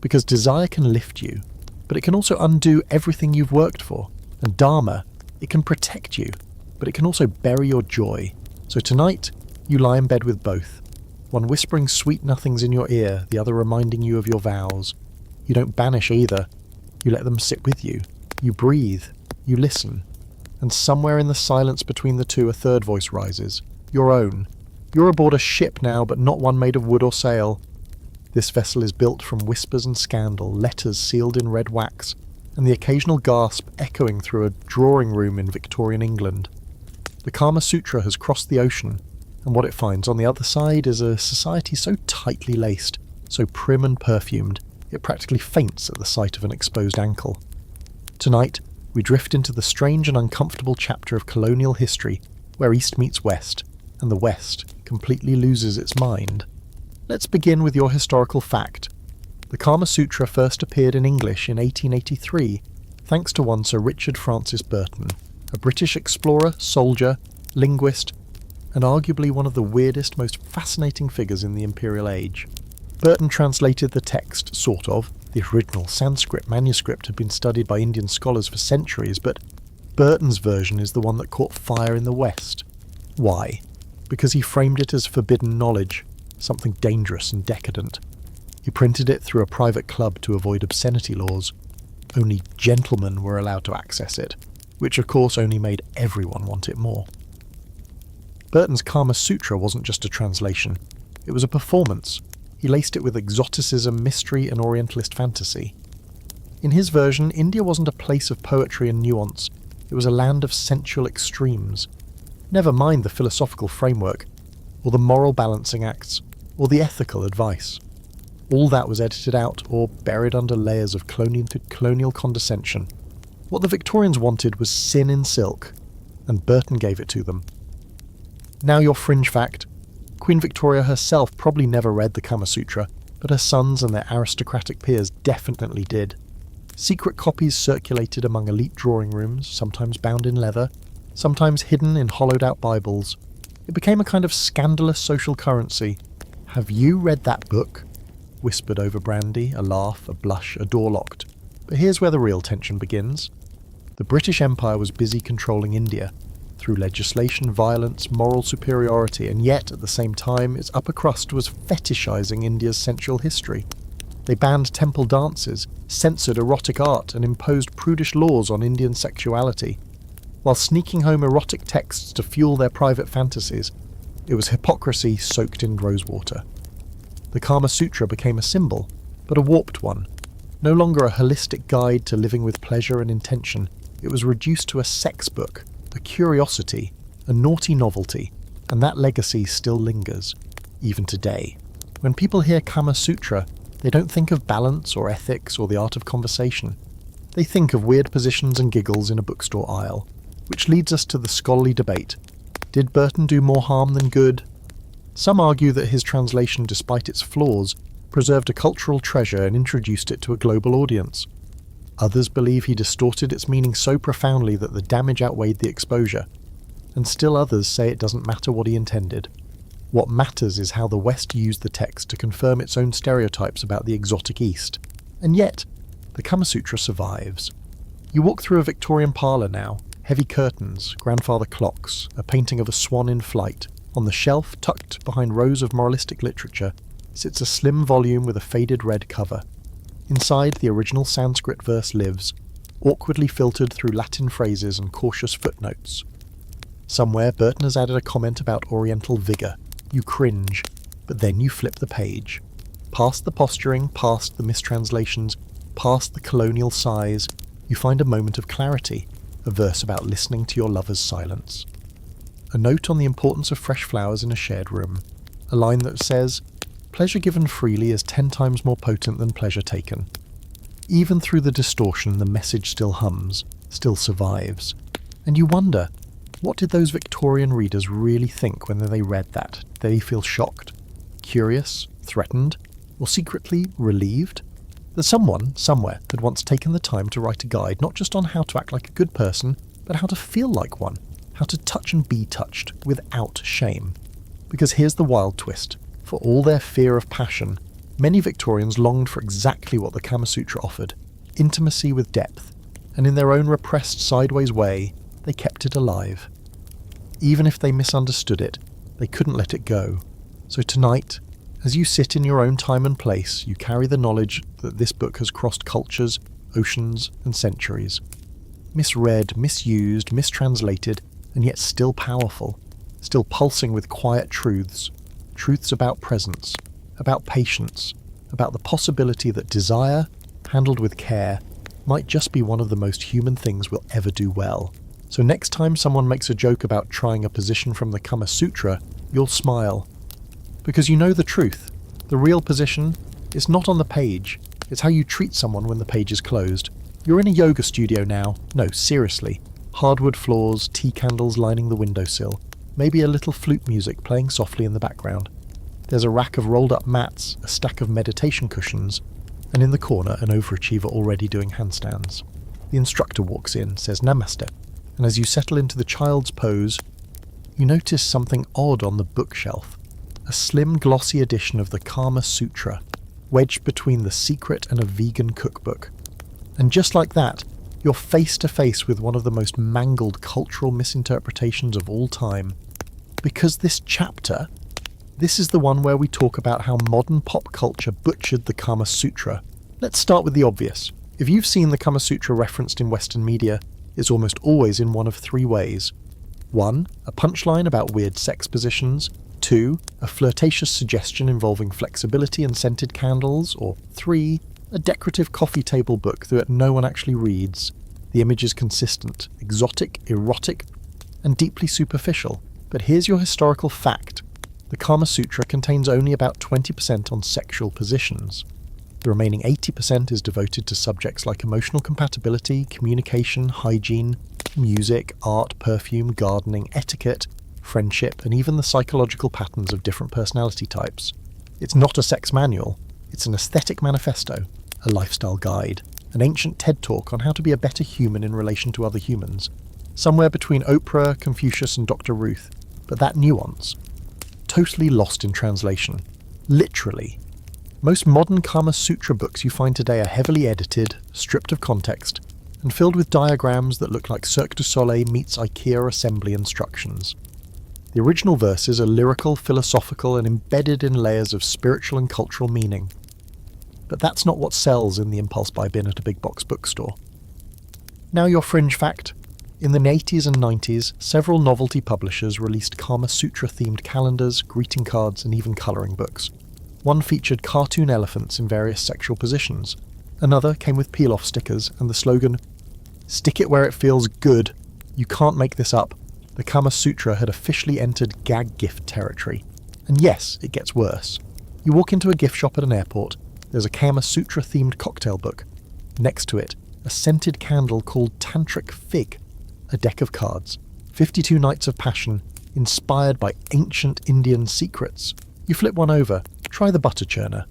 Because desire can lift you, but it can also undo everything you've worked for. And dharma, it can protect you, but it can also bury your joy. So tonight, you lie in bed with both. One whispering sweet nothings in your ear, the other reminding you of your vows. You don't banish either. You let them sit with you. You breathe. You listen. And somewhere in the silence between the two, a third voice rises. Your own. You're aboard a ship now, but not one made of wood or sail. This vessel is built from whispers and scandal, letters sealed in red wax, and the occasional gasp echoing through a drawing room in Victorian England. The Kama Sutra has crossed the ocean, and what it finds on the other side is a society so tightly laced, so prim and perfumed, it practically faints at the sight of an exposed ankle. Tonight, we drift into the strange and uncomfortable chapter of colonial history, where East meets West, and the West completely loses its mind. Let's begin with your historical fact. The Kama Sutra first appeared in English in 1883, thanks to one Sir Richard Francis Burton, a British explorer, soldier, linguist, and arguably one of the weirdest, most fascinating figures in the imperial age. Burton translated the text, sort of. The original Sanskrit manuscript had been studied by Indian scholars for centuries, but Burton's version is the one that caught fire in the West. Why? Because he framed it as forbidden knowledge, something dangerous and decadent. He printed it through a private club to avoid obscenity laws. Only gentlemen were allowed to access it, which of course only made everyone want it more. Burton's Kama Sutra wasn't just a translation, it was a performance. He laced it with exoticism, mystery, and Orientalist fantasy. In his version, India wasn't a place of poetry and nuance, it was a land of sensual extremes. Never mind the philosophical framework, or the moral balancing acts, or the ethical advice. All that was edited out or buried under layers of colonial condescension. What the Victorians wanted was sin in silk, and Burton gave it to them. Now your fringe fact. Queen Victoria herself probably never read the Kama Sutra, but her sons and their aristocratic peers definitely did. Secret copies circulated among elite drawing rooms, sometimes bound in leather, sometimes hidden in hollowed-out Bibles. It became a kind of scandalous social currency. "Have you read that book?" whispered over brandy, a laugh, a blush, a door locked. But here's where the real tension begins. The British Empire was busy controlling India, through legislation, violence, moral superiority, and yet, at the same time, its upper crust was fetishizing India's sensual history. They banned temple dances, censored erotic art, and imposed prudish laws on Indian sexuality. While sneaking home erotic texts to fuel their private fantasies, it was hypocrisy soaked in rosewater. The Kama Sutra became a symbol, but a warped one. No longer a holistic guide to living with pleasure and intention, it was reduced to a sex book, a curiosity, a naughty novelty, and that legacy still lingers, even today. When people hear Kama Sutra, they don't think of balance or ethics or the art of conversation. They think of weird positions and giggles in a bookstore aisle, which leads us to the scholarly debate. Did Burton do more harm than good? Some argue that his translation, despite its flaws, preserved a cultural treasure and introduced it to a global audience. Others believe he distorted its meaning so profoundly that the damage outweighed the exposure. And still others say it doesn't matter what he intended. What matters is how the West used the text to confirm its own stereotypes about the exotic East. And yet, the Kama Sutra survives. You walk through a Victorian parlour now, heavy curtains, grandfather clocks, a painting of a swan in flight. On the shelf, tucked behind rows of moralistic literature, sits a slim volume with a faded red cover. Inside, the original Sanskrit verse lives, awkwardly filtered through Latin phrases and cautious footnotes. Somewhere, Burton has added a comment about oriental vigour. You cringe, but then you flip the page. Past the posturing, past the mistranslations, past the colonial sighs, you find a moment of clarity, a verse about listening to your lover's silence. A note on the importance of fresh flowers in a shared room. A line that says, "Pleasure given freely is 10 times more potent than pleasure taken." Even through the distortion, the message still hums, still survives. And you wonder, what did those Victorian readers really think when they read that? Did they feel shocked, curious, threatened, or secretly relieved? That someone, somewhere, had once taken the time to write a guide not just on how to act like a good person, but how to feel like one, how to touch and be touched without shame. Because here's the wild twist. For all their fear of passion, many Victorians longed for exactly what the Kama Sutra offered, intimacy with depth, and in their own repressed sideways way, they kept it alive. Even if they misunderstood it, they couldn't let it go. So tonight, as you sit in your own time and place, you carry the knowledge that this book has crossed cultures, oceans, and centuries. Misread, misused, mistranslated, and yet still powerful, still pulsing with quiet truths. Truths about presence, about patience, about the possibility that desire, handled with care, might just be one of the most human things we'll ever do well. So next time someone makes a joke about trying a position from the Kama Sutra, you'll smile. Because you know the truth. The real position is not on the page. It's how you treat someone when the page is closed. You're in a yoga studio now. No, seriously. Hardwood floors, tea candles lining the windowsill. Maybe a little flute music playing softly in the background. There's a rack of rolled-up mats, a stack of meditation cushions, and in the corner an overachiever already doing handstands. The instructor walks in, says namaste, and as you settle into the child's pose, you notice something odd on the bookshelf. A slim, glossy edition of the Kama Sutra, wedged between The Secret and a vegan cookbook. And just like that, you're face to face with one of the most mangled cultural misinterpretations of all time. Because this chapter, this is the one where we talk about how modern pop culture butchered the Kama Sutra. Let's start with the obvious. If you've seen the Kama Sutra referenced in Western media, it's almost always in one of 3 ways. 1. A punchline about weird sex positions. 2. A flirtatious suggestion involving flexibility and scented candles. Or 3. A decorative coffee table book that no one actually reads. The image is consistent, exotic, erotic, and deeply superficial. But here's your historical fact. The Kama Sutra contains only about 20% on sexual positions. The remaining 80% is devoted to subjects like emotional compatibility, communication, hygiene, music, art, perfume, gardening, etiquette, friendship, and even the psychological patterns of different personality types. It's not a sex manual. It's an aesthetic manifesto, a lifestyle guide, an ancient TED talk on how to be a better human in relation to other humans. Somewhere between Oprah, Confucius and Dr. Ruth, but that nuance, totally lost in translation. Literally. Most modern Kama Sutra books you find today are heavily edited, stripped of context, and filled with diagrams that look like Cirque du Soleil meets IKEA assembly instructions. The original verses are lyrical, philosophical, and embedded in layers of spiritual and cultural meaning. But that's not what sells in the impulse buy bin at a big box bookstore. Now your fringe fact. In the 80s and 90s, several novelty publishers released Kama Sutra-themed calendars, greeting cards, and even colouring books. One featured cartoon elephants in various sexual positions. Another came with peel-off stickers and the slogan, "Stick it where it feels good. You can't make this up." The Kama Sutra had officially entered gag gift territory. And yes, it gets worse. You walk into a gift shop at an airport, there's a Kama Sutra-themed cocktail book. Next to it, a scented candle called Tantric Fig, a deck of cards, 52 Nights of Passion, inspired by ancient Indian secrets. You flip one over, try the butter churner.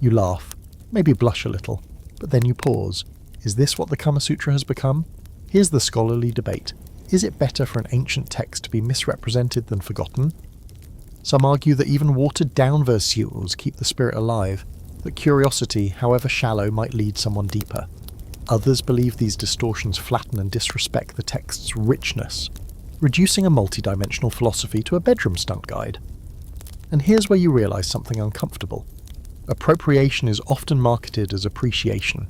You laugh, maybe blush a little, but then you pause. Is this what the Kama Sutra has become? Here's the scholarly debate. Is it better for an ancient text to be misrepresented than forgotten? Some argue that even watered-down versules keep the spirit alive, that curiosity, however shallow, might lead someone deeper. Others believe these distortions flatten and disrespect the text's richness, reducing a multidimensional philosophy to a bedroom stunt guide. And here's where you realise something uncomfortable. Appropriation is often marketed as appreciation.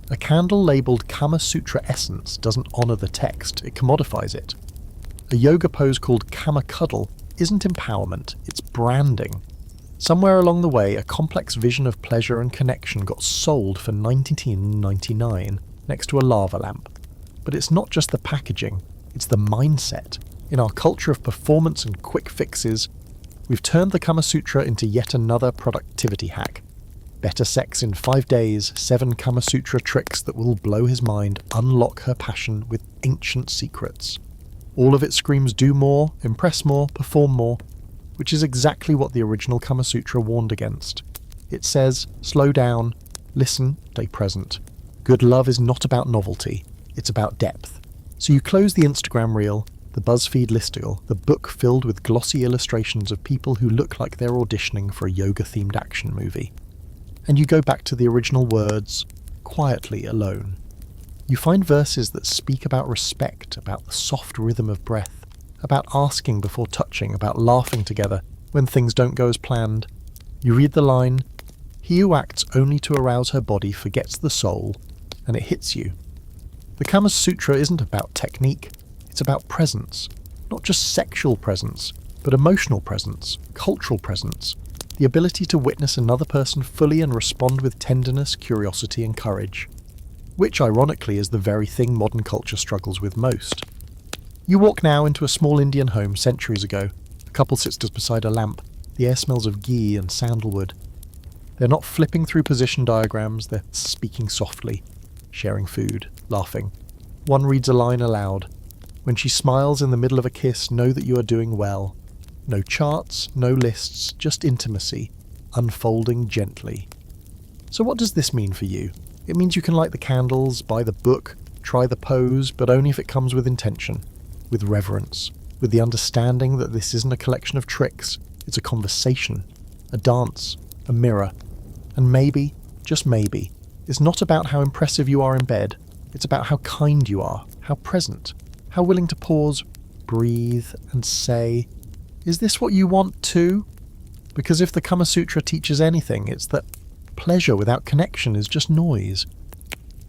A candle labelled Kama Sutra Essence doesn't honour the text, it commodifies it. A yoga pose called Kama Cuddle isn't empowerment, it's branding. Somewhere along the way, a complex vision of pleasure and connection got sold for $19.99 next to a lava lamp. But it's not just the packaging, it's the mindset. In our culture of performance and quick fixes, we've turned the Kama Sutra into yet another productivity hack. Better sex in 5 days, 7 Kama Sutra tricks that will blow his mind, unlock her passion with ancient secrets. All of it screams do more, impress more, perform more, which is exactly what the original Kama Sutra warned against. It says, slow down, listen, stay present. Good love is not about novelty, it's about depth. So you close the Instagram reel, the BuzzFeed listicle, the book filled with glossy illustrations of people who look like they're auditioning for a yoga-themed action movie. And you go back to the original words, quietly alone. You find verses that speak about respect, about the soft rhythm of breath, about asking before touching, about laughing together when things don't go as planned. You read the line, "He who acts only to arouse her body forgets the soul," and it hits you. The Kama Sutra isn't about technique, it's about presence. Not just sexual presence, but emotional presence, cultural presence, the ability to witness another person fully and respond with tenderness, curiosity and courage. Which, ironically, is the very thing modern culture struggles with most. You walk now into a small Indian home centuries ago. A couple sits just beside a lamp. The air smells of ghee and sandalwood. They're not flipping through position diagrams, they're speaking softly, sharing food, laughing. One reads a line aloud. When she smiles in the middle of a kiss, know that you are doing well. No charts, no lists, just intimacy, unfolding gently. So what does this mean for you? It means you can light the candles, buy the book, try the pose, but only if it comes with intention, with reverence, with the understanding that this isn't a collection of tricks, it's a conversation, a dance, a mirror. And maybe, just maybe, it's not about how impressive you are in bed, it's about how kind you are, how present, how willing to pause, breathe, and say, is this what you want too? Because if the Kama Sutra teaches anything, it's that pleasure without connection is just noise.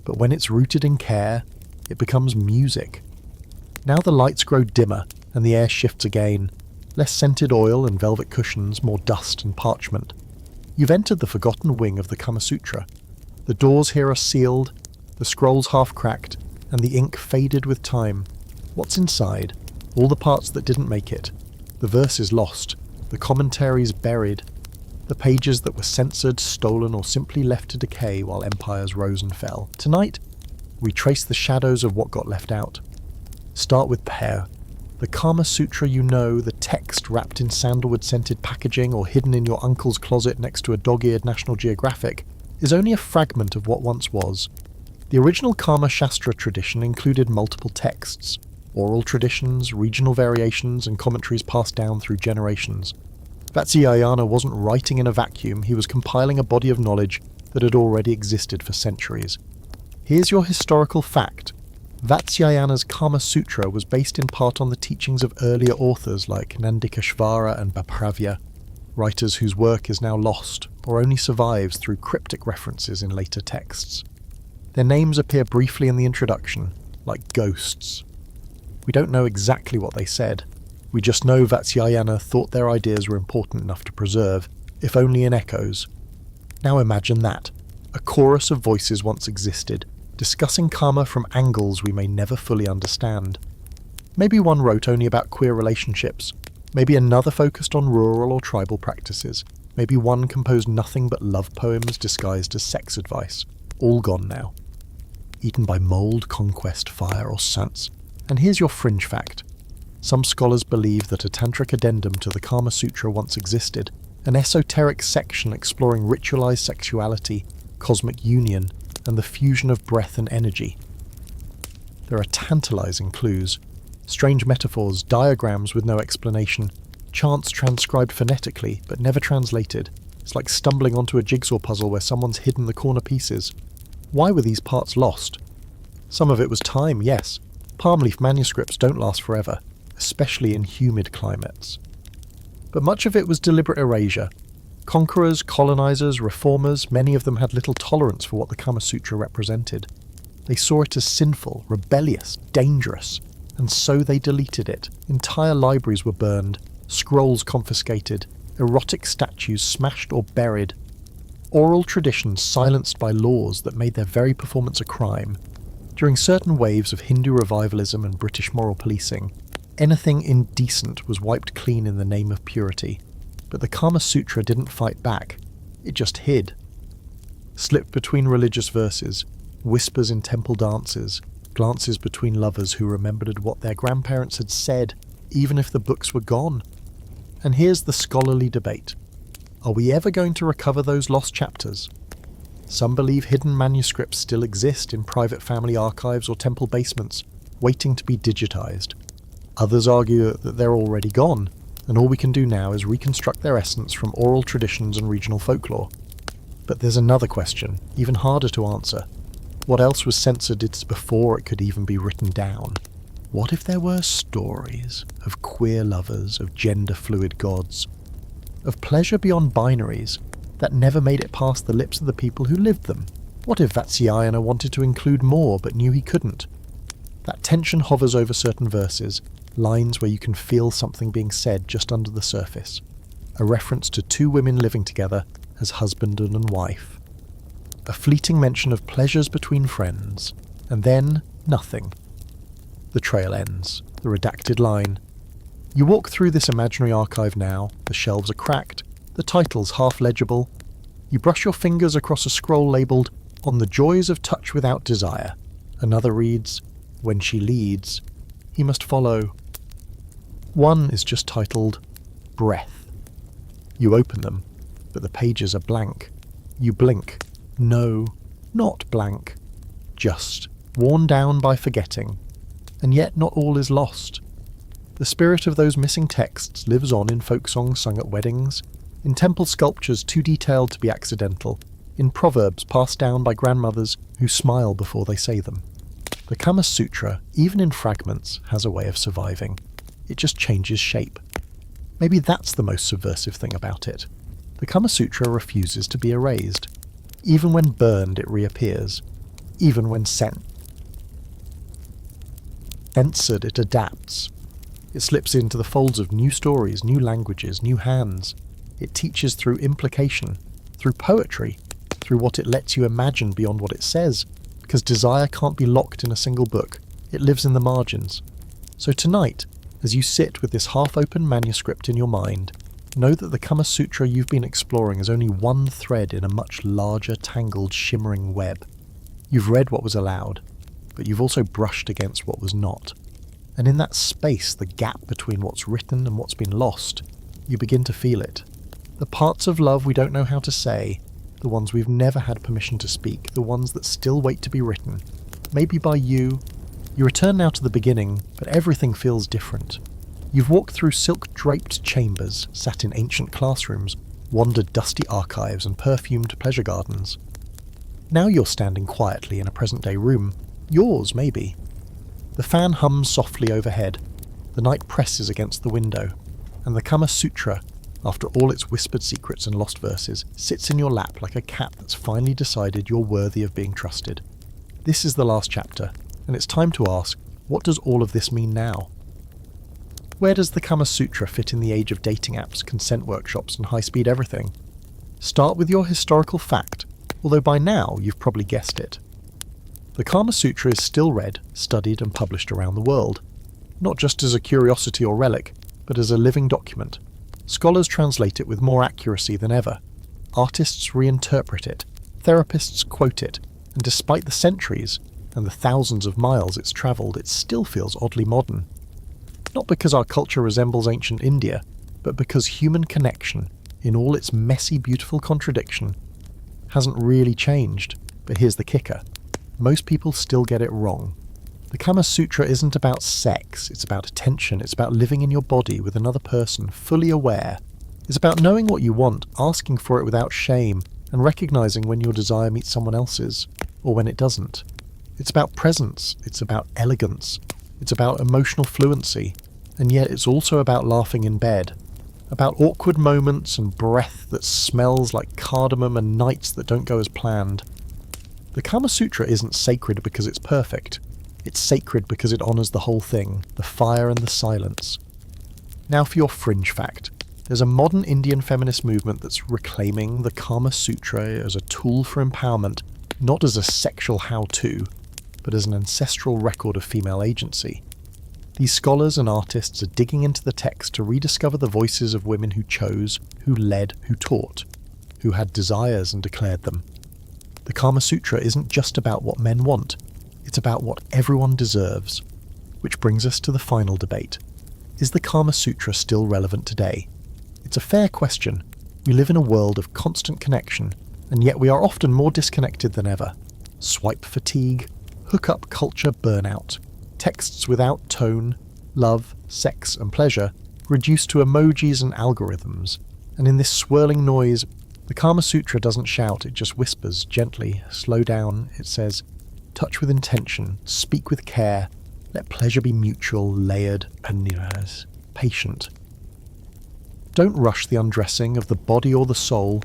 But when it's rooted in care, it becomes music. Now the lights grow dimmer and the air shifts again. Less scented oil and velvet cushions, more dust and parchment. You've entered the forgotten wing of the Kama Sutra. The doors here are sealed, the scrolls half cracked, and the ink faded with time. What's inside? All the parts that didn't make it. The verses lost, the commentaries buried, the pages that were censored, stolen, or simply left to decay while empires rose and fell. Tonight, we trace the shadows of what got left out. Start with pear. The Kama Sutra you know, the text wrapped in sandalwood-scented packaging or hidden in your uncle's closet next to a dog-eared National Geographic, is only a fragment of what once was. The original Kama Shastra tradition included multiple texts, oral traditions, regional variations, and commentaries passed down through generations. Vatsyayana wasn't writing in a vacuum, he was compiling a body of knowledge that had already existed for centuries. Here's your historical fact. Vatsyayana's Kama Sutra was based in part on the teachings of earlier authors like Nandikeshvara and Bapravya, writers whose work is now lost or only survives through cryptic references in later texts. Their names appear briefly in the introduction, like ghosts. We don't know exactly what they said. We just know Vatsyayana thought their ideas were important enough to preserve, if only in echoes. Now imagine that. A chorus of voices once existed, discussing karma from angles we may never fully understand. Maybe one wrote only about queer relationships, maybe another focused on rural or tribal practices, maybe one composed nothing but love poems disguised as sex advice, all gone now. Eaten by mould, conquest, fire, or suns. And here's your fringe fact. Some scholars believe that a tantric addendum to the Kama Sutra once existed, an esoteric section exploring ritualized sexuality, cosmic union, and the fusion of breath and energy. There are tantalizing clues, strange metaphors, diagrams with no explanation, chants transcribed phonetically but never translated. It's like stumbling onto a jigsaw puzzle where someone's hidden the corner pieces. Why were these parts lost? Some of it was time, yes. Palm leaf manuscripts don't last forever, especially in humid climates. But much of it was deliberate erasure. Conquerors, colonizers, reformers, many of them had little tolerance for what the Kama Sutra represented. They saw it as sinful, rebellious, dangerous, and so they deleted it. Entire libraries were burned, scrolls confiscated, erotic statues smashed or buried, oral traditions silenced by laws that made their very performance a crime. During certain waves of Hindu revivalism and British moral policing, anything indecent was wiped clean in the name of purity. But the Kama Sutra didn't fight back, it just hid. Slipped between religious verses, whispers in temple dances, glances between lovers who remembered what their grandparents had said, even if the books were gone. And here's the scholarly debate. Are we ever going to recover those lost chapters? Some believe hidden manuscripts still exist in private family archives or temple basements, waiting to be digitized. Others argue that they're already gone, and all we can do now is reconstruct their essence from oral traditions and regional folklore. But there's another question, even harder to answer. What else was censored before it could even be written down? What if there were stories of queer lovers, of gender-fluid gods, of pleasure beyond binaries that never made it past the lips of the people who lived them? What if Vatsyayana wanted to include more but knew he couldn't? That tension hovers over certain verses, lines where you can feel something being said just under the surface. A reference to two women living together as husband and wife. A fleeting mention of pleasures between friends, and then nothing. The trail ends, the redacted line. You walk through this imaginary archive now, the shelves are cracked, the title's half legible. You brush your fingers across a scroll labelled, "On the Joys of Touch Without Desire." Another reads, "When she leads, he must follow." One is just titled, "Breath." You open them, but the pages are blank. You blink. No, not blank. Just worn down by forgetting. And yet not all is lost. The spirit of those missing texts lives on in folk songs sung at weddings, in temple sculptures too detailed to be accidental, in proverbs passed down by grandmothers who smile before they say them. The Kama Sutra, even in fragments, has a way of surviving. It just changes shape. Maybe that's the most subversive thing about it. The Kama Sutra refuses to be erased. Even when burned, it reappears. Even when censored, it adapts. It slips into the folds of new stories, new languages, new hands. It teaches through implication, through poetry, through what it lets you imagine beyond what it says, because desire can't be locked in a single book. It lives in the margins. So tonight, as you sit with this half-open manuscript in your mind, know that the Kama Sutra you've been exploring is only one thread in a much larger, tangled, shimmering web. You've read what was allowed, but you've also brushed against what was not. And in that space, the gap between what's written and what's been lost, you begin to feel it. The parts of love we don't know how to say, the ones we've never had permission to speak, the ones that still wait to be written, maybe by you. You return now to the beginning, but everything feels different. You've walked through silk-draped chambers, sat in ancient classrooms, wandered dusty archives and perfumed pleasure gardens. Now you're standing quietly in a present-day room, yours maybe. The fan hums softly overhead, the night presses against the window, and the Kama Sutra, after all its whispered secrets and lost verses, sits in your lap like a cat that's finally decided you're worthy of being trusted. This is the last chapter, and it's time to ask, what does all of this mean now? Where does the Kama Sutra fit in the age of dating apps, consent workshops, and high-speed everything? Start with your historical fact, although by now you've probably guessed it. The Kama Sutra is still read, studied, and published around the world, not just as a curiosity or relic, but as a living document. Scholars translate it with more accuracy than ever. Artists reinterpret it, therapists quote it, and despite the centuries and the thousands of miles it's travelled, it still feels oddly modern. Not because our culture resembles ancient India, but because human connection, in all its messy, beautiful contradiction, hasn't really changed. But here's the kicker. Most people still get it wrong. The Kama Sutra isn't about sex, it's about attention, it's about living in your body with another person, fully aware. It's about knowing what you want, asking for it without shame, and recognizing when your desire meets someone else's, or when it doesn't. It's about presence, it's about elegance, it's about emotional fluency, and yet it's also about laughing in bed, about awkward moments and breath that smells like cardamom and nights that don't go as planned. The Kama Sutra isn't sacred because it's perfect. It's sacred because it honours the whole thing, the fire and the silence. Now for your fringe fact. There's a modern Indian feminist movement that's reclaiming the Kama Sutra as a tool for empowerment, not as a sexual how-to, but as an ancestral record of female agency. These scholars and artists are digging into the text to rediscover the voices of women who chose, who led, who taught, who had desires and declared them. The Kama Sutra isn't just about what men want, it's about what everyone deserves. Which brings us to the final debate. Is the Kama Sutra still relevant today? It's a fair question. We live in a world of constant connection, and yet we are often more disconnected than ever. Swipe fatigue, hookup culture burnout, texts without tone, love, sex and pleasure reduced to emojis and algorithms. And in this swirling noise, the Kama Sutra doesn't shout, it just whispers gently. Slow down, it says. Touch with intention, speak with care, let pleasure be mutual, layered, and patient. Don't rush the undressing of the body or the soul,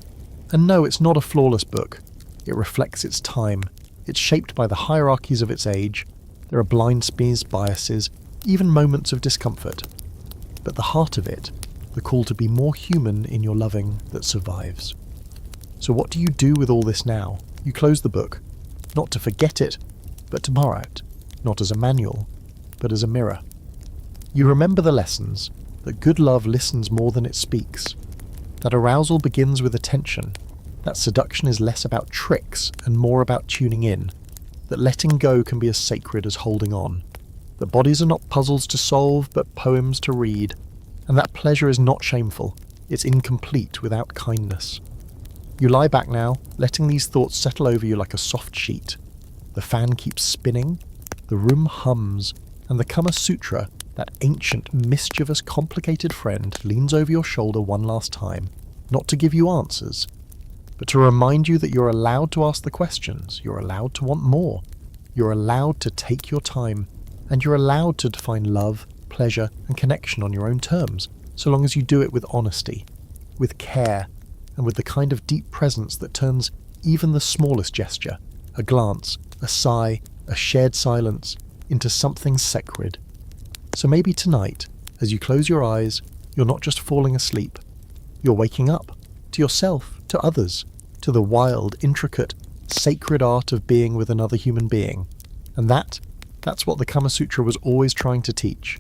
and no, it's not a flawless book. It reflects its time. It's shaped by the hierarchies of its age. There are blind spots, biases, even moments of discomfort. But the heart of it, the call to be more human in your loving, that survives. So what do you do with all this now? You close the book, not to forget it, but to borrow it, not as a manual, but as a mirror. You remember the lessons, that good love listens more than it speaks, that arousal begins with attention, that seduction is less about tricks and more about tuning in, that letting go can be as sacred as holding on, that bodies are not puzzles to solve but poems to read, and that pleasure is not shameful, it's incomplete without kindness. You lie back now, letting these thoughts settle over you like a soft sheet. The fan keeps spinning, the room hums, and the Kama Sutra, that ancient, mischievous, complicated friend, leans over your shoulder one last time, not to give you answers, but to remind you that you're allowed to ask the questions, you're allowed to want more, you're allowed to take your time, and you're allowed to define love, pleasure, and connection on your own terms, so long as you do it with honesty, with care, and with the kind of deep presence that turns even the smallest gesture, a glance, a sigh, a shared silence, into something sacred. So maybe tonight, as you close your eyes, you're not just falling asleep, you're waking up, to yourself, to others, to the wild, intricate, sacred art of being with another human being. And that's what the Kama Sutra was always trying to teach.